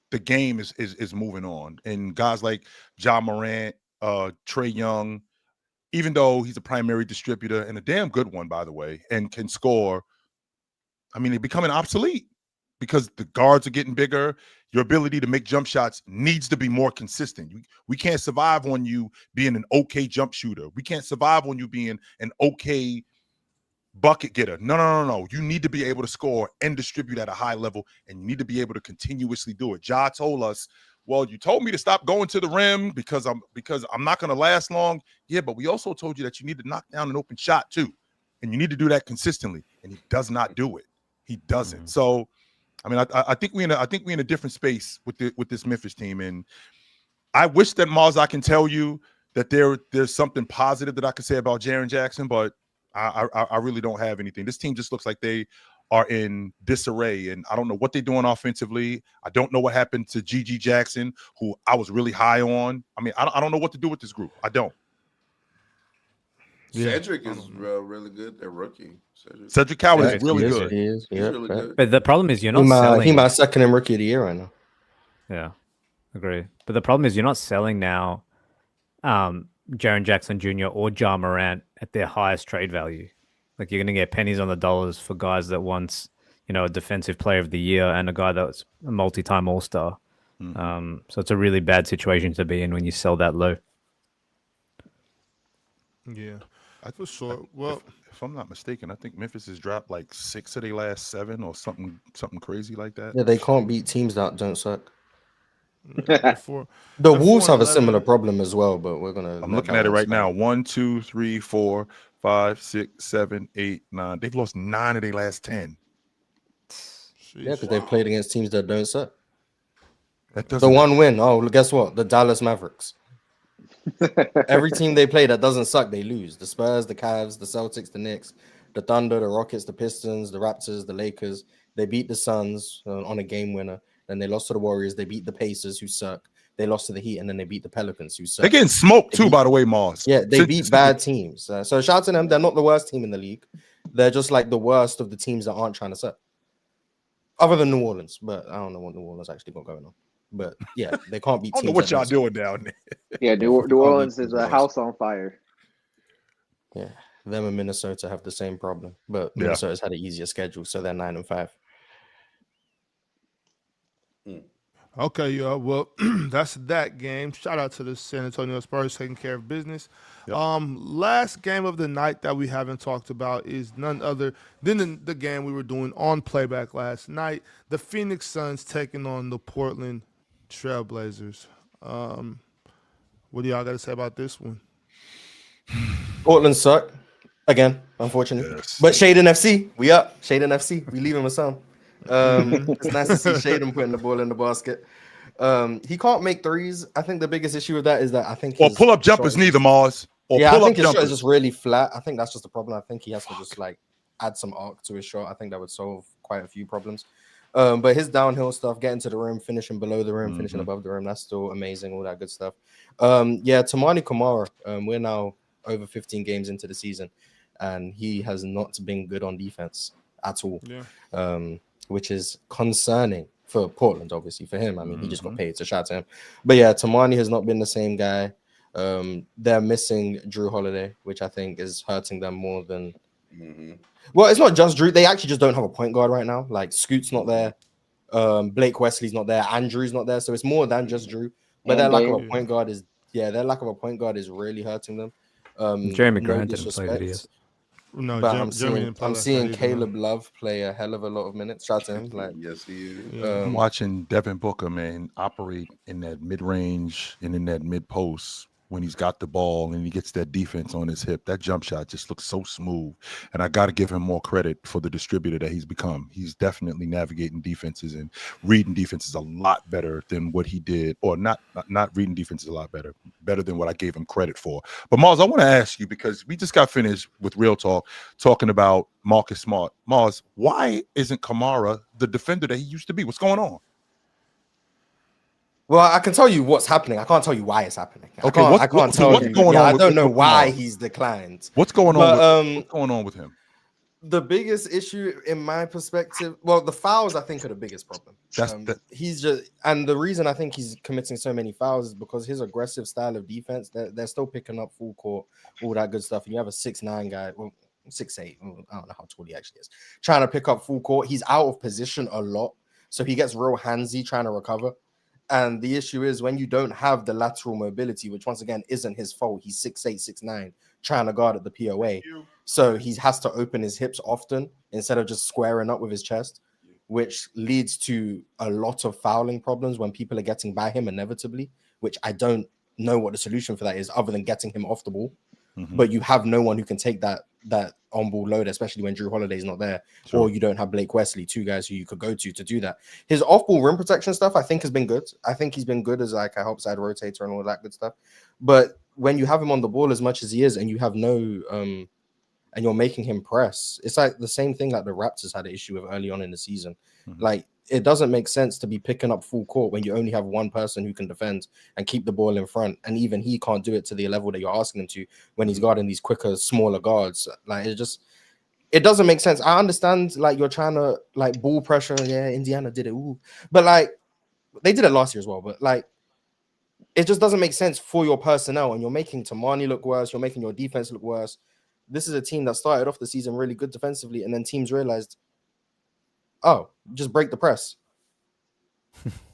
the game is moving on. And guys like Ja Morant, Trae Young, even though he's a primary distributor and a damn good one, by the way, and can score, I mean, they're becoming obsolete because the guards are getting bigger. Your ability to make jump shots needs to be more consistent. We can't survive on you being an okay jump shooter. We can't survive on you being an okay bucket getter. No. You need to be able to score and distribute at a high level, and you need to be able to continuously do it. Ja told us, well, you told me to stop going to the rim because I'm not going to last long. Yeah, but we also told you that you need to knock down an open shot too, and you need to do that consistently. And he does not do it. He doesn't. So, I mean, I think we're in a different space with this Memphis team, and I wish that, Mars, I can tell you that there's something positive that I could say about Jaren Jackson, but I really don't have anything. This team just looks like they are in disarray, and I don't know what they're doing offensively. I don't know what happened to G.G. Jackson, who I was really high on. I mean, I don't know what to do with this group. I don't. Cedric is really good. They're rookie. Cedric Coward is really good. He is. He's really good. But the problem is you're not selling. He might second him rookie of the year right now. Yeah, agree. But the problem is you're not selling now Jaren Jackson Jr. or Ja Morant at their highest trade value. Like, you're going to get pennies on the dollars for guys that once, a defensive player of the year and a guy that's a multi-time All-Star. So it's a really bad situation to be in when you sell that low. Yeah, for sure. Well, if I'm not mistaken, I think Memphis has dropped like 6 of their last 7 or something crazy like that. Yeah, they can't beat teams that don't suck. the Wolves have a similar problem as well, but we're gonna. I'm looking at it right now. 1, 2, 3, 4, 5, 6, 7, 8, 9. They've lost 9 of their last 10. Yeah, because they've played against teams that don't suck. The one win. Oh, guess what? The Dallas Mavericks. Every team they play that doesn't suck, they lose. The Spurs, the Cavs, the Celtics, the Knicks, the Thunder, the Rockets, the Pistons, the Raptors, the Lakers. They beat the Suns on a game winner. Then they lost to the Warriors. They beat the Pacers, who suck. They lost to the Heat, and then they beat the Pelicans, who suck. They're getting smoked too, by the way, Mars. Yeah, they beat bad teams. So shout out to them. They're not the worst team in the league. They're just like the worst of the teams that aren't trying to suck. Other than New Orleans, but I don't know what New Orleans actually got going on. But yeah, they can't beat I teams. don't know what y'all doing down there. Yeah, New Orleans is a house on fire. Yeah, them and Minnesota have the same problem, but Minnesota's had an easier schedule, so they're 9-5. Okay, y'all. Well, that's that game. Shout out to the San Antonio Spurs taking care of business. Yep. Last game of the night that we haven't talked about is none other than the game we were doing on playback last night. The Phoenix Suns taking on the Portland Trailblazers. What do y'all got to say about this one? Portland suck again, unfortunately. Yes. But Shaden FC, we up. Shaden FC, we leave him a son. It's nice to see Shaden putting the ball in the basket. He can't make threes. I think the biggest issue with that is that I think pull up jumpers neither, Mars. Or I pull think up his shot is jumpers. just really flat. I think that's just the problem. I think he has to just like add some arc to his shot. I think that would solve quite a few problems. But his downhill stuff, getting to the rim, finishing below the rim, finishing above the rim, that's still amazing. All that good stuff. Tamani Kamara. We're now over 15 games into the season, and he has not been good on defense at all. Yeah. Which is concerning for Portland, obviously. For him, I mean, he just got paid, so shout out to him. But yeah, Tamani has not been the same guy. They're missing Drew Holiday, which I think is hurting them more than. Well, it's not just Drew. They actually just don't have a point guard right now. Like Scoot's not there. Blake Wesley's not there. Andrew's not there. So it's more than just Drew. But And their lack of Dame. a point guard is their lack of a point guard is really hurting them. Jeremy No Grant didn't play, did he? disrespect, No, but Jeremy didn't play I'm last seeing night either, no. Caleb Love play a hell of a lot of minutes. Shout out to him. Like, Yes, he is. Yeah. I'm watching Devin Booker, man, operate in that mid-range and in that mid-post when he's got the ball and he gets that defense on his hip. That jump shot just looks so smooth. And I got to give him more credit for the distributor that he's become. He's definitely navigating defenses and reading defenses a lot better than what he did, or not reading defenses a lot better than what I gave him credit for. But Mars, I want to ask you, because we just got finished with Real Talk talking about Marcus Smart. Mars, why isn't Kamara the defender that he used to be? What's going on? well, I can tell you what's happening. I can't tell you why it's happening. Okay, I can't tell what's you. going Yeah, on I with- don't know with why Kamara? he's declined. What's going But, on? What's going on with him? The biggest issue, in my perspective, well, the fouls I think are the biggest problem. He's just, and the reason I think he's committing so many fouls is because his aggressive style of defense. They're still picking up full court, all that good stuff. And you have a 6'9" guy, well, 6'8", I don't know how tall he actually is, trying to pick up full court. He's out of position a lot, so he gets real handsy trying to recover. And the issue is when you don't have the lateral mobility, which once again isn't his fault. He's 6'8", 6'9", trying to guard at the POA. So he has to open his hips often instead of just squaring up with his chest, which leads to a lot of fouling problems when people are getting by him inevitably, which I don't know what the solution for that is other than getting him off the ball. Mm-hmm. But you have no one who can take that on-ball load, especially when Drew Holiday's not there, or you don't have Blake Wesley, two guys who you could go to do that. His off-ball rim protection stuff, I think, has been good. I think he's been good as like a help side rotator and all that good stuff. But when you have him on the ball as much as he is, and you have no, and you're making him press, it's like the same thing like the Raptors had an issue with early on in the season. Mm-hmm. Like, it doesn't make sense to be picking up full court when you only have one person who can defend and keep the ball in front. And even he can't do it to the level that you're asking him to when he's guarding these quicker, smaller guards. Like, it doesn't make sense. I understand, like, you're trying to, like, ball pressure. Yeah, Indiana did it. Ooh. But, like, they did it last year as well. But, like, it just doesn't make sense for your personnel. And you're making Tamani look worse. You're making your defense look worse. This is a team that started off the season really good defensively. And then teams realized, oh, just break the press.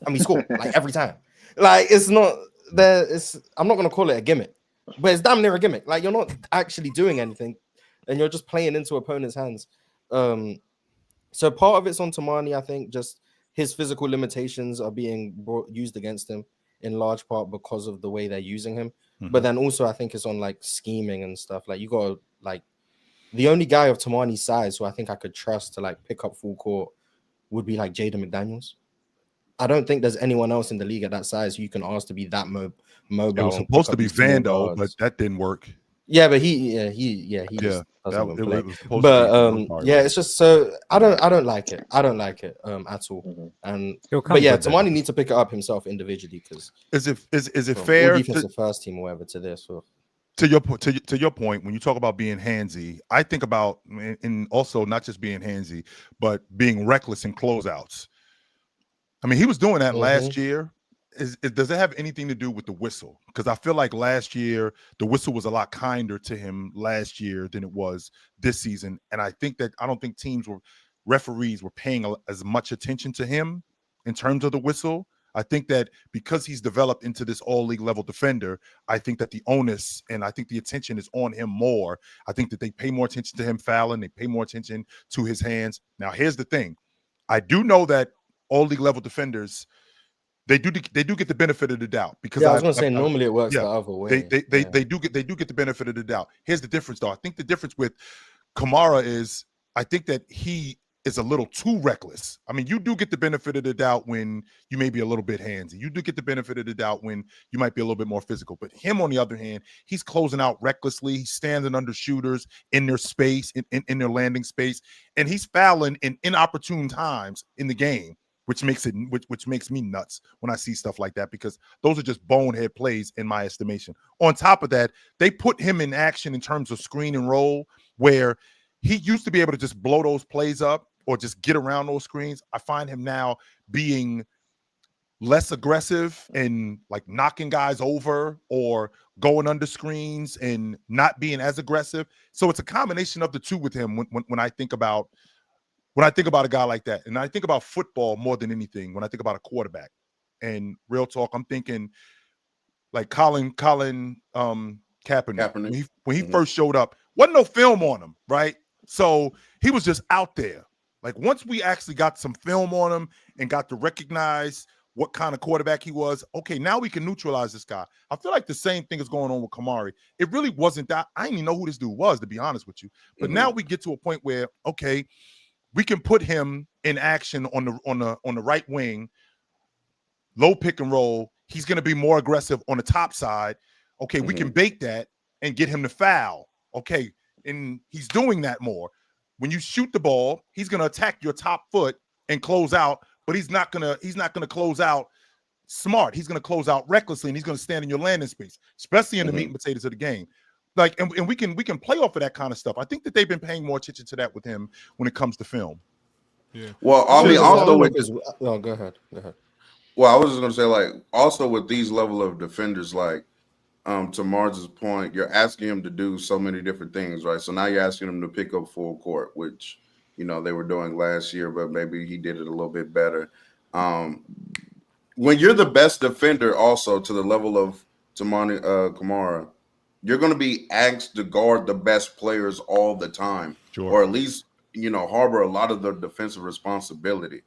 And we score like every time. Like, it's not there. I'm not going to call it a gimmick, but it's damn near a gimmick. Like, you're not actually doing anything and you're just playing into opponents' hands. So part of it's on Tamani. I think just his physical limitations are being used against him in large part because of the way they're using him. Mm-hmm. But then also I think it's on like scheming and stuff. Like, you got to, like, the only guy of Tamani's size who I think I could trust to like pick up full court would be like Jaden McDaniels. I don't think there's anyone else in the league at that size who you can ask to be that mobile. It was supposed to be Vando, but that didn't work. Yeah, but he just doesn't play. But it's just so I don't like it. I don't like it at all. Mm-hmm. And but yeah, Tamani needs to pick it up himself individually because is it fair defensive first team or whatever to this or. To your point, when you talk about being handsy, I think about, and also not just being handsy, but being reckless in closeouts. I mean, he was doing that last year. Does it have anything to do with the whistle? Because I feel like last year the whistle was a lot kinder to him last year than it was this season, and I don't think referees were paying as much attention to him in terms of the whistle. I think that because he's developed into this all-league level defender, I think that the onus and I think the attention is on him more. I think that they pay more attention to him fouling. They pay more attention to his hands. Now, here's the thing. I do know that all-league level defenders, they do get the benefit of the doubt. Because I was going to say normally it works the other way. They do get the benefit of the doubt. Here's the difference, though. I think the difference with Kamara is I think that he is a little too reckless. I mean, you do get the benefit of the doubt when you may be a little bit handsy. You do get the benefit of the doubt when you might be a little bit more physical. But him, on the other hand, he's closing out recklessly. He's standing under shooters in their space, in their landing space, and he's fouling in inopportune times in the game, which makes me nuts when I see stuff like that, because those are just bonehead plays in my estimation. On top of that, they put him in action in terms of screen and roll, where he used to be able to just blow those plays up or just get around those screens. I find him now being less aggressive and like knocking guys over or going under screens and not being as aggressive. So it's a combination of the two with him when I think about when I think about a guy like that, and I think about football more than anything, when I think about a quarterback, and real talk, I'm thinking like Colin Kaepernick. Kaepernick. When he first showed up, wasn't no film on him, right? So he was just out there. Like once we actually got some film on him and got to recognize what kind of quarterback he was, okay, now we can neutralize this guy. I feel like the same thing is going on with Kamari. It really wasn't that. I didn't even know who this dude was, to be honest with you. But now we get to a point where, okay, we can put him in action on the right wing, low pick and roll. He's going to be more aggressive on the top side. Okay, we can bait that and get him to foul. Okay, and he's doing that more. When you shoot the ball, he's going to attack your top foot and close out, but he's not going to close out smart. He's going to close out recklessly, and he's going to stand in your landing space, especially in the meat and potatoes of the game. Like, and we can play off of that kind of stuff. I think that they've been paying more attention to that with him when it comes to film. Yeah. Well, I mean, also with no, go ahead. well, I was just gonna say, like, also with these level of defenders, like, to Mars's point, you're asking him to do so many different things, right? So now you're asking him to pick up full court, which, you know, they were doing last year, but maybe he did it a little bit better. When you're the best defender, also to the level of Kamara, you're going to be asked to guard the best players all the time, or at least, you know, harbor a lot of the defensive responsibility.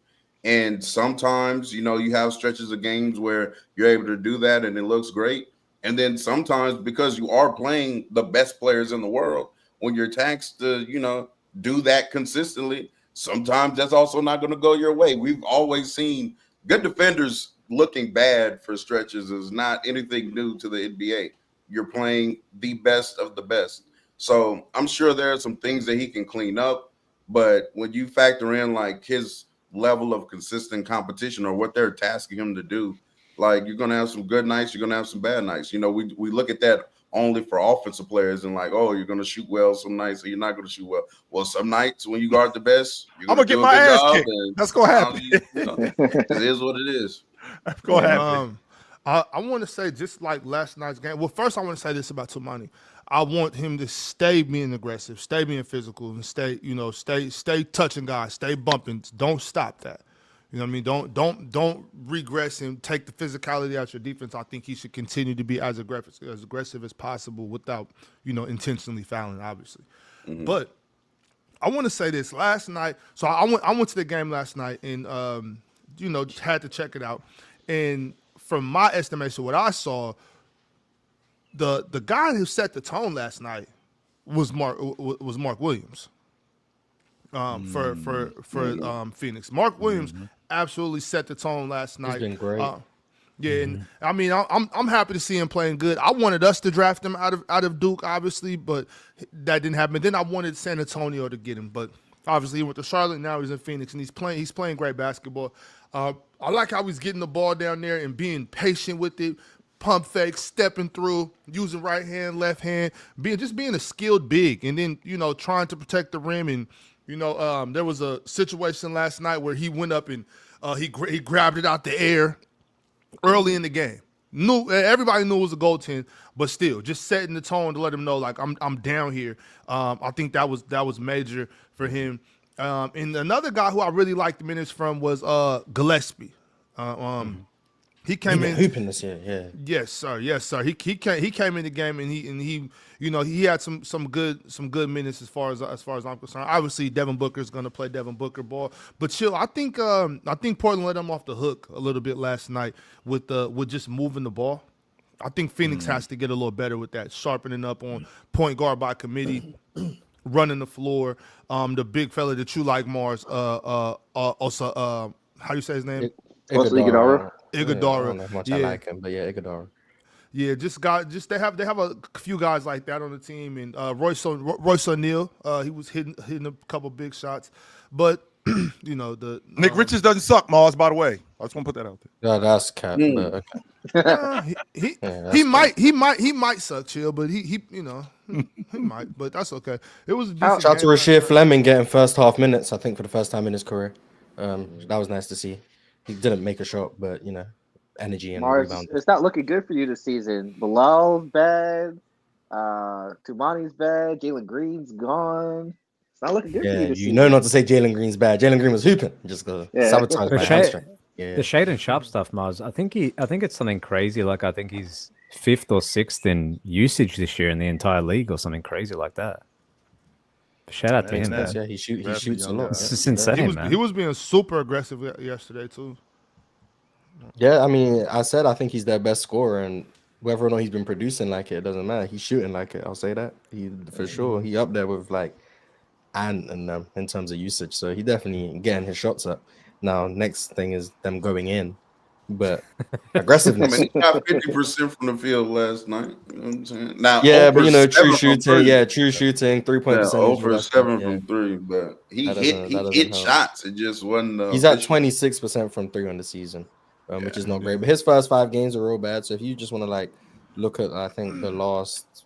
And sometimes, you know, you have stretches of games where you're able to do that and it looks great. And then sometimes, because you are playing the best players in the world, when you're taxed to, you know, do that consistently, sometimes that's also not going to go your way. We've always seen good defenders looking bad for stretches is not anything new to the NBA. You're playing the best of the best. So I'm sure there are some things that he can clean up, but when you factor in like his level of consistent competition or what they're tasking him to do, like you're going to have some good nights, you're going to have some bad nights. You know, we look at that only for offensive players and like, oh, you're going to shoot well some nights or you're not going to shoot well. Well, some nights when you guard the best, you're I'm going going to to get my ass kicked. and That's going to happen. you know, it is what it is. That's going to happen. I want to say just like last night's game. Well, first I want to say this about Tumani. I want him to stay being aggressive, stay being physical, and stay touching guys, stay bumping. Don't stop that. You know what I mean? Don't regress and take the physicality out your defense. I think he should continue to be as aggressive as possible without, you know, intentionally fouling, obviously. But I want to say this last night. So I went to the game last night and you know, just had to check it out. And from my estimation, what I saw, the guy who set the tone last night was Mark Williams. For Phoenix, Mark Williams absolutely set the tone last night. He's been great. And I mean, I'm happy to see him playing good. I wanted us to draft him out of Duke, obviously, but that didn't happen. Then I wanted San Antonio to get him, but obviously he went to Charlotte. Now he's in Phoenix, and he's playing great basketball. I like how he's getting the ball down there and being patient with it. Pump fake, stepping through, using right hand, left hand, being a skilled big, and then, you know, trying to protect the rim. And, you know, there was a situation last night where he went up and he grabbed it out the air early in the game. Everybody knew it was a goaltend, but still, just setting the tone to let him know, like, I'm down here. I think that was major for him. And another guy who I really liked the minutes from was Gillespie. He came in hooping this year, yeah. Yes, sir. He came in the game and he you know, he had some good minutes as far as I'm concerned. Obviously, Devin Booker's gonna play Devin Booker ball, but chill. I think Portland let him off the hook a little bit last night with just moving the ball. I think Phoenix has to get a little better with that, sharpening up on point guard by committee, running the floor. The big fella that you like, Mars. Also, how do you say his name? Iguodala. I don't know how much I like him, but yeah, Iguodala. Yeah, they have a few guys like that on the team, and Royce O'Neal, he was hitting a couple big shots, but you know Nick Richards doesn't suck, Mars. By the way, I just want to put that out there. Yeah, that's cap. But okay. He might suck, chill, but he you know he might, but that's okay. It was a decent Shout out to game. Rasheed Fleming getting first half minutes, I think, for the first time in his career. That was nice to see. He didn't make a shot, but you know, energy and Mars, rebound. it's not looking good for you this season. Bilal's bad. Tumani's bad. Jalen Green's gone. It's not looking good for Yeah, you this you season. know not to say Jalen Green's bad. Jalen Green was hooping, just go sabotage The by shade, hamstring. Yeah, the shade and sharp stuff, Mars. I think it's something crazy. Like I think he's 5th or 6th in usage this year in the entire league, or something crazy like that. Shout out to makes him. sense. Man. Yeah, he shoots Very a young lot. guy. It's just Yeah, insane, man. He was being super aggressive yesterday too. Yeah, I mean, I think he's their best scorer, and whether or not he's been producing like it doesn't matter. He's shooting like it. I'll say that. He for sure. He up there with like and them in terms of usage. So he definitely getting his shots up. Now, next thing is them going in, but I aggressiveness. mean, he got 50% from the field last night. You know what I'm saying? Now, Yeah, but 0 for true 7 from shooting. three. Yeah, true shooting. 3-point Yeah, percentage. 0 for less 7 than- from 3, but he That hit doesn't help. shots. It just wasn't. He's at efficient. 26% from 3 on the season, which is not great. But his first 5 games are real bad. So if you just want to like look at, I think the last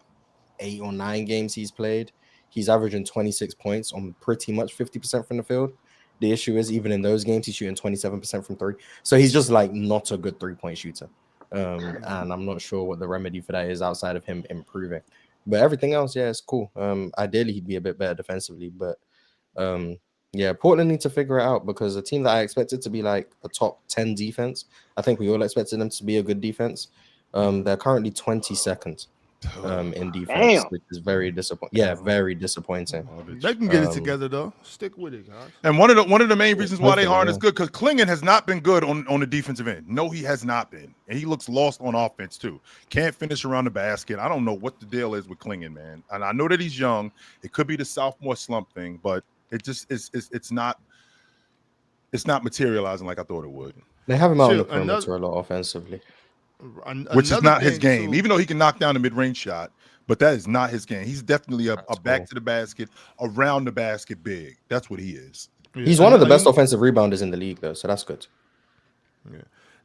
8 or 9 games he's played, he's averaging 26 points on pretty much 50% from the field. The issue is even in those games, he's shooting 27% from 3. So he's just like not a good 3-point shooter. And I'm not sure what the remedy for that is outside of him improving. But everything else, yeah, it's cool. Ideally, he'd be a bit better defensively, but yeah, Portland need to figure it out because a team that I expected to be like a top 10 defense, I think we all expected them to be a good defense. They're currently 22nd in defense, Damn. which is very disappointing. Yeah, very disappointing. They can get it together though. Stick with it, guys. And one of the main reasons why they aren't Yeah. as good because Klingon has not been good on the defensive end. No, he has not been, and he looks lost on offense too. Can't finish around the basket. I don't know what the deal is with Klingon, man. And I know that he's young. It could be the sophomore slump thing, but it just it's not materializing like I thought it would. They have him out on Shit, the perimeter a lot offensively. Which is Another not his thing, game. too. Even though he can knock down the mid-range shot, but that is not his game. He's definitely a back cool. to the basket, around the basket big. That's what he is. Yeah, He's one of the best another- offensive rebounders in the league, though, so that's good.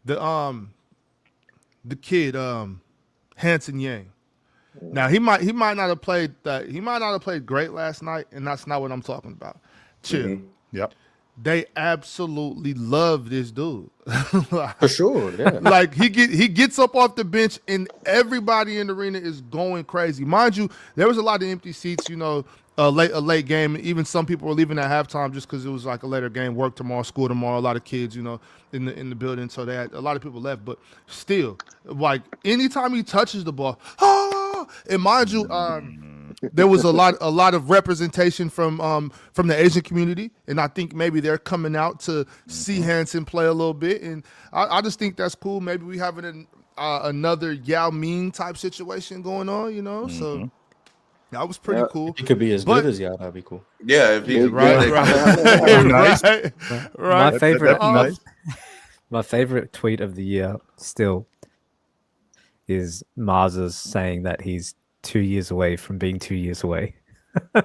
The kid Hanson Yang. Now he might not have played that. He might not have played great last night, and that's not what I'm talking about. Chill. Mhm. Yep. They absolutely love this dude. For sure, yeah. Like he gets up off the bench and everybody in the arena is going crazy. Mind you, there was a lot of empty seats. You know, a late game. Even some people were leaving at halftime just because it was like a later game. Work tomorrow, school tomorrow. A lot of kids, you know, in the building. So they had a lot of people left. But still, like anytime he touches the ball, and mind you, there was a lot of representation from the Asian community, and I think maybe they're coming out to see Hanson play a little bit, and I just think that's cool. Maybe we having another Yao Ming type situation going on, you know. So that was pretty cool. He could be as But- good as Yao, that'd be cool. Yeah, if he's Right, Nice. right. My favorite, nice. my favorite tweet of the year still is Mars's saying that he's 2 years away from being 2 years away. Yeah,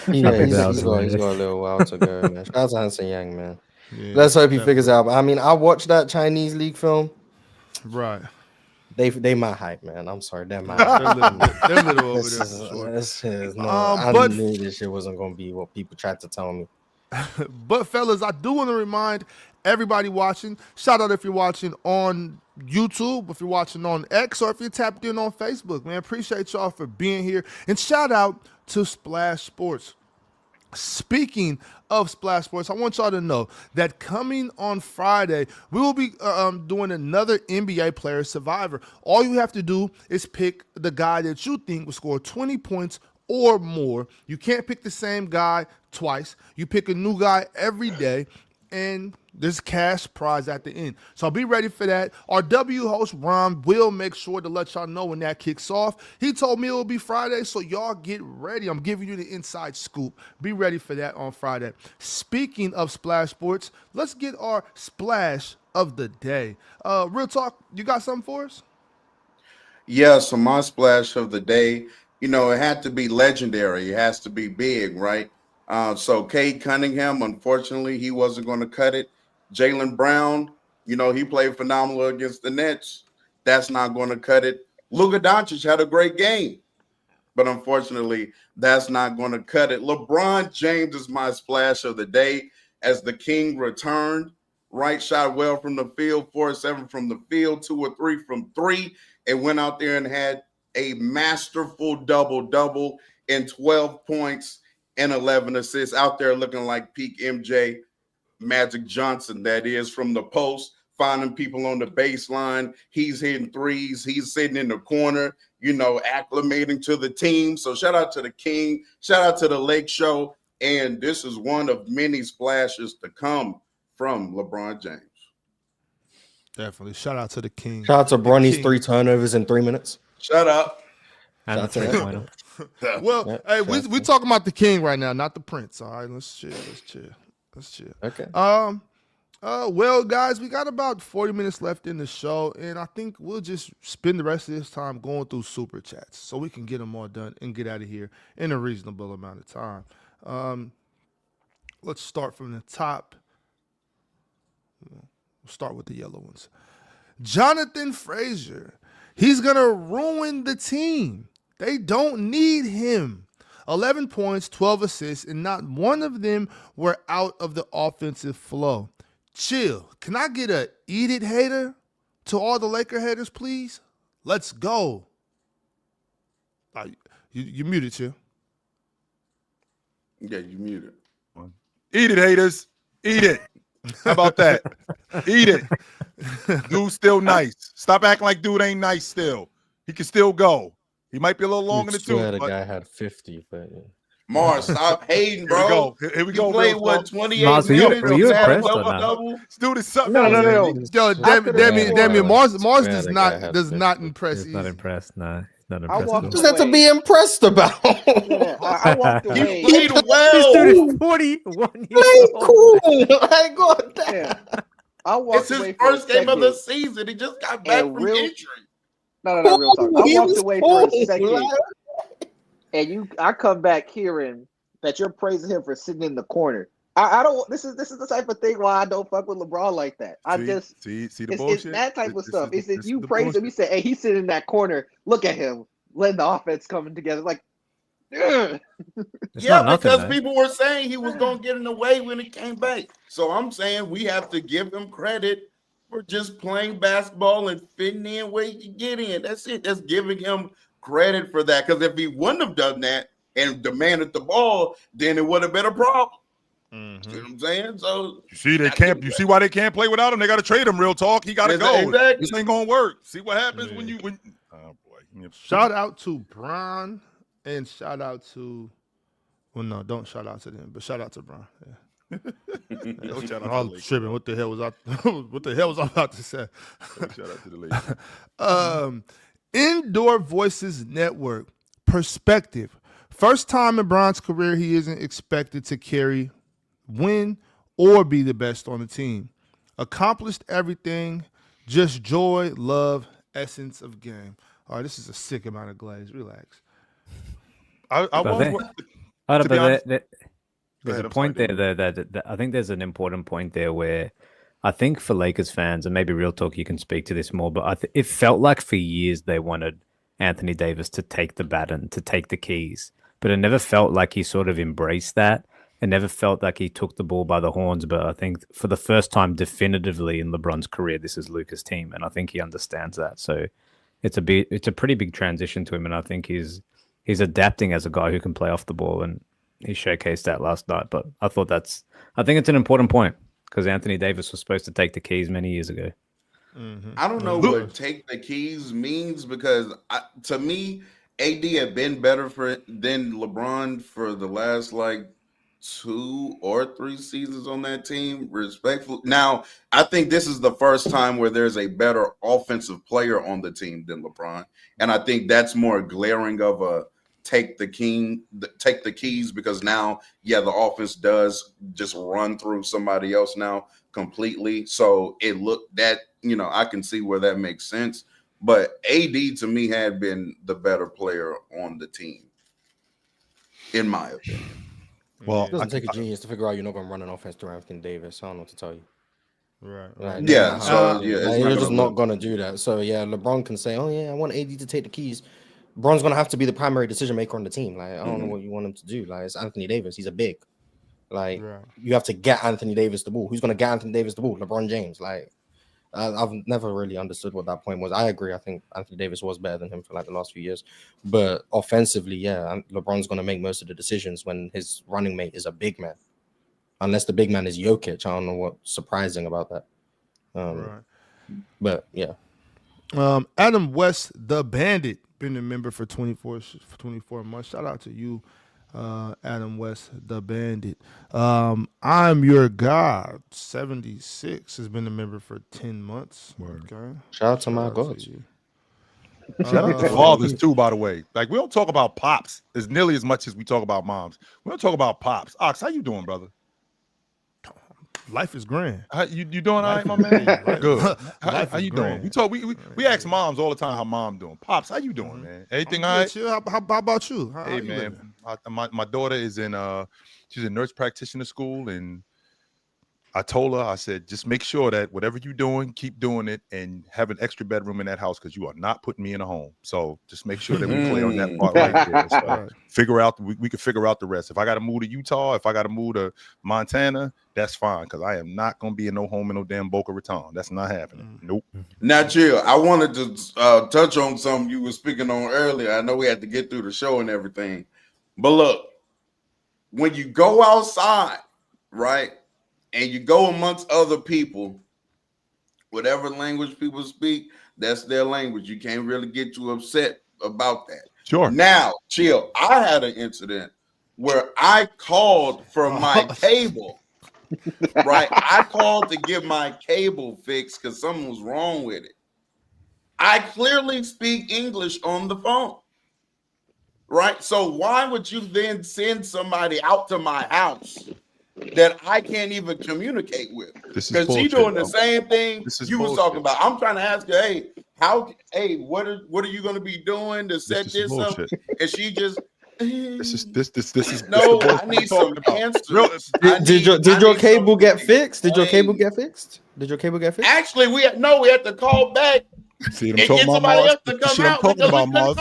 think he's that was got a hilarious. little while to go, man. Shout out to Hanson Yang, man. Yeah, Let's hope he figures it out. I mean, I watched that Chinese league film. right. They my hype, man. I'm sorry, they're my They're little over This there is, for sure. this is no, But- I knew this shit wasn't gonna be what people tried to tell me. But fellas, I do want to remind everybody watching, shout out if you're watching on YouTube, if you're watching on X, or if you're tapped in on Facebook, man. Appreciate y'all for being here. And shout out to Splash Sports. Speaking of Splash Sports, I want y'all to know that coming on Friday, we will be doing another NBA Player Survivor. All you have to do is pick the guy that you think will score 20 points or more. You can't pick the same guy twice. You pick a new guy every day, and there's cash prize at the end. So be ready for that. Our W host, Ron, will make sure to let y'all know when that kicks off. He told me it will be Friday, so y'all get ready. I'm giving you the inside scoop. Be ready for that on Friday. Speaking of Splash Sports, let's get our splash of the day. Real talk, you got something for us? Yeah, so my splash of the day, you know, it had to be legendary. It has to be big, right? So Cade Cunningham, unfortunately, he wasn't going to cut it. Jaylen Brown, you know, he played phenomenal against the Nets. That's not going to cut it. Luka Doncic had a great game, but unfortunately, that's not going to cut it. LeBron James is my splash of the day as the king returned. Right, shot well from the field, 4-7 from the field, 2 or 3 from 3, and went out there and had a masterful double-double and 12 points and 11 assists, out there looking like peak MJ, Magic Johnson, that is, from the post, finding people on the baseline. He's hitting threes. He's sitting in the corner, acclimating to the team. So shout out to the King. Shout out to the Lake Show. And this is one of many splashes to come from LeBron James. Definitely. Shout out to the King. Shout out to Bronny's 3 turnovers in 3 minutes. Shut up. And the Shout out to three-pointer. Well, Yeah, hey, we talking about the King right now, not the Prince. All right, let's chill. Okay. Well, guys, we got about 40 minutes left in the show, and I think we'll just spend the rest of this time going through super chats so we can get them all done and get out of here in a reasonable amount of time. Let's start from the top. We'll start with the yellow ones. Jonathan Frazier. He's going to ruin the team. They don't need him. 11 points, 12 assists, and not one of them were out of the offensive flow. Chill. Can I get a eat it hater to all the Laker haters, please? Let's go. You muted, Chill. Yeah, you muted. Eat it, haters. Eat it. How about that? Eat it. Dude's still nice. Stop acting like dude ain't nice still. He can still go. He might be a little long in the tooth. The But guy had 50, but yeah. Mars, stop hating, bro. Here we You go. played, Real what, talk. 28 Mars, were minutes? you of impressed or not? double-double? This dude is something. No. Yo, Demi, Mars does not impress He's not easy. impressed. No, he's not I impressed. walked What's that to be impressed about? Yeah, I walked You away. played This well. dude is 41 Play years old. cool. Like, God damn. Yeah. I walked It's his away for first a game of the second. season. He just got back And from real- injury. No, real talk. I He walked was away for a cool, second, like- and I come back hearing that you're praising him for sitting in the corner. I don't. This is the type of thing why I don't fuck with LeBron like that. See the It's bullshit. that type of This stuff. is- It's this if you is the praise him, bullshit. you say, "Hey, he's sitting in that corner. Look at him, letting the offense coming together." Like, ugh. It's Yeah, not nothing, because though. people were saying he was going to get in the way when he came back. So I'm saying we have to give him credit for just playing basketball and fitting in where he can get in. That's it. That's giving him credit for that. Because if he wouldn't have done that and demanded the ball, then it would have been a problem. Mm-hmm. You know what I'm saying? So You see, they can't. You see why they can't play without him? They got to trade him. Real talk. He got to go. Exactly. This ain't gonna work. See what happens when Yeah. you when. Oh boy. Shout out to Bron and shout out to. Well, no, don't shout out to them, but shout out to Bron. Yeah. Don't shout out to I the was Lakers. tripping. What the hell was I? What the hell was I about to say? Shout out to the Lakers. Indoor Voices Network perspective. First time in Bron's career he isn't expected to win, or be the best on the team. Accomplished everything. Just joy, love, essence of game. All right, this is a sick amount of glaze. Relax. I But was. then- To be honest- There's ahead, a I'm point sorry, there that I think there's an important point there where I think for Lakers fans, and maybe Real Talk, you can speak to this more, but it felt like for years they wanted Anthony Davis to take the baton, to take the keys, but it never felt like he sort of embraced that. It never felt like he took the ball by the horns, but I think for the first time definitively in LeBron's career, this is Luka's team, and I think he understands that. So it's a pretty big transition to him, and I think he's adapting as a guy who can play off the ball, and he showcased that last night. But I think it's an important point because Anthony Davis was supposed to take the keys many years ago. I don't know what take the keys means because to me, AD had been better than LeBron for the last like 2 or 3 seasons on that team. Respectful. Now, I think this is the first time where there's a better offensive player on the team than LeBron, and I think that's more glaring of a take the keys because now, yeah, the offense does just run through somebody else now completely. So it looked that, I can see where that makes sense. But AD to me had been the better player on the team, in my opinion. Well, It doesn't take a genius to figure out you're not going to run an offense through Anthony Davis. I don't know what to tell you. Right. Like, Yeah, that's so, how- yeah, it's like, not you're gonna just not look- going to do that. So yeah, LeBron can say, "Oh yeah, I want AD to take the keys." LeBron's going to have to be the primary decision maker on the team. Like, I don't know what you want him to do. Like, it's Anthony Davis. He's a big. Like, Right. you have to get Anthony Davis the ball. Who's going to get Anthony Davis the ball? LeBron James. Like, I've never really understood what that point was. I agree. I think Anthony Davis was better than him for like the last few years. But offensively, yeah, LeBron's going to make most of the decisions when his running mate is a big man. Unless the big man is Jokic. I don't know what's surprising about that. Right. But yeah. Adam West, the Bandit, been a member for 24 months. Shout out to you, Adam West, the Bandit. I'm your God, 76 has been a member for 10 months. Word. Okay. Shout out to my gods. you. Shout out to fathers too, by the way. Like, we don't talk about pops as nearly as much as we talk about moms. We don't talk about pops. Ox, how you doing, brother? Life is grand. You doing all right, my man? Good. How you doing? We ask moms all the time how mom doing. Pops, how you doing, man? Everything all right? Chill. How about you? How Hey you man, my daughter is in she's in nurse practitioner school, and I told her, I said, just make sure that whatever you're doing, keep doing it, and have an extra bedroom in that house, because you are not putting me in a home. So just make sure that we clear on that part right there. So figure out, we can figure out the rest. If I got to move to Utah, if I got to move to Montana, that's fine, because I am not going to be in no home in no damn Boca Raton. That's not happening. Nope. Now, chill. I wanted to touch on something you were speaking on earlier. I know we had to get through the show and everything, but look, when you go outside, right, and you go amongst other people, whatever language people speak, that's their language. You can't really get too upset about that. Sure. Now, chill. I had an incident where I called for my cable. Right, I called to get my cable fixed because something was wrong with it. I clearly speak English on the phone. Right, so why would you then send somebody out to my house that I can't even communicate with? Because she's doing the same thing you was talking about. I'm trying to ask her, what are you going to be doing to set this up? And she just, this is no, I need some answers. Did your cable get fixed? Did your cable get fixed? Actually, we had to call back. See what I'm talking about, Mars?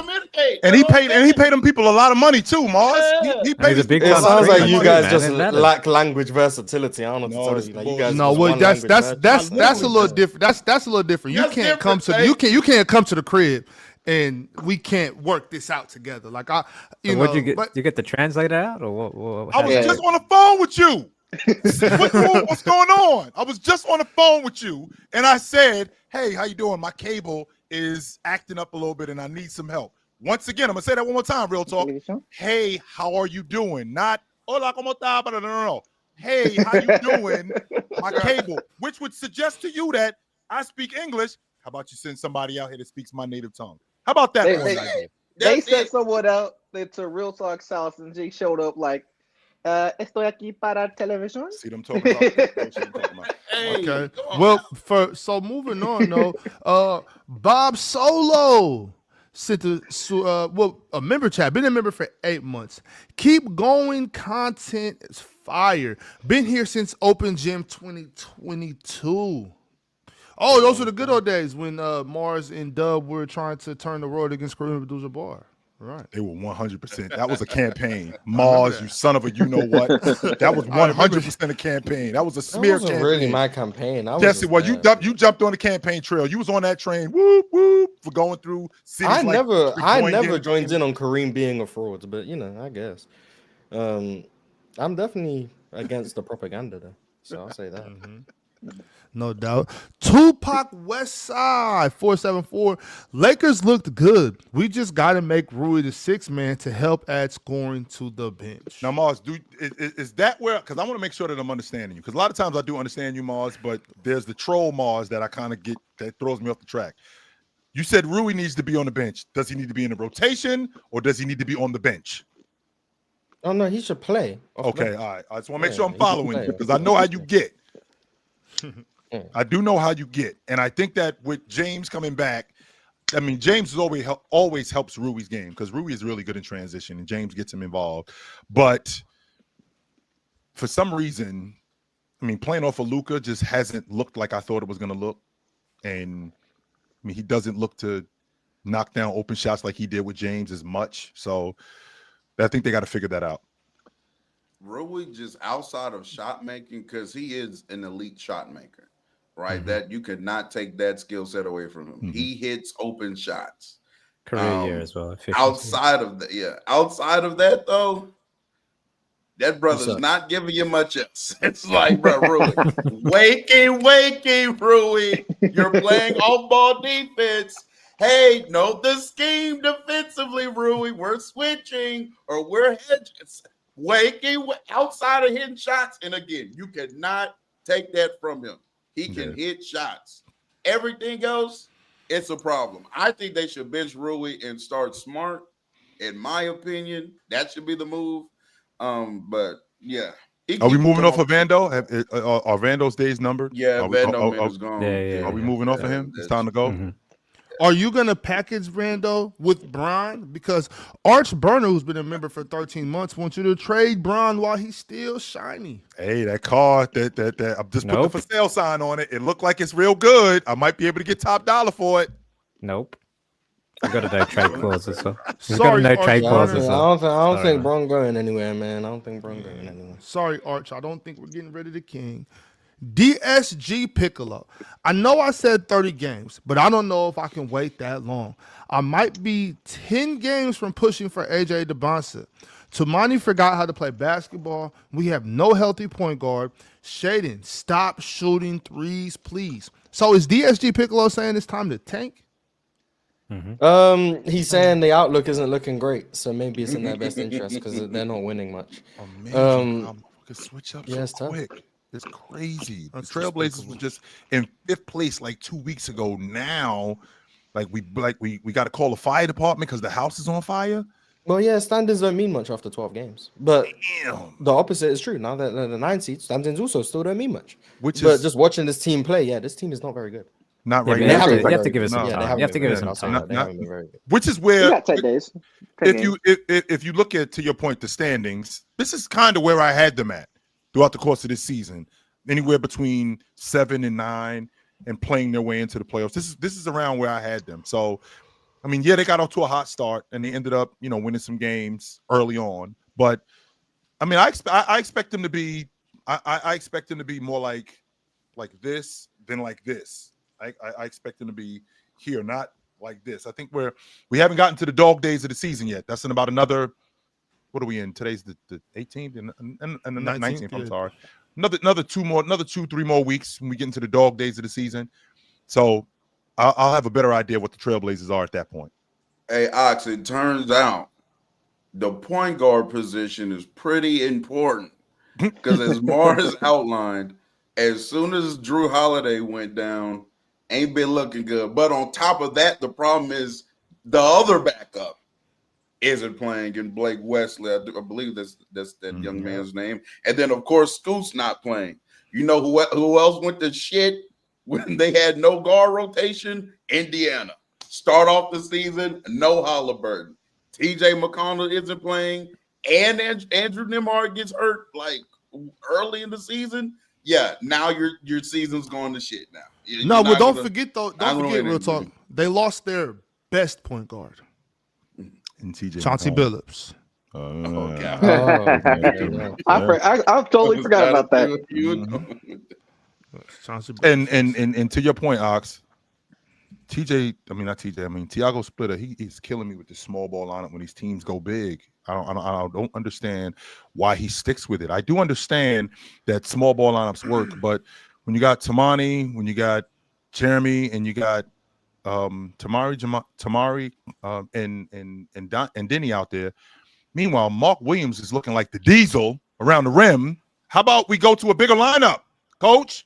And he paid them people a lot of money too, Mars. He paid a big. It sounds like you guys just lack language versatility. I don't know what to tell you. Like, you guys that's a little different. That's a little different. You can't come to you can't come to the crib and we can't work this out together. Like did you get the translator out or what I was just on the phone with you. What's going on? I was just on the phone with you, and I said, "Hey, how you doing? My cable is acting up a little bit, and I need some help." Once again, I'm gonna say that one more time, real talk. Hey, how are you doing? Not hola, cómo está? But no. Hey, how you doing? My cable, which would suggest to you that I speak English. How about you send somebody out here that speaks my native tongue? How about that? They sent someone out to Real Talk South, and Jake showed up like, estoy aquí para televisión. See them talking about. Okay. Well, so moving on though, Bob Solo sent a member chat. Been a member for 8 months. Keep going. Content is fire. Been here since Open Gym 2022. Oh, those were the good old days when Mars and Dub were trying to turn the world against Kareem Abdul-Jabbar. Right. They were 100%. That was a campaign. Mars, you son of a you know what? That was 100% a campaign. That was a smear campaign. That wasn't really my campaign. Jesse, well, you jumped on the campaign trail. You was on that train. Whoop whoop for going through cities. I never joined in on Kareem being a fraud, but I guess. I'm definitely against the propaganda though. So I'll say that. No doubt. Tupac Westside 474. Lakers looked good. We just got to make Rui the sixth man to help add scoring to the bench. Now, Mars, is that where? Because I want to make sure that I'm understanding you. Because a lot of times I do understand you, Mars, but there's the troll Mars that I kind of get that throws me off the track. You said Rui needs to be on the bench. Does he need to be in the rotation or does he need to be on the bench? Oh no, he should play. Okay, all right. I just want to make sure I'm following you because I know how you get. I do know how you get, and I think that with James coming back, I mean James is always helps Rui's game because Rui is really good in transition, and James gets him involved. But for some reason, I mean, playing off of Luka just hasn't looked like I thought it was going to look, and I mean he doesn't look to knock down open shots like he did with James as much. So I think they got to figure that out. Rui just outside of shot making because he is an elite shot maker. right? That you could not take that skill set away from him. He hits open shots. Career year as well. Efficiency. Outside of that though, that brother's not giving you much else. It's like, bro, Rui, wakey, Rui. You're playing off-ball defense. Hey, know the scheme defensively, Rui. We're switching or we're hedging. Wakey, outside of hitting shots. And again, you cannot take that from him. He can hit shots. Everything else, it's a problem. I think they should bench Rui and start Smart. In my opinion, that should be the move. But yeah. Are we moving off of Vando? Are Vando's days numbered? Yeah, Vando is gone. Are we moving off of him? It's time to go. Are you gonna package Vando with Bron? Because Arch Burner, who's been a member for 13 months, wants you to trade Bron while he's still shiny. Hey, that car that I'm just putting the for sale sign on it. It looked like it's real good. I might be able to get top dollar for it. Nope. I got a no trade clause as well. Sorry, got a no trade clause as well. I don't think Bron going anywhere, man. I don't think Bron going anywhere. Sorry, Arch. I don't think we're getting rid of the king. DSG Piccolo. I know I said 30 games, but I don't know if I can wait that long. I might be 10 games from pushing for AJ DeBonsa. Tumani forgot how to play basketball. We have no healthy point guard. Shaden, stop shooting threes, please. So is DSG Piccolo saying it's time to tank? He's saying the outlook isn't looking great, so maybe it's in their best interest because they're not winning much. Amazing. Could switch up yeah, so quick. It's crazy. The Trailblazers were just in 5th place like 2 weeks ago. Now, we got to call the fire department because the house is on fire. Well, yeah, standings don't mean much after 12 games, but the opposite is true. Now that the 9 seed standings also still don't mean much. But just watching this team play, this team is not very good. Not right now. now. You have to give us some time. You have to give us some time. Which is where, 10 days. if you look at, to your point, the standings, this is kind of where I had them at throughout the course of this season, anywhere between 7 and 9, and playing their way into the playoffs. This is around where I had them. So, I mean, they got off to a hot start, and they ended up, winning some games early on. But I mean, I expect them to be, I expect them to be more like this than like this. I expect them to be here, not like this. I think we haven't gotten to the dog days of the season yet. That's in about another. What are we in? Today's the 18th and the 19th. I'm sorry. Another 2-3 more weeks when we get into the dog days of the season. So I'll have a better idea what the Trailblazers are at that point. Hey, Ox, it turns out the point guard position is pretty important because as Mars outlined, as soon as Drew Holiday went down, ain't been looking good. But on top of that, the problem is the other backup isn't playing, and Blake Wesley, I believe that's that young man's name. And then, of course, Scoot's not playing. You know who else went to shit when they had no guard rotation? Indiana. Start off the season, no Halliburton. TJ McConnell isn't playing, and Andrew Nembhard gets hurt early in the season. Yeah, now your season's going to shit now. Don't forget real talk. They lost their best point guard. And Chauncey Billups. I totally forgot about that. And to your point, Ox, Tiago Splitter, he's killing me with the small ball lineup when these teams go big. I don't understand why he sticks with it. I do understand that small ball lineups work, but when you got Tamani, when you got Jeremy, and you got Tamari, and Denny out there. Meanwhile, Mark Williams is looking like the diesel around the rim. How about we go to a bigger lineup, Coach?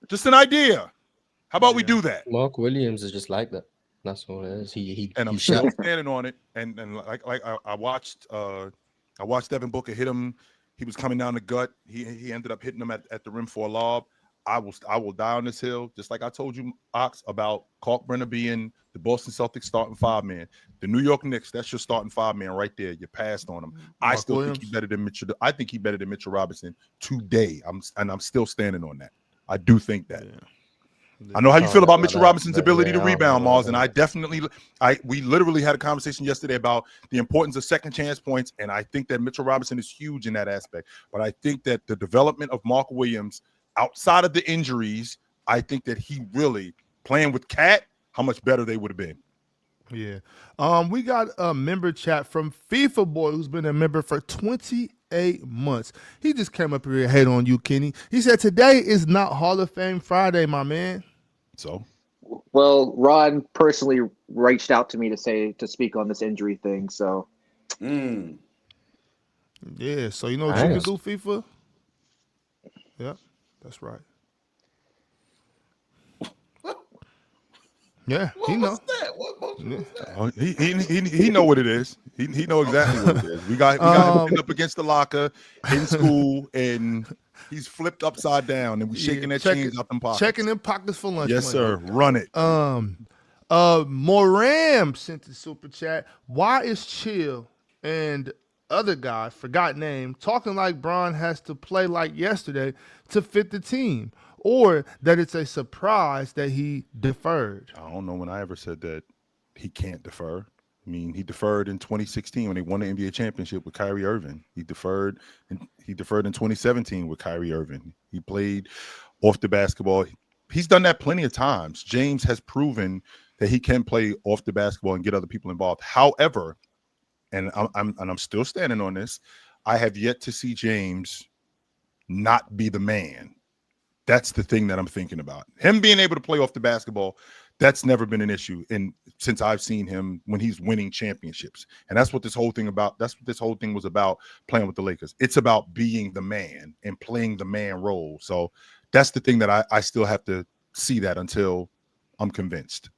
Just an idea. How about we do that? Mark Williams is just like that. That's all it is. I'm still standing on it. And I watched Devin Booker hit him. He was coming down the gut. He ended up hitting him at the rim for a lob. I will die on this hill, just like I told you, Ox, about Kalkbrenner being the Boston Celtics starting 5-man. The New York Knicks, that's your starting 5-man right there. You passed on him. I still think he's better than Mitchell. I think he's better than Mitchell Robinson today. I'm still standing on that. I do think that. Yeah. I know how you feel about Mitchell Robinson's ability to rebound, Mars, and we literally had a conversation yesterday about the importance of second chance points, and I think that Mitchell Robinson is huge in that aspect. But I think that the development of Mark Williams outside of the injuries I think that he really playing with Cat, how much better they would have been. Yeah. We got a member chat from FIFA Boy, who's been a member for 28 months. He just came up here and hate on you, Kenny. He said, today is not Hall of Fame Friday, my man. So, Well, Ron personally reached out to me to speak on this injury thing. So, Yeah, so you know what you can do, FIFA? Yep, that's right. Yeah, he know. What's that? What motion was that? oh, he know what it is. He know exactly what it is. We got him pinned up against the locker in school, and he's flipped upside down, and we shaking that chains out them pockets. Checking them pockets for lunch. Yes, money. sir. Run it. Moram sent the super chat. Why is Chill and other guy, forgot name, talking like Bron has to play like yesterday to fit the team? Or that it's a surprise that he deferred? I don't know when I ever said that he can't defer. I mean, he deferred in 2016 when they won the NBA championship with Kyrie Irving. He deferred in 2017 with Kyrie Irving. He played off the basketball. He's done that plenty of times. James has proven that he can play off the basketball and get other people involved. However, and I'm still standing on this, I have yet to see James not be the man. That's the thing that I'm thinking about. Him being able to play off the basketball, that's never been an issue. And since I've seen him when he's winning championships, and that's what this whole thing about. That's what this whole thing was about. Playing with the Lakers, it's about being the man and playing the man role. So that's the thing that I still have to see that until I'm convinced.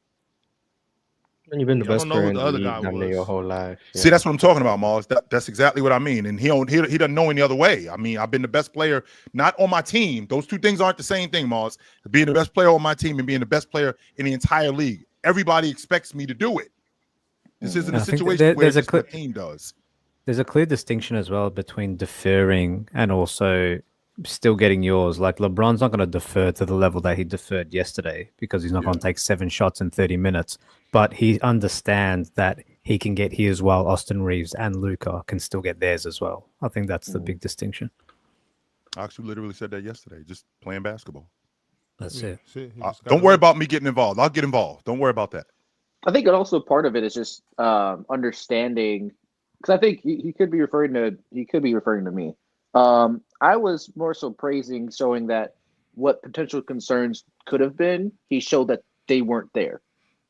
And you've been the Yeah, I best don't know player who in the the other league guy damn near was. your whole life. See, that's what I'm talking about, Mars. That's exactly what I mean. And he doesn't know any other way. I mean, I've been the best player, not on my team. Those two things aren't the same thing, Mars. Being the best player on my team and being the best player in the entire league. Everybody expects me to do it. This isn't a I think situation where there's a just the team does. There's a clear distinction as well between deferring and also still getting yours. Like LeBron's not going to defer to the level that he deferred yesterday because he's not going to take 7 shots in 30 minutes. But he understands that he can get his while Austin Reeves and Luka can still get theirs as well. I think that's the big distinction. I actually literally said that yesterday, just playing basketball. That's it. Don't worry about me getting involved. I'll get involved. Don't worry about that. I think it also part of it is just understanding, because I think he could be referring to me. I was more so showing that what potential concerns could have been. He showed that they weren't there,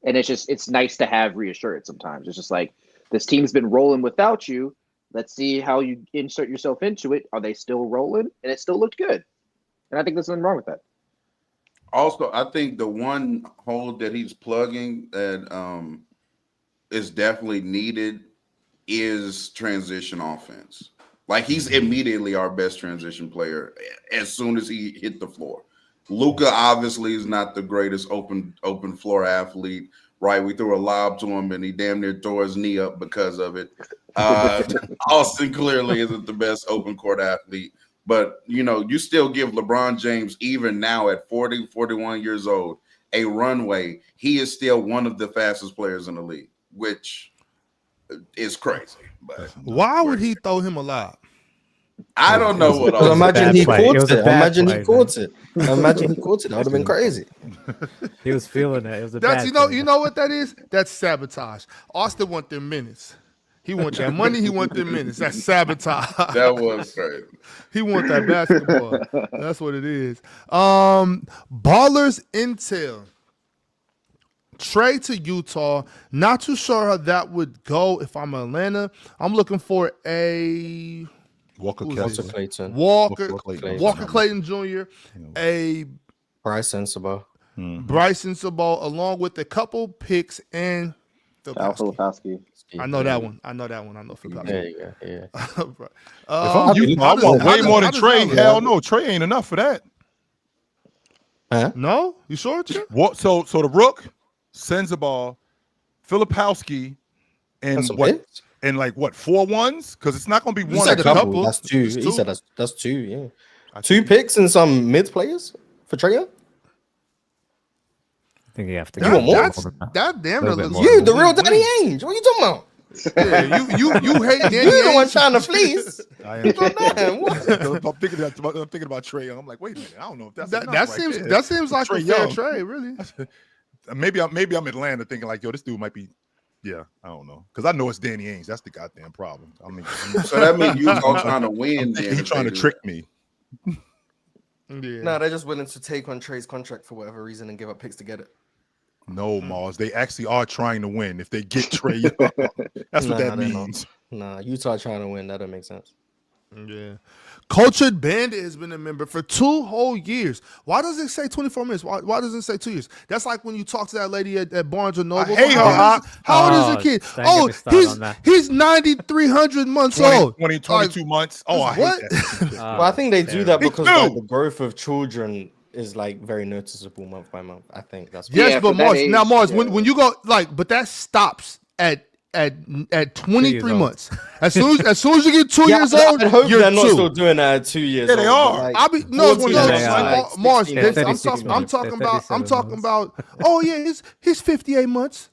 and it's nice to have reassurance sometimes. It's just like, this team's been rolling without you. Let's see how you insert yourself into it. Are they still rolling? And it still looked good, and I think there's nothing wrong with that. Also, I think the one hole that he's plugging that is definitely needed is transition offense. Like, he's immediately our best transition player as soon as he hit the floor. Luka obviously is not the greatest open floor athlete, right? We threw a lob to him and he damn near tore his knee up because of it. Austin clearly isn't the best open court athlete. But, you still give LeBron James, even now at 40, 41 years old, a runway. He is still one of the fastest players in the league, which is crazy. But Why would he throw him a lob? I don't know what Because imagine he caught it. Imagine he play, caught it. Imagine he caught it. That would have been crazy. He was feeling it. It was a That's bad play. you know what that is? That's sabotage. Austin want them minutes. He want that money. He want them minutes. That's sabotage. That was crazy. He want that basketball. That's what it is. Ballers Intel. Trade to Utah. Not too sure how that would go if I'm Atlanta. I'm looking for a Walker Who's Clayton. Walker Clayton. Clayton Jr., a Bryce Sensabaugh. Bryson Sabal, along with a couple picks and Filipowski. I know that one. I know Filipowski. There you go. Yeah. If I'm Utah, I want way more than Trey. Hell no, Trey ain't enough for that. Huh? No? You sure, Chip? What? So the Rook, Sensabaugh, Filipowski, and Some what? hits? And like what? 4 ones? Because it's not going to be He one. said or a two. couple. That's two. It's He two. said that's two. Yeah. I 2 picks and some mid players for Trey Young? I think you have to You want more? That damn Little bit looks more. You, the real Danny Ainge. What are you talking about? Yeah, you hate Danny You the one Ainge. trying to fleece. I am. Man, what? I'm thinking about Trey Young. I'm like, wait a minute. I don't know if that's That enough right seems there. that seems like Trae a fair Young. trade, really. Maybe I'm Atlanta thinking like, yo, this dude might be. Yeah, I don't know, because I know it's Danny Ainge. That's the goddamn problem. I mean, So that means Utah trying to win. he's trying to trick me. Yeah. No, they're just willing to take on Trey's contract for whatever reason and give up picks to get it. No, Mars. They actually are trying to win. If they get Trey Young, that's what that they're not. means. Nah, Utah trying to win. That don't make sense. Yeah. Cultured Bandit has been a member for 2 whole years. Why does it say 24 minutes? Why doesn't it say 2 years? That's like when you talk to that lady at Barnes and Noble. hate her. How old is the kid? Don't get me started on that. he's 9,300 months 20, old. 22 months. Oh, I What? hate that. Well, I think they do that Me because too. like, the growth of children is like very noticeable month by month. I think that's Yes, Yeah, but for that Mars. age, Now, Mars, yeah. when you go but that stops at 23 old. months. As soon as you get 2 Yeah, years I old, hope you're they're not 2. still doing that at 2 years. Yeah, they old, are. but, I be no, 14 no, they are. like Mars. 16 They're I'm 36 talking. I'm months. talking They're about. I'm 37 talking months. about. Oh yeah, he's 58 months.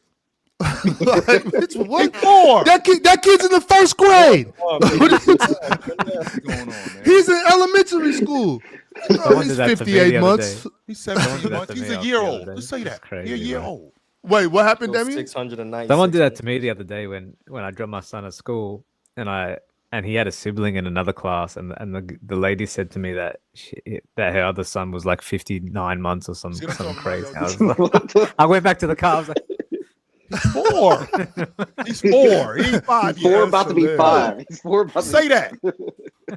Like, it's what? More. That kid's in the first grade. What's going on, man? He's in elementary school. Someone He's did that to me the 58 other months. day. He's Someone 17 did that months. to He's me a off year the other old. day. Just say That's that. crazy, He's a year bro. old. Wait, what happened, Demi? 690. Someone did that to me the other day when I dropped my son at school, and he had a sibling in another class, and the lady said to me that that her other son was like 59 months or See what I'm something talking crazy. about, I, was like, I went back to the car. I was like, He's 4. He's 4. He's 5 4 years. about to be hilarious. 5. He's 4 about to Say that.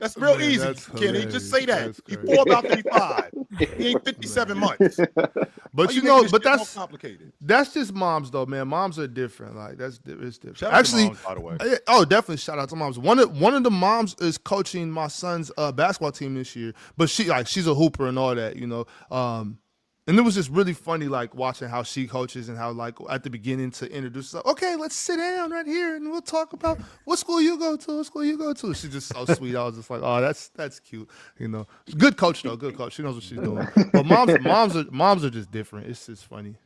That's real Man, easy, that's Kenny. hilarious. Just say that. That's He's crazy. 4 about to be 5. He ain't 57 months. But Why you making know, this but shit more that's complicated. just moms though, man. Moms are different. Like it's different. Shout out to Actually, moms, by the way. definitely shout out to moms. One of the moms is coaching my son's basketball team this year, but she's a hooper and all that, you know. And it was just really funny, like watching how she coaches and how, like, at the beginning to introduce, like, okay, let's sit down right here and we'll talk about what school you go to. What school you go to? She's just so sweet. I was just like, oh, that's cute, you know. Good coach though, good coach. She knows what she's doing. But moms are just different. It's just funny.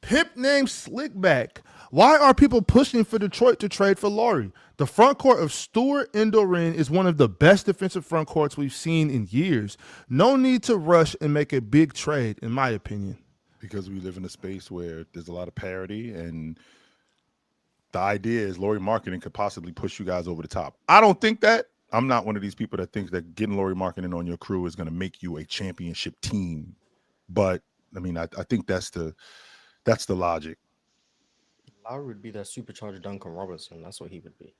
Pimp named Slickback. Why are people pushing for Detroit to trade for Laurie? The front court of Stewart and Doran is one of the best defensive front courts we've seen in years. No need to rush and make a big trade, in my opinion. Because we live in a space where there's a lot of parity, and the idea is Laurie Marketing could possibly push you guys over the top. I don't think that. I'm not one of these people that thinks that getting Laurie Marketing on your crew is going to make you a championship team. But I mean, I think that's the logic. Lowry would be that supercharged Duncan Robinson. That's what he would be.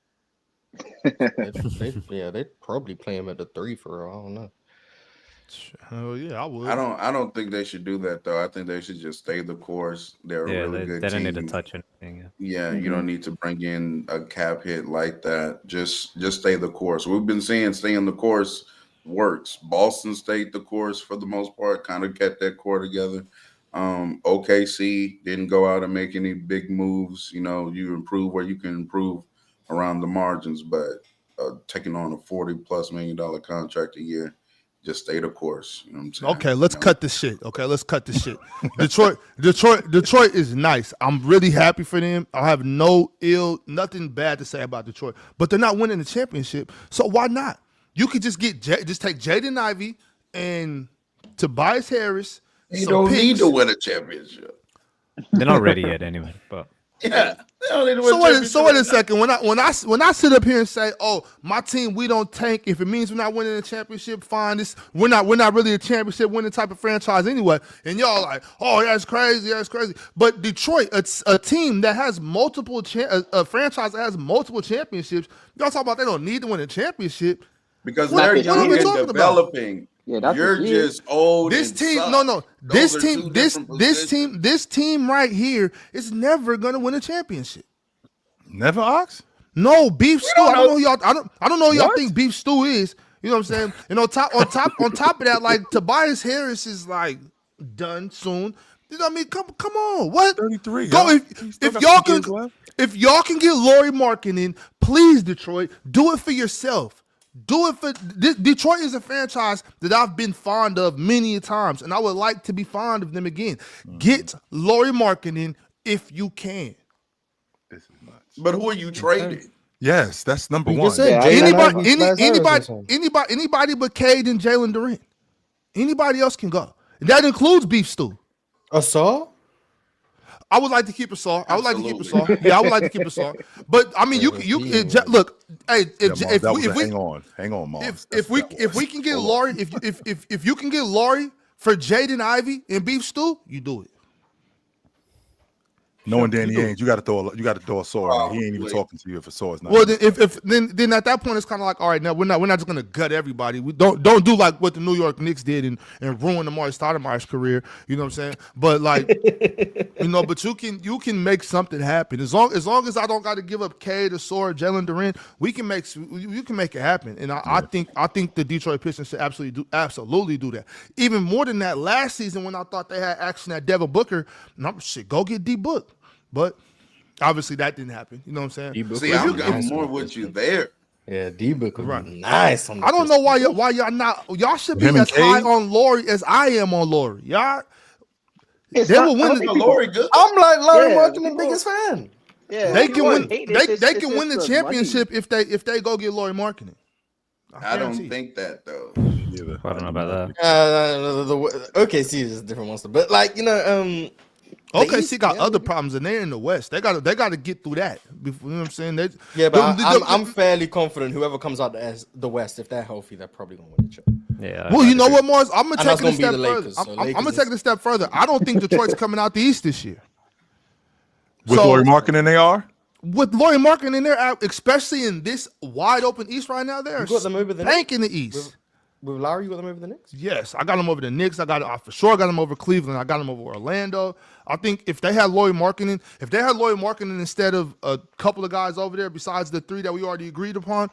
They'd probably play him at the 3 for real. I don't know. Hell yeah, I would. I don't think they should do that though. I think they should just stay the course. They're a really good they don't team. need to touch anything. Yeah, you don't need to bring in a cap hit like that. Just stay the course. We've been seeing staying the course works. Boston stayed the course for the most part, kind of kept that core together. OKC didn't go out and make any big moves. You know, you improve where you can improve around the margins, but taking on a $40+ million contract a year, just stay the course. You know what I'm saying? Okay, let's cut this shit. Detroit is nice. I'm really happy for them. I have nothing bad to say about Detroit, but they're not winning the championship. So why not? You could just take Jaden Ivey and Tobias Harris. You don't need to win a championship. They're not ready yet, anyway. But Yeah. They don't need to win So wait a second. When I sit up here and say, "Oh, my team, we don't tank. If it means we're not winning a championship, fine. We're not really a championship winning type of franchise anyway." And y'all like, "Oh, that's crazy. That's crazy." But Detroit, it's a team that has a franchise that has multiple championships. Y'all talk about they don't need to win a championship. because What they're are young we and talking about? developing. Yeah, that's You're the key. just old. This and team, suck. no. This Those are team, two this different this positions. team, this team right here is never gonna win a championship. Never, Ox? No, Beef Stew. I don't know. know who y'all. I don't know who y'all What? think Beef Stew is. You know what I'm saying? And on top of that, like Tobias Harris is like done soon. You know what I mean? Come on, what? 33. Go He still if got y'all some can years left. if y'all can get Laurie Marketing, please Detroit, do it for yourself. Do it for Detroit is a franchise that I've been fond of many times, and I would like to be fond of them again. Get Laurie Marketing if you can. This is nuts. But who are you trading? Yes, that's number You one. just said Yeah, Jalen I- Ivey, Tobias Harris or something. Anybody but Cade and Jalen Durant. Anybody else can go. That includes Beef Stew. Asar? I would like to keep it soft. I would like to keep it soft. Absolutely. Yeah, I would like to keep it soft. But I mean, look. Hey, Yeah, Mars, hang on, Mars. if we can get Laurie, if you can get Laurie for Jaden Ivey and Beef Stew, you do it. Knowing Danny Ainge, you got to throw a sword. Oh, He ain't even wait. talking to you if a sword is not. Well, then at that point it's kind of like, all right, now we're not just gonna gut everybody. We don't do like what the New York Knicks did and ruin Amari Stoudemire's career. You know what I'm saying? But like, but you can make something happen as long as I don't got to give up Cade, Asor, Jalen Durant. You can make it happen. And I think the Detroit Pistons should absolutely do that. Even more than that, last season when I thought they had action at Devin Booker, go get D Book. But obviously that didn't happen. You know what I'm saying? See, I'm more with you there. Yeah, D-Book would Right. be nice. On the I don't know Pistons. why y'all not. Y'all should be Him and as high Cade? on Laurie as I am on Laurie. Y'all, It's they not- will I win. don't No, think Laurie good. I'm like Larry Yeah, Martin, the people- biggest fan. Yeah, They people can win. hate it. They It's can just win the money. championship if they go get Laurie Marketing. I don't guarantee. think that though. Neither. I don't know about that. OKC is a different monster, but like the OKC East, got yeah, other maybe. problems, and they're in the West. They got to get through that. Before, you know what I'm saying? Yeah, but I'm fairly confident whoever comes out the West, if they're healthy, they're probably gonna win the chip. Yeah. Well, you know what, Mars? I'm gonna And take that's it a gonna be step the further. Lakers, so I'm gonna Lakers take it a step further. I don't think Detroit's coming out the East this year. With Laurie Marketing, they are. With Laurie Marketing in there, especially in this wide open East right now, they're You got them over the bank in the East. With Larry, you got them over the Knicks. Yes, I got them over the Knicks. I for sure got them over Cleveland. I got them over Orlando. I think if they had Laurie Marketing instead of a couple of guys over there besides the three that we already agreed upon,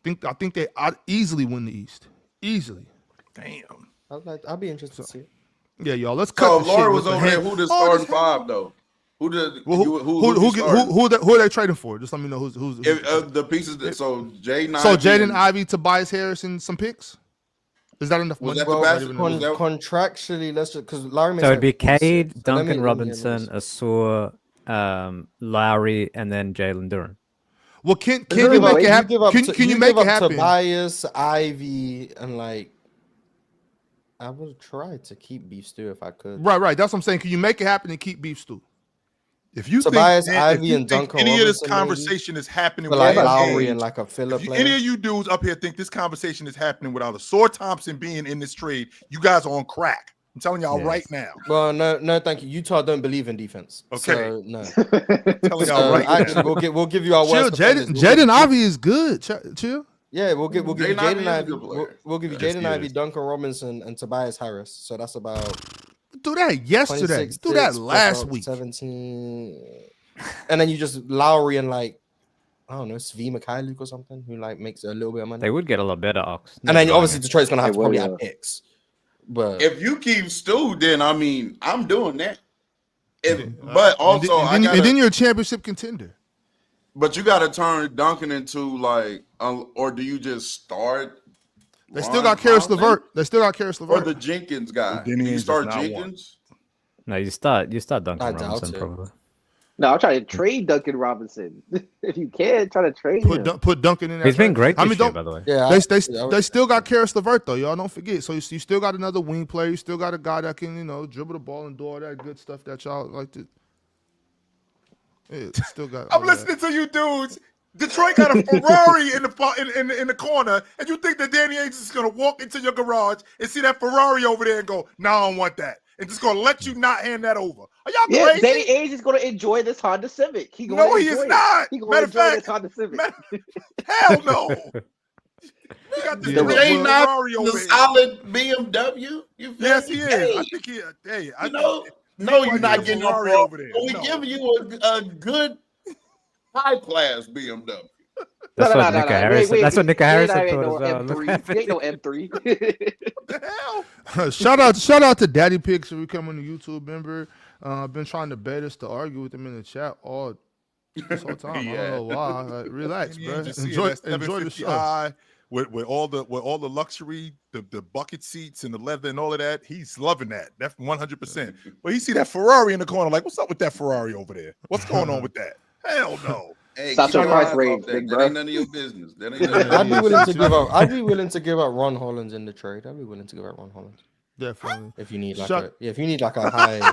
I think they I'd easily win the East. Easily. Damn. I'll be interested to see it. Yeah, y'all. Let's cut. So the Laurie shit was with the over there. hand- Who the Oh, starting this- five though? Who did Well, who are they trading for? Just let me know who's the pieces that so Jaden so Ivey Jaden and- Ivey, Tobias Harris, and some picks. Is that enough Was money? that the Well, best- not even was that- Contractually, let's just because Larry. So it'd be Cade, So let me- Duncan let me Robinson, Asur, Lowry, and then Jalen Durant. Well, can You you make give it up- happen? Can you make give it up happen? Tobias, Ivy, and like I would try to keep Beef Stew if I could. Right. That's what I'm saying. Can you make it happen and keep Beef Stew? If you Tobias, think, Ivy, if you and think Duncan any of this Robinson, conversation is happening For like without Lowry Ainge, and like a filler if player. any of you dudes up here think this conversation is happening without a Sore Thompson being in this trade, you guys are on crack. I'm telling y'all Yes. right now. Well, no, thank you. Utah don't believe in defense. Okay. So, no. I'm telling y'all So, right actually, now. we'll give you our Chill, worst defenders. Jaden Ivey is good. Chill. Yeah, we'll give you Jaden Ivey Jaden is a Ivey. good player. We'll give you Yes, Jaden he Ivey, is. Duncan Robinson, and Tobias Harris. So that's about Do that yesterday. 26 Do that picks, last about week. 17. And then you just Lowry and like I don't know, Svi Mikhailuk or something who like makes a little bit of money. They would get a lot better, Ox. And then obviously Detroit's gonna have They to probably will, have picks. But If you keep Stu, then I mean I'm doing that. But also and then you're a championship contender. but you got to turn Duncan into like, or do you just start? They still got Karis LeVert. They still got Karis or LeVert. the Jenkins guy. Denny Do you Ainge start does not Jenkins? No, you start I Duncan doubt Robinson it. probably. No, I'm trying to trade Duncan Robinson. If you can, try to trade him. Put Duncan in there. He's been great I this mean, year, by the way. yeah, They I would- still got Karis LeVert though, y'all. Don't forget. So you still got another wing player. You still got a guy that can dribble the ball and do all that good stuff that y'all like to. Yeah, still got. I'm all that. listening to you dudes. Detroit got a Ferrari in the corner, and you think that Danny Ainge is going to walk into your garage and see that Ferrari over there and go, "No, I don't want that," and just going to let you not hand that over? Are y'all Yeah, crazy? Danny Ainge is going to enjoy this Honda Civic. He is not. He going Matter to of enjoy fact- this Honda Civic. Hell no. You got this Yeah. red They not Ferrari the over here. solid BMW. You feel Yes, me? he is. Hey, I think he. Hey, I you know, think no, he you're might not be a getting no Ferrari Ferrari over there. We No. giving you a good high class BMW. That's No, what no, Nick no, no. Harris. Wait, That's what Nick Harris ain't thought no as well. Look M3. at He ain't no M3. What the hell? shout out to Daddy Pigs for becoming a YouTube member. I've been trying to bet us to argue with him in the chat all this whole time. I Yeah. don't know why. Like, relax, Danny bro. Ainge is seeing Enjoy that the 750 show. high with all the luxury, the bucket seats and the leather and all of that. He's loving that. That's 100%. But he see that Ferrari in the corner, like, what's up with that Ferrari over there? What's going on with that? Hell no. Hey, Stop keep your your price eyes off range, that. big That bro. ain't none of your business. That ain't Yeah, none of your I'd be business. willing to give up. I'd be willing to give up Ron Hollins in the trade. I'd be willing to give up Ron Hollins Definitely. if you need like Shut- if you need like a high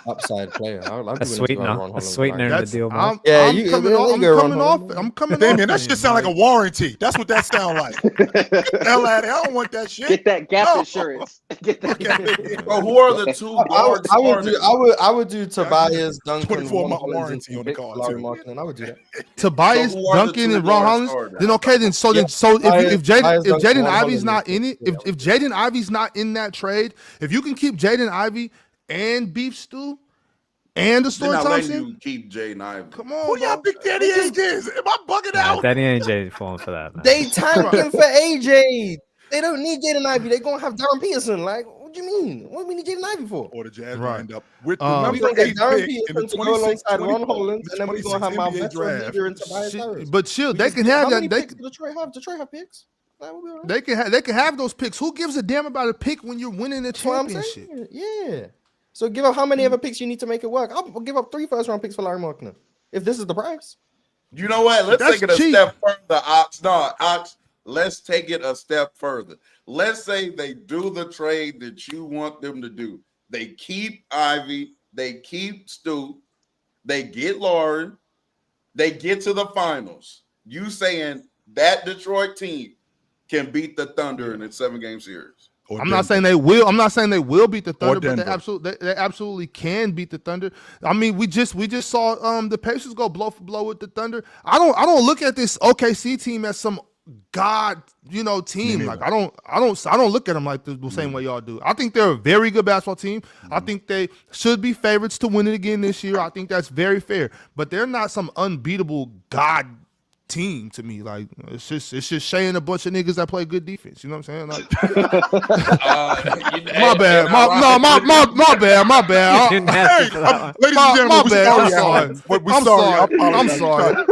upside player. I'd be A willing to give up sweetener, Ron a Hollins. sweetener in the deal, Mark. Yeah, I'm you- coming there off. you I'm go, coming Ron off. Holland. I'm coming Hey off. man, that shit sound like a warranty. That's what that sound like. Get the hell out of here. I don't want that shit. Get that gap No. insurance. Get that. Fuck outta here. Bro, who are the two guard starters? I would do Tobias, Duncan, 24 Ron month Hollins, warranty and on the pick car, Larry too. Markkinen. I would do that. Tobias, So who are the Duncan, two and Ron guard Hollins. starters? Then okay, then so if Tobias, Jaden Duncan, Ron Ivey's Hollins, not and in it, pick. if Jaden Ivey's not in that trade, if you can keep Jaden Ivey and Beef Stew and the They're Story not letting Thompson, you keep Jaden Ivey. come on, Who y'all bro. think Danny Ainge is? Am I bugging out? Danny Ainge ain't falling for that, man. They tanking for AJ. They don't need Jaden Ivey. They're gonna have Darren Peterson. Like, what do you mean? What do we need Jaden Ivey for? Or the Jazz Right. will end up with the We We number gonna get 8 Darren pick in the Peterson to go 26 alongside Ron Hollins, and then we're gonna have my 26 veteran NBA leader in draft. Tobias Harris. But chill, We they just can get- have how that. many They picks do Detroit have? Detroit have picks. Like, we'll be all right. they can have those picks. Who gives a damn about a pick when you're winning the That's what I'm championship? saying. Yeah. So give up how many other picks you need to make it work. I'll give up 3 first-round picks for Larry Markkinen if this is the price. You know what? Let's That's take it a cheap. step further, Ox. No, Ox, let's take it a step further. Let's say they do the trade that you want them to do. They keep Ivy, they keep Stu, they get Lauren, they get to the finals. You saying that Detroit team can beat the Thunder in a 7-game series? Or I'm not Denver. saying they will. I'm not saying they will beat the Thunder, but Denver. they absolutely can beat the Thunder. I mean, we just saw the Pacers go blow for blow with the Thunder. I don't look at this OKC team as some god, team. Like I don't look at them like the same way y'all do. I think they're a very good basketball team. I think they should be favorites to win it again this year. I think that's very fair. But they're not some unbeatable god team to me. Like it's just Shea and a bunch of niggas that play good defense. You know what I'm saying? Like my bad. My bad. You nasty for that one. Ladies and gentlemen, My we bad. I'm sorry, sorry. Alan. We're I'm sorry. I sorry. I'm apologize. sorry. We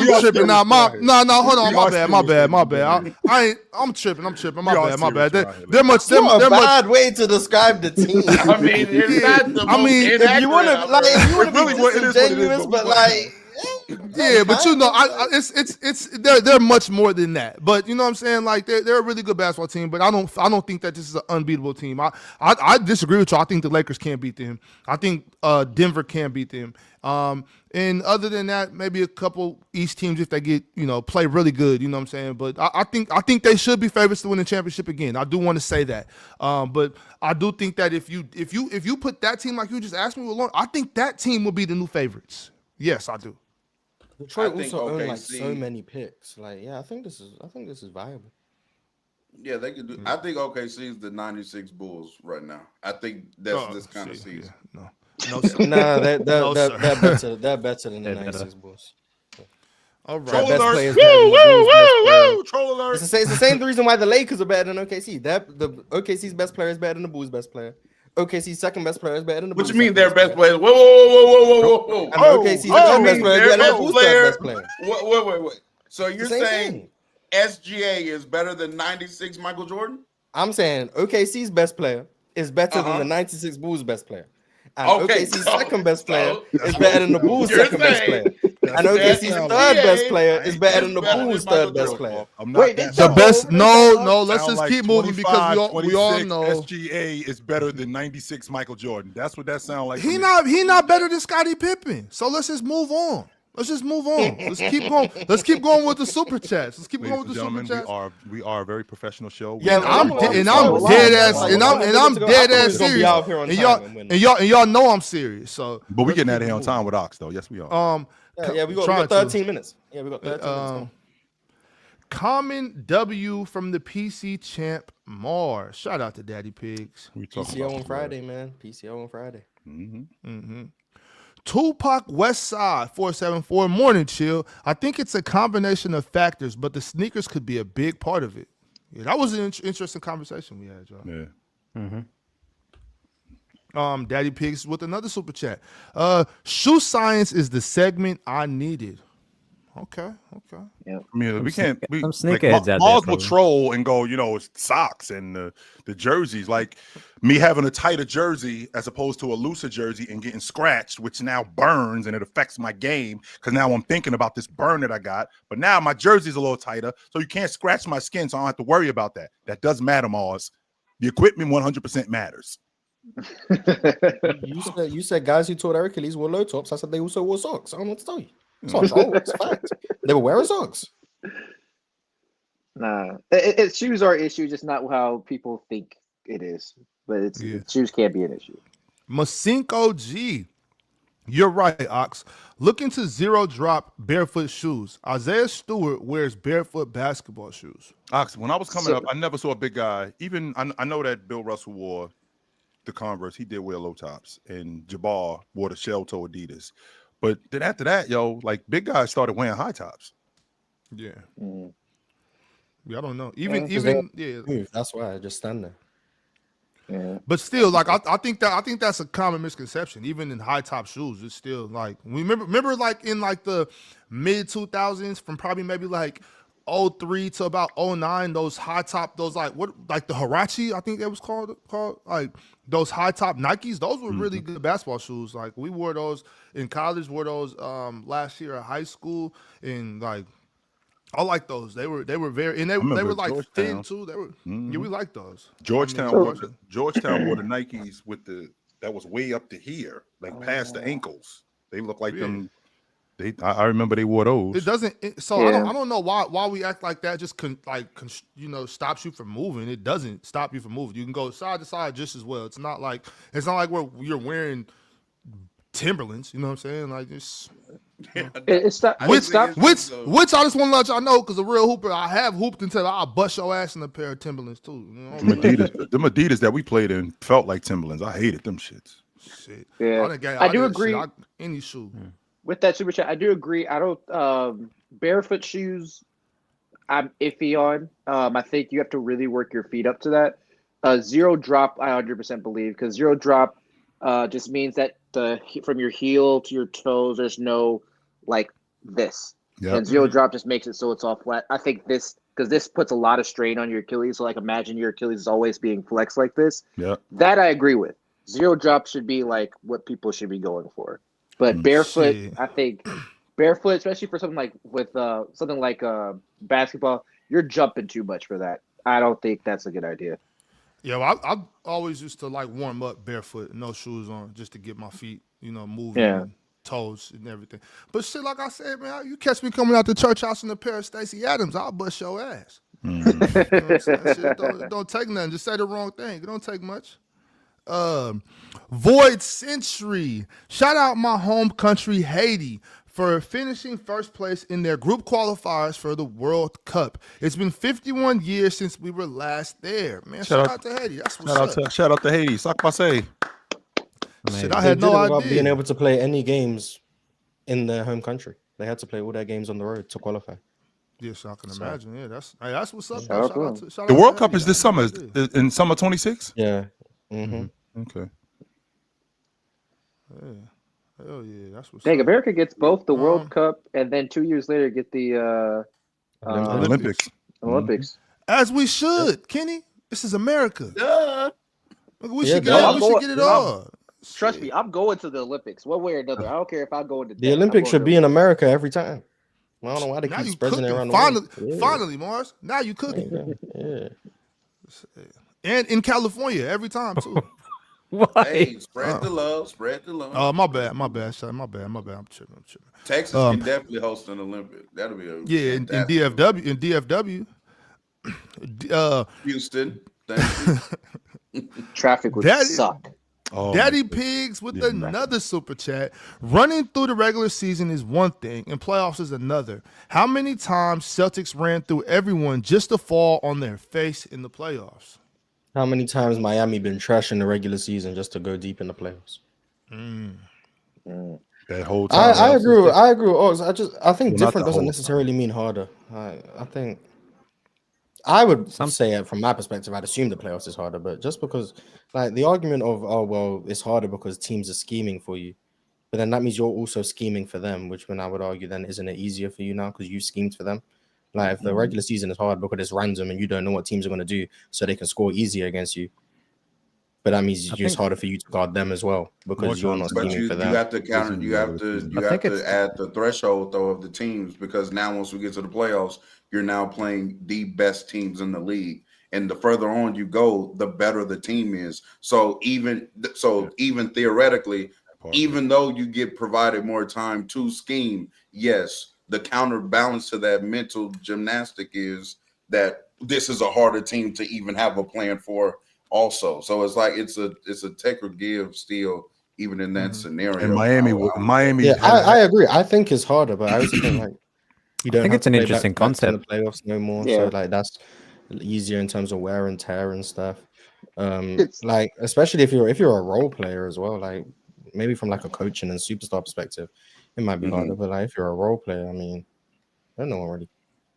I'm are tripping now. serious No, hold on. We My are bad. serious My right bad. here. I'm tripping. My We are bad. My bad. serious right here. They're much. That's a They're much. bad way to describe the team. I mean, it's not the I most mean, if if you want to, inaccurate like, if you want It to really be what it is what it is, disingenuous, but but we- like, Yeah, but it's they're much more than that. But you know what I'm saying? Like they're a really good basketball team. But I don't think that this is an unbeatable team. I disagree with you. I think the Lakers can't beat them. I think Denver can beat them. And other than that, maybe a couple East teams if they get play really good. You know what I'm saying? But I think they should be favorites to win the championship again. I do want to say that. But I do think that if you put that team like you just asked me, I think that team will be the new favorites. Yes, I do. Detroit I think also own like OKC so many picks. Like, yeah, I think this is viable. Yeah, they could do. I think OKC is the 96 Bulls right now. I think that's this kind of season. Yeah, no, sir. Nah, No, sir. they're better than the They're better. 96 Bulls. All Their right. best alert. players Woo, better than the Bulls' best player. Troll alert. It's the same reason why the Lakers are better than OKC. The OKC's best player is better than the Bulls' best player. OKC's second best player is better than the What Bulls' you mean second their best player? Whoa, And whoa. OKC's Oh, third you best mean player is their better than the best Bulls' player? third best player. Wait. So you're same saying thing. SGA is better than 96 Michael Jordan? I'm saying OKC's best player is better than Uh-huh. the 96 Bulls' best player. And Okay, OKC's so- second best player so- is better than the Bulls' You're second best saying player. And OKC's SGA third best player is is better than the better than Bulls' Michael third best Jordan. player. I'm not Wait, that they The dumb. best. Sound No. Let's Sound just like keep moving because 25, we all 26 know SGA is better than 96 Michael Jordan. That's what that sounds like. to he me. not better than Scottie Pippen. So let's just move on. Let's keep going. Let's keep going with the super chats. Let's keep Ladies going and with the super gentlemen, chats. we are a very professional show. Yeah, I'm sorry, dead ass sorry. and I'm dead I thought we ass was gonna be serious. out here on And time and y'all know I'm serious. So But we let's getting out keep of here on moving. time with Ox, though. Yes, we are. Yeah, we got Trying to. 13 minutes. Yeah, we got 13 minutes. Common W from the PC champ Mars. Shout out to Daddy Pigs. We talking PCO about on the Friday, man. PCO on Friday. Tupac West Side 474 Morning Chill. I think it's a combination of factors, but the sneakers could be a big part of it. Yeah, that was an interesting conversation we had, y'all. Yeah. Daddy Pigs with another super chat. Shoe science is the segment I needed. Okay. I mean, we can't. We some like, sneakerheads out there, Mars will probably. troll and go, it's socks and the jerseys. Like me having a tighter jersey as opposed to a looser jersey and getting scratched, which now burns and it affects my game because now I'm thinking about this burn that I got. But now my jersey's a little tighter, so you can't scratch my skin, so I don't have to worry about that. That does matter, Mars. The equipment 100% matters. You said guys who tore their Achilles wore low tops. I said they also wore socks. I don't know what to tell you. It's not troll. It's a fact. They were wearing socks. Nah, shoes are an issue, just not how people think it is. But shoes can't be an issue. Masinko G. You're right, Ox. Look into zero drop barefoot shoes. Isaiah Stewart wears barefoot basketball shoes. Ox, when I was coming up, I never saw a big guy. Even I know that Bill Russell wore the Converse. He did wear low tops, and Jabbar wore the shell toe Adidas. But then after that, like big guys started wearing high tops. Yeah. Mm. Yeah, I don't know. That's why I just stand there. Yeah. But still, like I think that's a common misconception. Even in high top shoes, it's still like we remember like in like the mid 2000s, from probably maybe like 03 to about 09, those high top, those like the Huarache, I think it was called like those high top Nikes. Those were really good basketball shoes. Like we wore those in college, wore those last year at high school, and like I like those. They were very, and they were like thin too. They were yeah, we like those. Georgetown wore the Nikes with that was way up to here, like past the ankles. They look like them. I remember they wore those. It doesn't. I don't know why we act like that. Just stops you from moving. It doesn't stop you from moving. You can go side to side just as well. It's not like you're wearing Timberlands. You know what I'm saying? Like it's. Which I just want to let y'all know, because a real hooper, I have hooped until I'll bust your ass in a pair of Timberlands too. You know? Them Adidas that we played in felt like Timberlands. I hated them shits. Shit. Yeah. I do agree. Any shoe. With that super chat, I do agree. I don't barefoot shoes I'm iffy on. I think you have to really work your feet up to that. Zero drop, I 100% believe, because zero drop just means that from your heel to your toes, there's no like this. Yep. And zero drop just makes it so it's all flat. I think because this puts a lot of strain on your Achilles. So like imagine your Achilles is always being flexed like this. Yeah, that I agree with. Zero drop should be like what people should be going for. But barefoot, I think barefoot, especially for something like basketball, you're jumping too much for that. I don't think that's a good idea. Yeah, well, I always used to like warm up barefoot, no shoes on, just to get my feet, moving, and toes and everything. But shit, like I said, man, you catch me coming out the church house in a pair of Stacey Adams, I'll bust your ass. You know what I'm saying? Shit, don't take nothing. Just say the wrong thing. It don't take much. Void Century. Shout out my home country, Haiti, for finishing first place in their group qualifiers for the World Cup. It's been 51 years since we were last there. Man, shout out to Haiti. That's what's up. Shout out to Haiti. Sac passe. Shit, I had no idea. Being able to play any games in their home country. They had to play all their games on the road to qualify. Yes, I can imagine. Yeah, that's what's up. The World Cup is this summer. In summer 26? Yeah. Okay. Yeah. Hell yeah, that's what's Dang, up. America gets both the World Cup and then 2 years later get the Olympics. Olympics. As we should, Kenny. This is America. We should get it all. Trust me, I'm going to the Olympics one way or another. I don't care if I go into the Olympics should be in America every time. I don't know why they keep spreading it around the world. Finally, Mars. Now you cooking. Yeah. And in California every time too. Hey, spread the love. Oh, my bad. My bad. I'm tripping. Texas can definitely host an Olympic. That'll be in DFW. Houston. Traffic would suck. Daddy Pigs with another super chat. Running through the regular season is one thing, and playoffs is another. How many times Celtics ran through everyone just to fall on their face in the playoffs? How many times Miami been trash in the regular season just to go deep in the playoffs? That whole time. I agree with Oz. I think different doesn't necessarily mean harder. I think I would say it from my perspective, I'd assume the playoffs is harder, but just because like the argument of it's harder because teams are scheming for you. But then that means you're also scheming for them, which when I would argue then isn't it easier for you now because you schemed for them? Like if the regular season is hard because it's random and you don't know what teams are going to do, so they can score easier against you. But that means it's harder for you to guard them as well because you're not scheming for them. You have to counter. You have to add the threshold though of the teams because now once we get to the playoffs, you're now playing the best teams in the league, and the further on you go, the better the team is. So even theoretically, even though you get provided more time to scheme, yes, the counterbalance to that mental gymnastic is that this is a harder team to even have a plan for. Also, so it's like it's a take or give still, even in that scenario. And Miami. Yeah, I agree. I think it's harder, but I also think like you don't. I think it's an interesting concept. In the playoffs no more, Yeah. so like that's easier in terms of wear and tear and stuff. Like especially if you're a role player as well, like maybe from like a coaching and superstar perspective, it might be harder. But like if you're a role player, I mean, I don't know really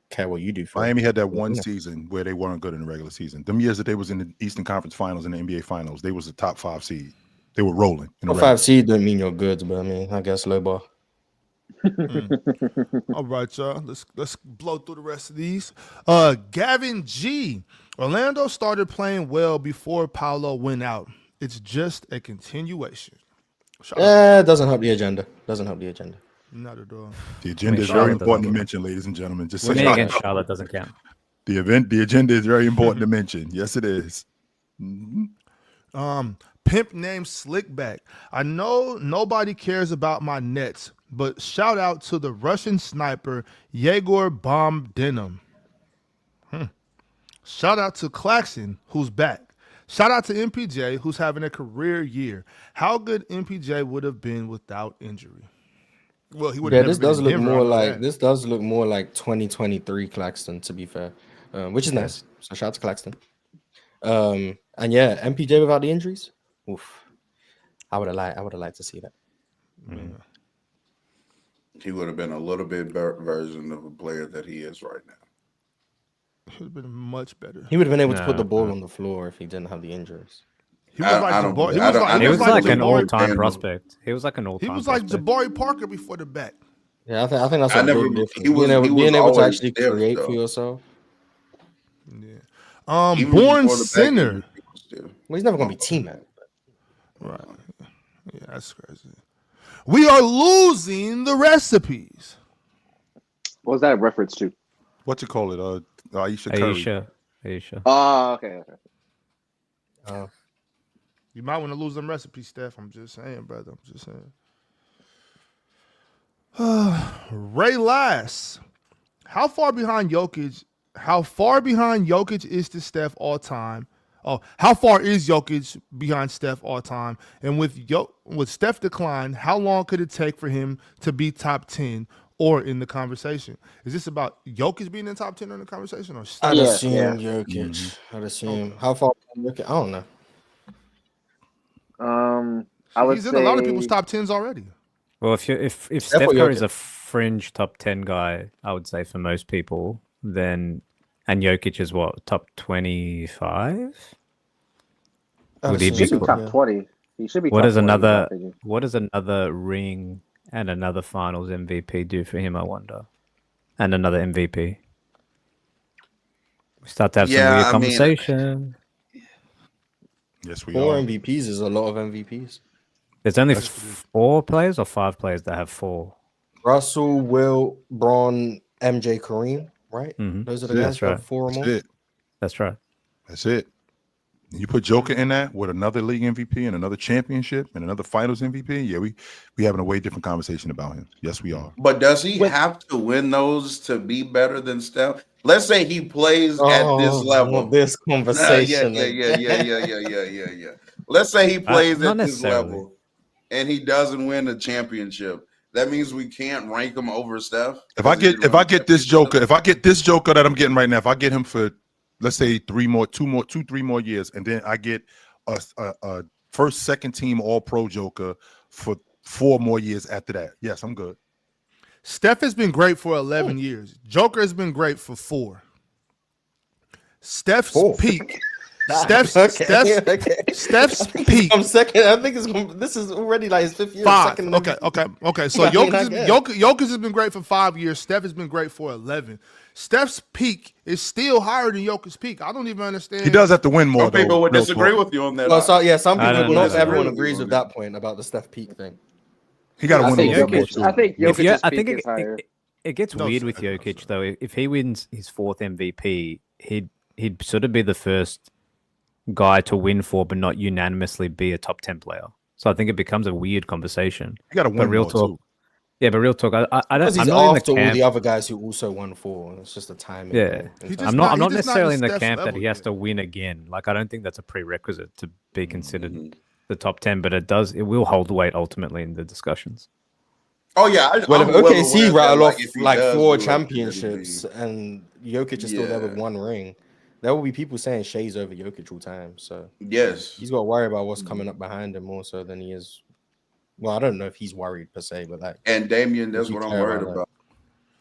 care what you do. Miami had that one season where they weren't good in the regular season. Them years that they was in the Eastern Conference Finals and the NBA Finals, they was the top 5 seed. They were rolling. Top 5 seed don't mean you're good, but I mean, I guess low bar. All right, y'all. Let's blow through the rest of these. Gavin G. Orlando started playing well before Paolo went out. It's just a continuation. It doesn't help the agenda. Not at all. The agenda is very important to mention, ladies and gentlemen. Just so Winning against Charlotte doesn't count. The agenda is very important to mention. Yes, it is. Pimp named Slickback. I know nobody cares about my Nets, but shout out to the Russian sniper Yegor Bombdinim. Shout out to Claxton, who's back. Shout out to MPJ, who's having a career year. How good MPJ would have been without injury. Well, he would. Yeah, this does look more like 2023 Claxton, to be fair, which is nice. So shout out to Claxton. And yeah, MPJ without the injuries. Oof. I would have liked to see that. He would have been a little bit better version of a player that he is right now. He would have been much better. He would have been able to put the ball on the floor if he didn't have the injuries. He was like an all-time prospect. He was like an all-time. He was like Jabari Parker before the back. Yeah, I think that's a big difference. Being able to actually create for yourself. Yeah. Born Sinner. Well, he's never gonna be T-Man. Right. Yeah, that's crazy. We are losing the recipes. What was that a reference to? What you call it? Aisha Curry. Aisha. Oh, okay. You might want to lose them recipes, Steph. I'm just saying, brother. I'm just saying. Ray Lass. How far behind Jokic is to Steph all time? Oh, how far is Jokic behind Steph all time? And with Steph decline, how long could it take for him to be top 10 or in the conversation? Is this about Jokic being in top 10 or in the conversation? Or Steph? I'd assume Jokic. I'd assume. How far Jokic? I don't know. He's in a lot of people's top 10s already. Well, if Steph Curry is a fringe top 10 guy, I would say for most people, then and Jokic is what, top 25? Would he be top 20? He should be. What does another ring and another Finals MVP do for him? I wonder, and another MVP. We start to have some weird conversation. Yes, we 4 are. MVPs is a lot of MVPs. There's only 4 players or 5 players that have 4. Russell, Will, Braun, MJ, Kareem, right? Mm-hmm. Those are the guys that have 4 or more. That's right. That's it. You put Joker in that with another league MVP and another championship and another Finals MVP. Yeah, we having a way different conversation about him. Yes, we are. But does he have to win those to be better than Steph? Let's say he plays at this level. This conversation. Yeah. Let's say he plays at this level and he doesn't win a championship. That means we can't rank him over Steph. If I get this Joker that I'm getting right now, if I get him for, let's say 3 more years, and then I get a first, second team All Pro Joker for 4 more years after that. Yes, I'm good. Steph has been great for 11 years. Joker has been great for 4. Steph's peak Steph's peak. I'm second. I think this is already like his 5th year. 5. Second Okay. So I mean, Jokic has been great for 5 years. Steph has been great for 11. Steph's peak is still higher than Jokic's peak. I don't even understand. He does have to win more. Some people would disagree with you on that. Well, so, some people, not everyone disagree agrees with with that point about the Steph peak thing. He got to I win think a little more Jokic. too. I think Jokic's peak is higher. It gets weird with Jokic though. If he wins his 4th MVP, he'd sort of be the first guy to win 4, but not unanimously be a top 10 player. So I think it becomes a weird conversation. You got to win real more talk. too. Yeah, but real talk. I don't. Because I'm he's not after in the all camp. the other guys who also won 4. It's just a timing. Yeah, thing. just I'm not- not. I'm he not just not necessarily in in the Steph's camp that level he has yet. to win again. Like I don't think that's a prerequisite to be considered the top 10. But it will hold weight ultimately in the discussions. Oh yeah. Well, if I'm well aware OKC of rattle that, off if he like does 4 do it, championships and Jokic is still there with Yeah. 1 ring, there will be people saying Shea's over Jokic all time. So yes. he's got to worry about what's coming up behind him more so than he is. Well, I don't know if he's worried per se, but like, And Damien, that's You what I'm care worried about about.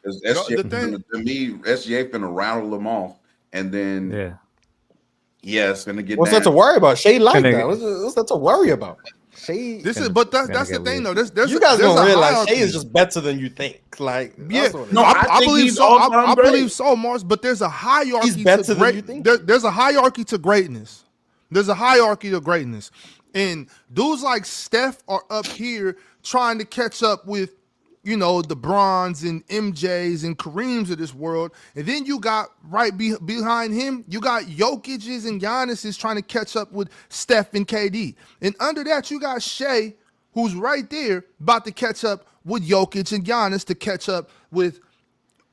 Because the SGA, thing- to me, SGA finna rattle them off, and then it's gonna get. what's that to nasty. worry about? Shea like Gonna that. get- What's that to worry about? Shea. This is, gonna- but gonna that's the get thing weird. though. There's You guys there's don't a realize hierarchy. Shea is just better than you think. Like, Yeah, that's what it is. No, I I think believe he's so. all-time I great. believe so, Mars. But there's a hierarchy. He's better to than you think? There's a hierarchy to greatness. There's a hierarchy to greatness, and dudes like Steph are up here trying to catch up with, the Brons and MJs and Kareems of this world, and then you got right behind him, you got Jokic's and Giannis's trying to catch up with Steph and KD, and under that you got Shea, who's right there about to catch up with Jokic and Giannis to catch up with,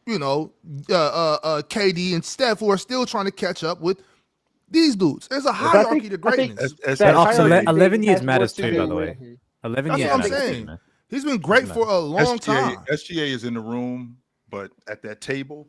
KD and Steph, who are still trying to catch up with these dudes. There's a hierarchy to greatness. As- That Also, hierarchy 11 thing years has more matters to too, do by the with- way. 11 That's years what I'm matters too, saying. man. He's been great for a long time. SGA is in the room, but at that table,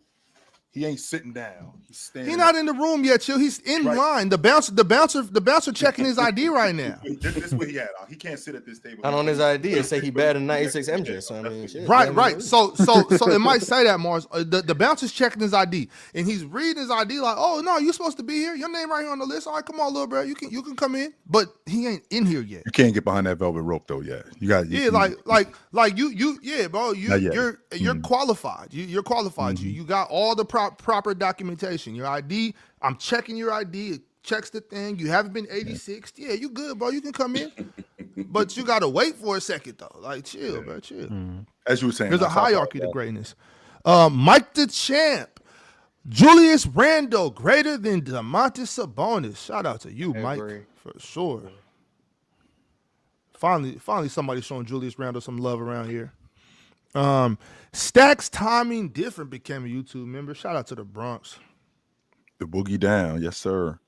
he ain't sitting down. He's standing. He's not in the room yet, chill. He's in Right. line. The bouncer checking his ID right now. This is where he at. He can't sit at this table. And on his idea, say he better than 96 MJ. So I mean, shit, Right, yeah, right. So it might say that, Mars. The bouncer's checking his ID, and he's reading his ID like, "Oh no, you're supposed to be here. Your name right here on the list. All right, come on, little bro. You can come in." But he ain't in here yet. You can't get behind that velvet rope though. Yeah, you got. Yeah, like you, yeah, bro. Not yet. You're qualified. You're qualified. You got all the proper documentation. Your ID. I'm checking your ID. It checks the thing. You haven't been 86. Yeah, you good, bro. You can come in, but you gotta wait for a second though. Like, chill, bro. Chill. as you were saying. There's a on top of hierarchy that, to greatness. Mike the Champ, Julius Randle greater than DeMontis Sabonis. Shout out to you, Mike, agree. for sure. Finally, somebody showing Julius Randle some love around here. Stacks timing different became a YouTube member. Shout out to the Bronx. The boogie down, yes sir.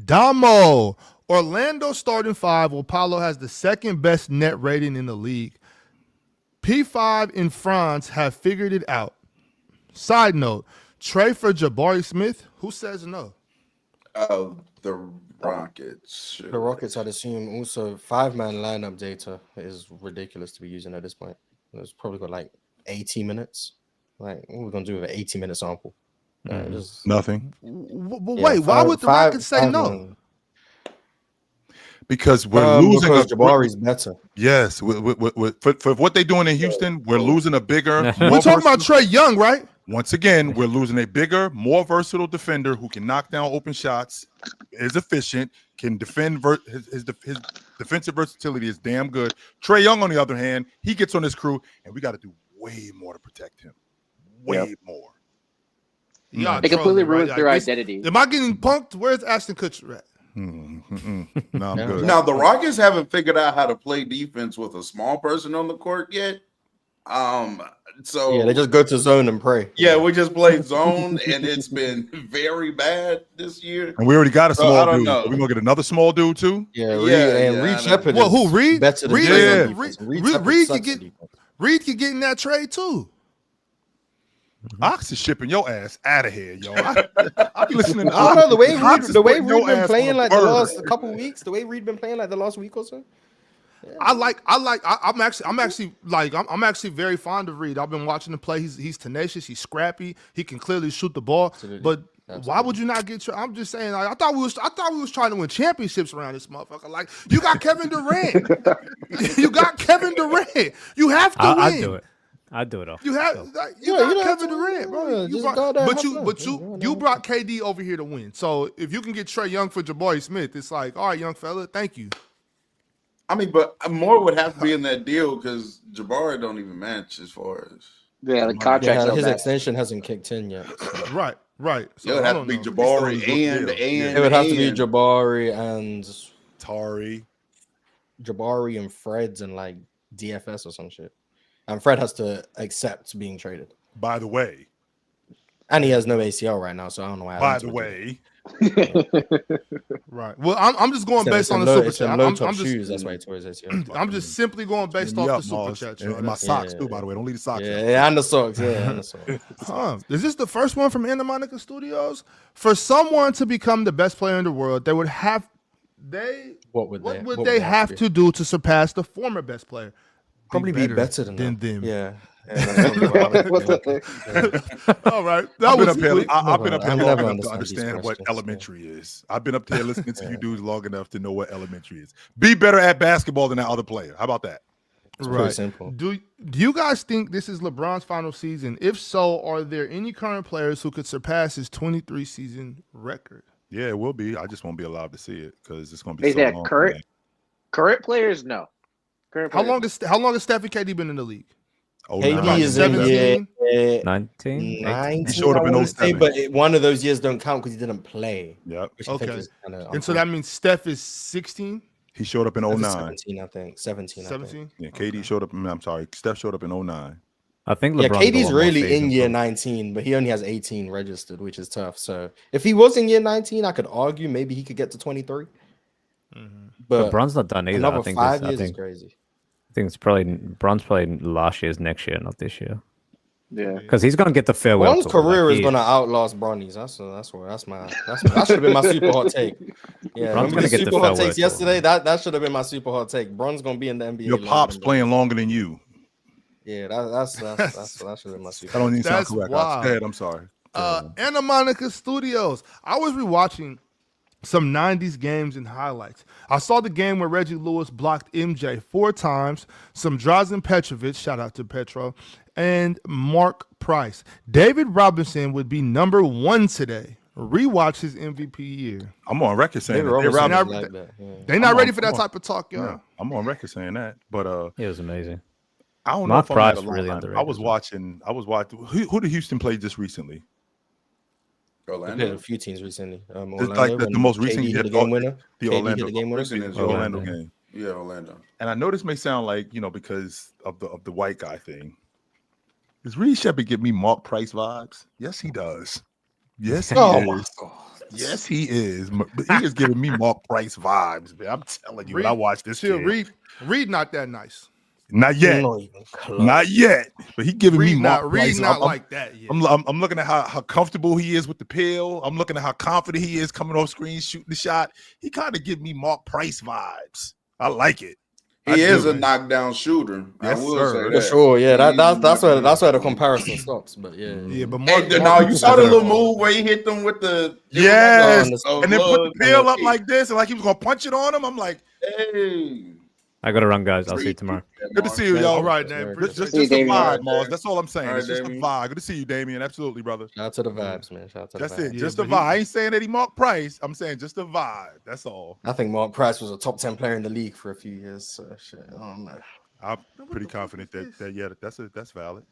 Damo, Orlando starting 5, while Paulo has the second best net rating in the league. P5 in France have figured it out. Side note, Trey for Jabari Smith. Who says no? The Rockets. The Rockets, I'd assume, also 5-man lineup data is ridiculous to be using at this point. It's probably got like 80 minutes. Like, what are we gonna do with an 80-minute sample? Just, Nothing. But yeah, wait, why would the Rockets say no? 5-man. Because we're losing. Because Jabari's better. Yes, for what they're doing in Houston, we're losing a bigger. We're more We're talking about versatile- Trey Young, right? Once again, we're losing a bigger, more versatile defender who can knock down open shots, is efficient, can defend. His defensive versatility is damn good. Trey Young, on the other hand, he gets on his crew, and we got to do way more to protect him. Way more. Yeah, It completely ruins their identity. Am I getting punked? Where's Ashton Kutcher at? No, I'm Yeah. good. Now the Rockets haven't figured out how to play defense with a small person on the court yet. So Yeah, they just go to zone and pray. yeah, we just played zone, and it's been very bad this year. And we already got a So, I small don't dude. know. We're gonna get another small dude too. Yeah, Yeah, Reed I know. Shepard. Well, who, is Reed? Better than Reed Trey is- on defense. Reed- Shepard Reed sucks could get- at defense. Reed could get in that trade too. Ox is shipping your ass out of here, yo. I be listening to I don't know the way Ox is Reed putting your been ass playing on a like the bird. last couple weeks. The way Reed been playing like the last week or so. I'm actually very fond of Reed. I've been watching him play. He's tenacious. He's scrappy. He can clearly shoot the ball. Absolutely. But Why would you not get? I'm just saying. Like, I thought we was trying to win championships around this motherfucker. Like you got Kevin Durant. You got Kevin Durant. You have to win. I'd do it. I'd do it all. You have Yeah, you you got have Kevin to- Durant, bro. yeah, You just brought, go there, but have you fun. but Yeah, you go there. brought KD over here to win. So if you can get Trae Young for Jabari Smith, it's like, all right, young fella, thank you. I mean, but more would have to be in that deal because Jabari don't even match as far as. Yeah, the Yeah, contract's his so bad. extension hasn't kicked in yet. So. Right. So It would I have to don't be know. Jabari It's still a good deal. and It would have to be and. Jabari and Freds and like DFS or some shit. And Fred has to accept being traded. By the way, And he has no ACL right now, so I don't know why. by the way, Right. Well, I'm just going based on the super chat. low I'm top just shoes. That's why he tore his ACL. I'm just simply going based me off up, the super Mars. chat. And Yo. my That's- socks Yeah. too, by the way. Don't leave the socks. out. Yeah, and the socks. Yeah, and the socks. Is this the first one from Anna Monica Studios? For someone to become the best player in the world, they would have What would they have to do to surpass the former best player? Probably be better than them. them. Yeah. That's probably What what the heck? All right. That I've been was up here. quick. I've been up here I've long never enough to understood understand these what questions, elementary is. I've been up there listening to you dudes long enough to know what elementary is. Be better at basketball than that other player. How about that? It's pretty simple. Do you guys think this is LeBron's final season? If so, are there any current players who could surpass his 23 season record? Yeah, it will be. I just won't be allowed to see it because it's going to be They so said long. current players, no. Current How players. long has Steph and KD been in the league? Oh, KD nah. is in 17? year 19? 19. He showed up I in wanna say, 07. but one of those years don't count because he didn't play. Yep. Which I think Okay. is kinda And so that means Steph is 16, He showed up in 09. 17, I think. 17. I think. 17? Yeah, KD showed up. I'm sorry. Steph showed up in 09. I think Yeah, LeBron's got KD's one more really season, in year so- 19, but he only has 18 registered, which is tough. So if he was in year 19, I could argue maybe he could get to 23. But LeBron's not done either. another I think 5 I years is think crazy. it's probably Bron's playing last year's next year, not this year. Yeah. Because he's going to get the farewell. Bron's tour, career like, is he- going to outlast Bronny's. That should have been my super hot take. Yeah, Bron's remember gonna the get the super hot farewell takes tour. yesterday? That should have been my super hot take. Bron's going to be in the NBA. Your longer pop's than Bron. playing longer than you. Yeah, that should have been my super. That don't even sound That's correct. wild. Go ahead. I'm sorry. Anna Monica Studios. I was rewatching some 90s games and highlights. I saw the game where Reggie Lewis blocked MJ 4 times, some Drazen Petrovic, shout out to Petro, and Mark Price. David Robinson would be number 1 today. Rewatch his MVP year. I'm on record saying David that. Robinson Robinson- is like that. Yeah. They not I'm ready on- for that I'm on- type of talk, y'all. Yeah, I'm on record saying that. But It was amazing. I don't Mark know if I'm at Price a long really line. underrated I was as well. watching. Who did Houston play just recently? They played a Orlando. few teams recently. Just Orlando, like the when most KD recent hit the game winner. The KD Orlando, hit the game winner. Recent is the Orlando Orlando. game. Yeah, Orlando. And I know this may sound like because of the white guy thing. Does Reed Shepard give me Mark Price vibes? Yes, he does. Yes, he Oh my is. god! Yes, he is. But he is giving me Mark Price vibes, man. I'm telling you, when I watch this Chill, kid. Reed not that nice. Not yet. Not even close. Not yet. But he giving me Reed Mark not, Price. Reed not I'm- like that yet. I'm looking at how comfortable he is with the pill. I'm looking at how confident he is coming off screen, shooting the shot. He kind of give me Mark Price vibes. I like it. I He is do. a knockdown shooter. Yes, I will sir. say For that. sure, yeah. He's a That's where knockdown the shooter. comparison stops. But yeah, Yeah, but Hey, Mark, no, you saw the little move where he hit them with the Yes. Oh, And then put the Lord. pill up like this and like he was going to punch it on him. I'm like, Hey, I got to run, guys. I'll see you tomorrow. good to see you, y'all. all right, Very man. good. Just Appreciate a it. Damien. vibe, Mars. That's all I'm saying. All right, It's just a Damien. vibe. Good to see you, Damien. Absolutely, brother. shout out to the vibes, man. Shout out to That's the vibes. it. Just Yeah, a but vibe. I ain't saying that he Mark Price. I'm saying just a vibe. That's all. I think Mark Price was a top 10 player in the league for a few years. So shit, I don't know. I'm pretty confident that yeah, that's valid.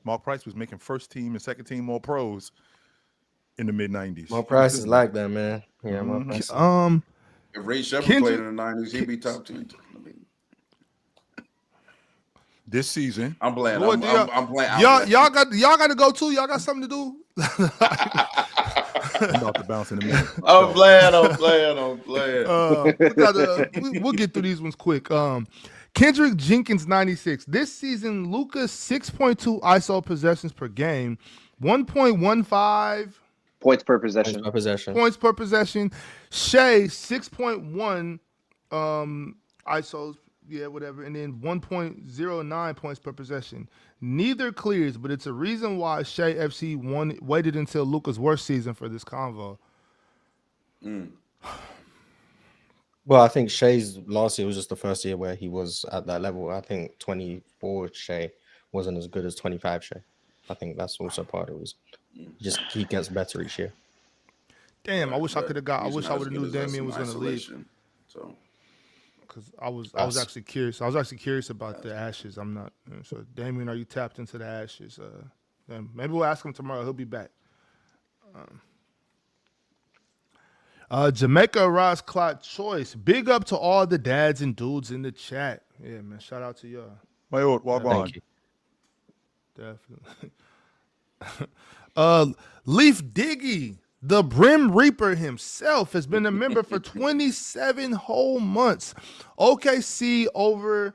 Mark Price was making first team and second team all pros in the mid 90s. Mark Price is like that, man. Yeah, Mark Price. if Ray Shepard Kendrick- played in the '90s, he'd be top 10. I mean, This season. I'm playing. What do I'm playing. y'all got to go too. Y'all got something to do. I'm about to bounce in a minute. I'm playing. We'll get through these ones quick. Kendrick Jenkins 96. This season, Luka's 6.2 ISO possessions per game, 1.15 Points per possession. By possession. points per possession. Shea 6.1 ISOs. yeah, whatever. And then 1.09 points per possession. Neither clears, but it's a reason why Shea FC waited until Luka's worst season for this convo. Well, I think Shea's last year was just the first year where he was at that level. I think 24 Shea wasn't as good as 25 Shea. I think that's also part of it. Just he gets better each year. Damn, I wish I could have got. I He's wish not I as would have good knew as us Damian in was going to leave. isolation. So, Because I was actually curious. I was actually curious about the Ashes. I'm not. So, Damian, are you tapped into the Ashes? Then maybe we'll ask him tomorrow. He'll be back. Jamaica Ross Clot Choice. Big up to all the dads and dudes in the chat. Yeah, man. Shout out to y'all. My old walk on. Thank you. Definitely. Leaf Diggy, the Brim Reaper himself, has been a member for 27 whole months. OKC over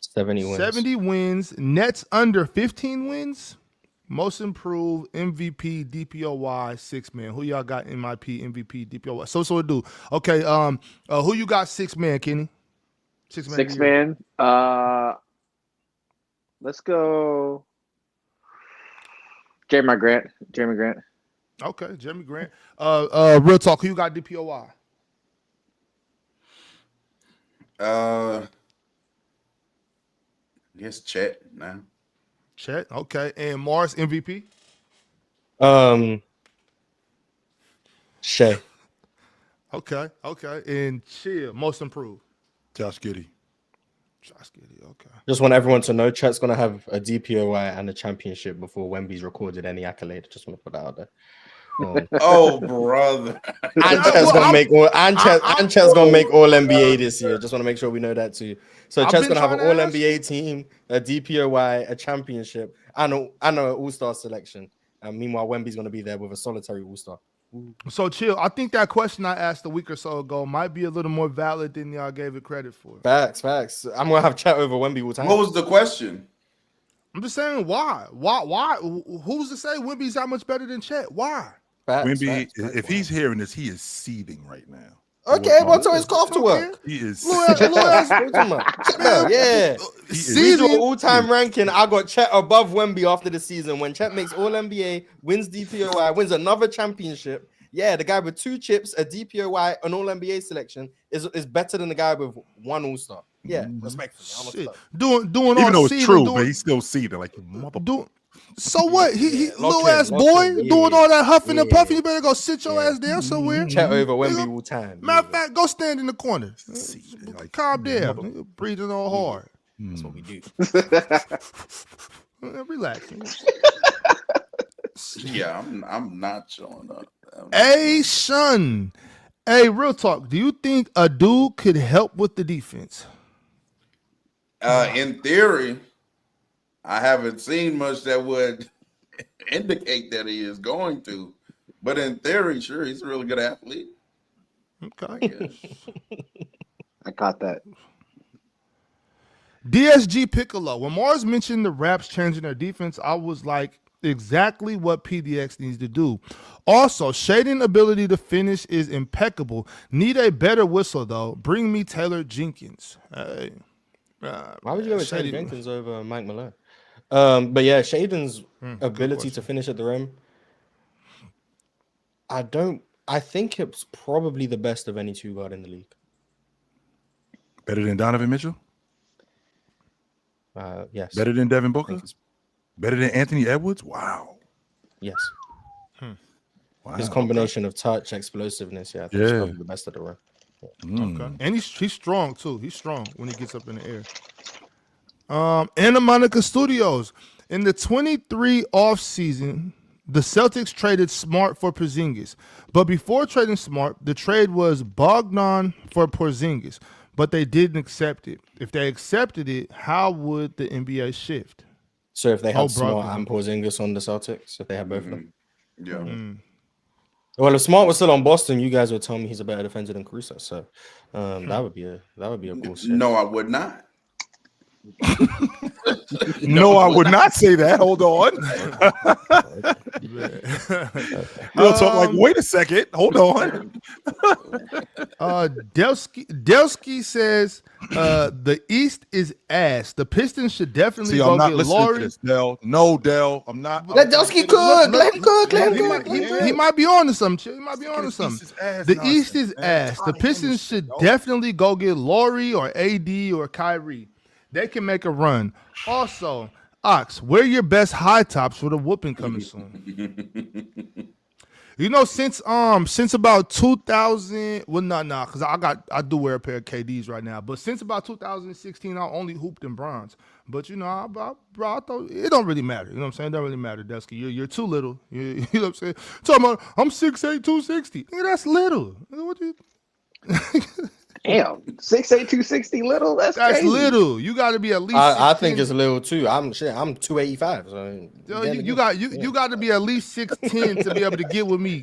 70 wins. 70 wins. Nets under 15 wins. Most improved, MVP, DPOY, 6-man. Who y'all got MIP, MVP, DPOY? So it do. Okay, who you got 6-man, Kenny? 6-man. 6-man. Let's go. Jeremy Grant. Okay, Jeremy Grant. Real talk, who you got DPOY? I guess Chet now. Chet, okay. And Morris, MVP? Shea. Okay. And Chill, most improved. Josh Giddey. Josh Giddey, okay. Just want everyone to know Chet's going to have a DPOY and a championship before Wemby's recorded any accolade. Just want to put that out there. Oh, brother. And Chet's gonna make all NBA this year. Just want to make sure we know that too. So Chet's gonna have an all NBA team, a DPOY, a championship, and an all-star selection. And meanwhile, Wemby's gonna be there with a solitary all-star. So Chill, I think that question I asked a week or so ago might be a little more valid than y'all gave it credit for. Facts. I'm gonna have Chet over Wemby all time. What was the question? I'm just saying, why? Who's to say Wemby's that much better than Chet? Why? Wemby, if he's hearing this, he is seething right now. Okay, everyone tell his cough to work. He is. Yeah. Season all-time ranking. I got Chet above Wemby after the season. When Chet makes All NBA, wins DPOY, wins another championship. Yeah, the guy with 2 chips, a DPOY, an All NBA selection is better than the guy with 1 All-Star. Yeah, respectfully. Doing Even all though the it's season, true, doing, but he's still seething like you mother. So what? He little lock ass in, boy yeah. doing all that huffing and Yeah. puffing. You better go sit your ass down somewhere. Chet over Wemby all time. Matter of fact, go stand in the corner. Like, Calm down. Breathing all hard. That's what we do. Relax. Yeah, I'm not showing up. Hey, Shun. Hey, real talk. Do you think a dude could help with the defense? In theory, I haven't seen much that would indicate that he is going to. But in theory, sure, he's a really good athlete. Okay. I caught that. DSG Piccolo. When Mars mentioned the Raps changing their defense, I was like, exactly what PDX needs to do. Also, shading ability to finish is impeccable. Need a better whistle, though. Bring me Taylor Jenkins. Hey. Why would you go with Taylor Jenkins over Mike Malone? But yeah, Shaden's ability to finish at the rim, I think it's probably the best of any 2 guard in the league. Better than Donovan Mitchell? Yes. Better than Devin Booker? Better than Anthony Edwards? Wow. Yes. Wow. His combination of touch, explosiveness, I think it's probably the best of the rim. Okay. And he's strong too. He's strong when he gets up in the air. Anna Monica Studios. In the 23 offseason, the Celtics traded Smart for Porzingis. But before trading Smart, the trade was Bogdan for Porzingis. But they didn't accept it. If they accepted it, how would the NBA shift? So if they had Smart and Porzingis on the Celtics, if they had both of them. Yeah. Well, if Smart was still on Boston, you guys would tell me he's a better defender than Caruso. So that would be a cool shift. No, I would not. No, I would not say that. Hold on. Real talk, like, wait a second. Hold on. Delsky says, The East is ass. The Pistons should definitely See, go I'm not get listening to Laurie. this, Dell. No, Dell. I'm not. Let Delsky cook. Let him cook. Let He him might, cook. he might be on to something. Chill. He might be on to East something. is ass The nonsense, East is man. ass. The I Pistons understand, should yo. definitely go get Laurie or AD or Kyrie. They can make a run. Also, Ox, wear your best high tops for the whooping coming soon. You know, since about 2000, well, because I do wear a pair of KDs right now, but since about 2016, I only hooped in bronze. But you know, I thought it don't really matter. You know what I'm saying? It don't really matter, Dusky. You're too little. You know what I'm saying? Talking about I'm 6'8", 260. Nigga, that's little. What you? Damn, 6'8", 260 little. That's crazy. little. You got to be at least. I think 6'10". it's a little too. I'm 285. So Yo, you got to be at least 6'10" to be able to get with me.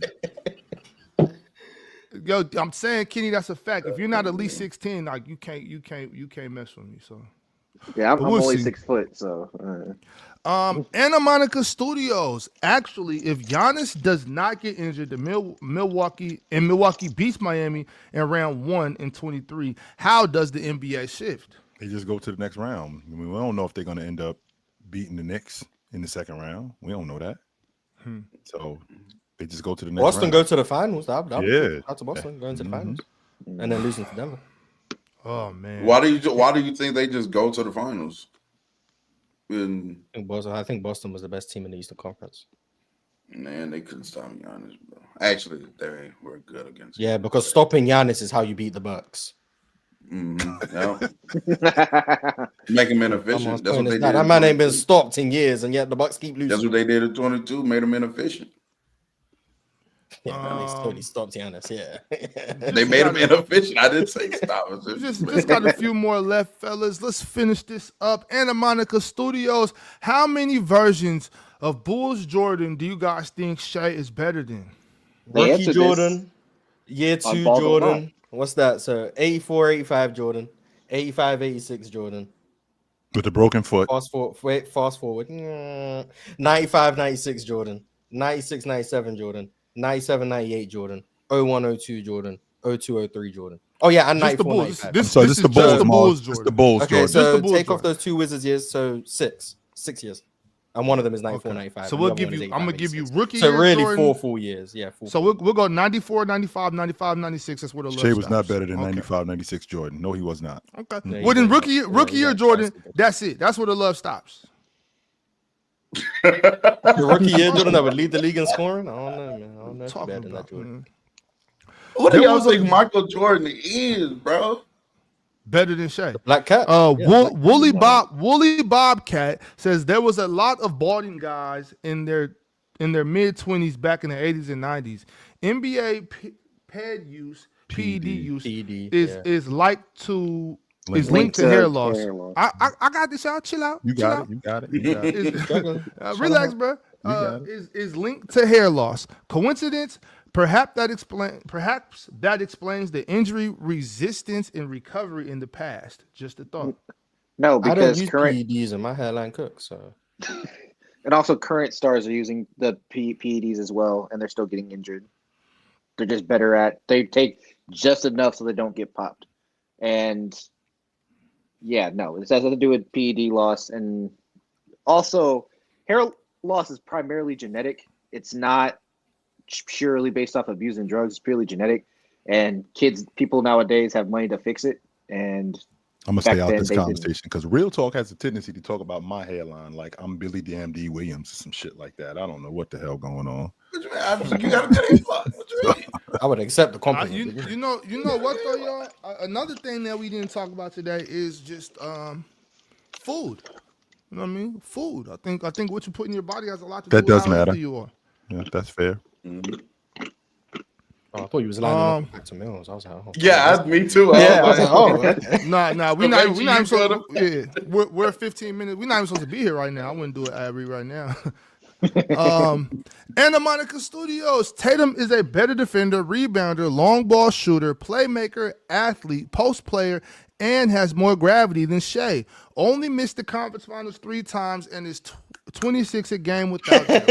Yo, I'm saying, Kenny, that's a fact. If you're not at least 6'10", like you can't mess with me. So Yeah, I'm But we'll only see. 6 foot, so. Anna Monica Studios. Actually, if Giannis does not get injured, the Milwaukee beats Miami in round 1 in 23. How does the NBA shift? They just go to the next round. I mean, we don't know if they're going to end up beating the Knicks in the second round. We don't know that. So they just go to the next Boston round. go to the finals. Out Yeah. to Boston, going to the finals, and then losing to Denver. Oh man, Why do you think they just go to the finals? I think Boston was the best team in the Eastern Conference. Man, they couldn't stop Giannis, bro. Actually, they were good against. Yeah, because stopping Giannis is how you beat the Bucks. Yeah. Make him inefficient. That's what they did. That man ain't been stopped in years, and yet the Bucks keep losing. That's what they did at 22. Made him inefficient. Yeah, they totally stopped Giannis. Yeah, They made him inefficient. I didn't say stop. just got a few more left, fellas. Let's finish this up. Anna Monica Studios. How many versions of Bulls Jordan do you guys think Shea is better than? They rookie answered Jordan, year on 2 Balls Jordan. What's that? So 84, 85 Jordan, 85, 86 Jordan. With the broken foot. Fast forward. 95, 96 Jordan, 96, 97 Jordan, 97, 98 Jordan, 01, 02 Jordan, 02, 03 Jordan. Oh yeah, and Just the 94, Bulls. 95. This So is this is the just Bulls, the Mars. Bulls This is Jordan. the Bulls, Okay, Jordan. Just the so Bulls take off Jordan. those 2 Wizards years, so 6 years, and one of them is 94, Okay. 95. So and we'll the other give one is you. 85, I'm gonna give you 86. rookie So year really Jordan. 4 full years. Yeah, 4. So we'll go 94, 95, 95, 96. That's where the love Shea was not stops. better than Okay. 95, 96 Jordan. No, he was not. Okay. Yeah, Well, then he rookie was. year Yeah, Jordan. that's- That's it. That's where the love stops. The rookie year Jordan that would lead the league in scoring. I don't know, man. I don't know if he's Talking better than about, that Jordan. man. What do There y'all was a- think Michael Jordan is, bro? Better than Shea. Black Cat. Woolly Bobcat says there was a lot of balding guys in their mid-20s back in the 80s and 90s. NBA ped use, PED use PED, is linked to Linked hair to loss. hair loss. I got this, y'all. Chill out. You Chill got out. it. You got it. You got it. Is- relax, bro. got Is linked to hair loss. Coincidence? Perhaps that explains the injury resistance and recovery in the past. Just a thought. No, I don't because use current PEDs and my hairline cooks. So and also current stars are using the PEDs as well, and they're still getting injured. They're just better at. They take just enough so they don't get popped. And yeah, no, this has nothing to do with PED loss, and also hair loss is primarily genetic. It's not purely based off of using drugs. It's purely genetic, and people nowadays have money to fix it. And I'm gonna stay Back out then, this they didn't. conversation because Real Talk has a tendency to talk about my hairline like I'm Billy Damn D Williams or some shit like that. I don't know what the hell going on. What you mean? You got a good hairline. What you mean? I would accept the You compliment. know what though, y'all? Another thing that we didn't talk about today is just food. You know what I mean? Food. I think what you put in your body has a lot to That do with does how healthy matter. you are. Yeah, that's fair. Oh, I thought you was lining up back to Mills. I was like, oh, Yeah, me too. yeah. I was like, oh, okay. Nah, we're So not maybe even you supposed to, yeah, we're 15 minutes. We're not even supposed to be here right now. I wouldn't do it ad read right now. Anna Monica Studios. Tatum is a better defender, rebounder, long ball shooter, playmaker, athlete, post player, and has more gravity than Shea. Only missed the conference finals 3 times and is 26 a game without them.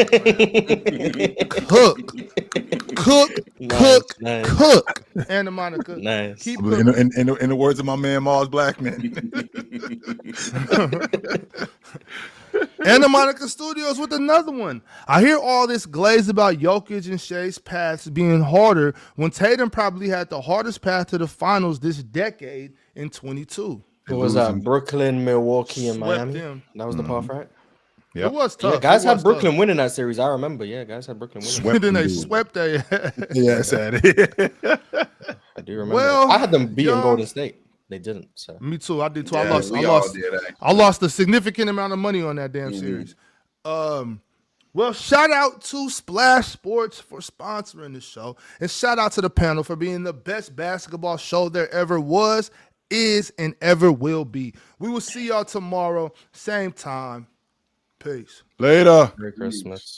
Cook. Nice. Cook. Anna Monica. Nice. Keep In the words of my man Mars Blackman. Anna Monica Studios with another one. I hear all this glaze about Jokic and Shea's paths being harder when Tatum probably had the hardest path to the finals this decade in 22. What was that? Brooklyn, Milwaukee, and Swept Miami. them. That was the path, right? Yep. It was tough. Yeah, guys It had was Brooklyn tough. winning that series. I remember. Yeah, guys had Brooklyn winning. Swept Then they them, dude. swept their Yeah, sad. I do remember. Well, I had them beating y'all- Golden State. They didn't. So Me too. I did too. Yeah, I lost. we I all lost. did, actually. I lost a significant amount of money on that damn series. Well, shout out to Splash Sports for sponsoring the show, and shout out to the panel for being the best basketball show there ever was, is, and ever will be. We will see y'all tomorrow, same time. Peace. Later. Merry Christmas.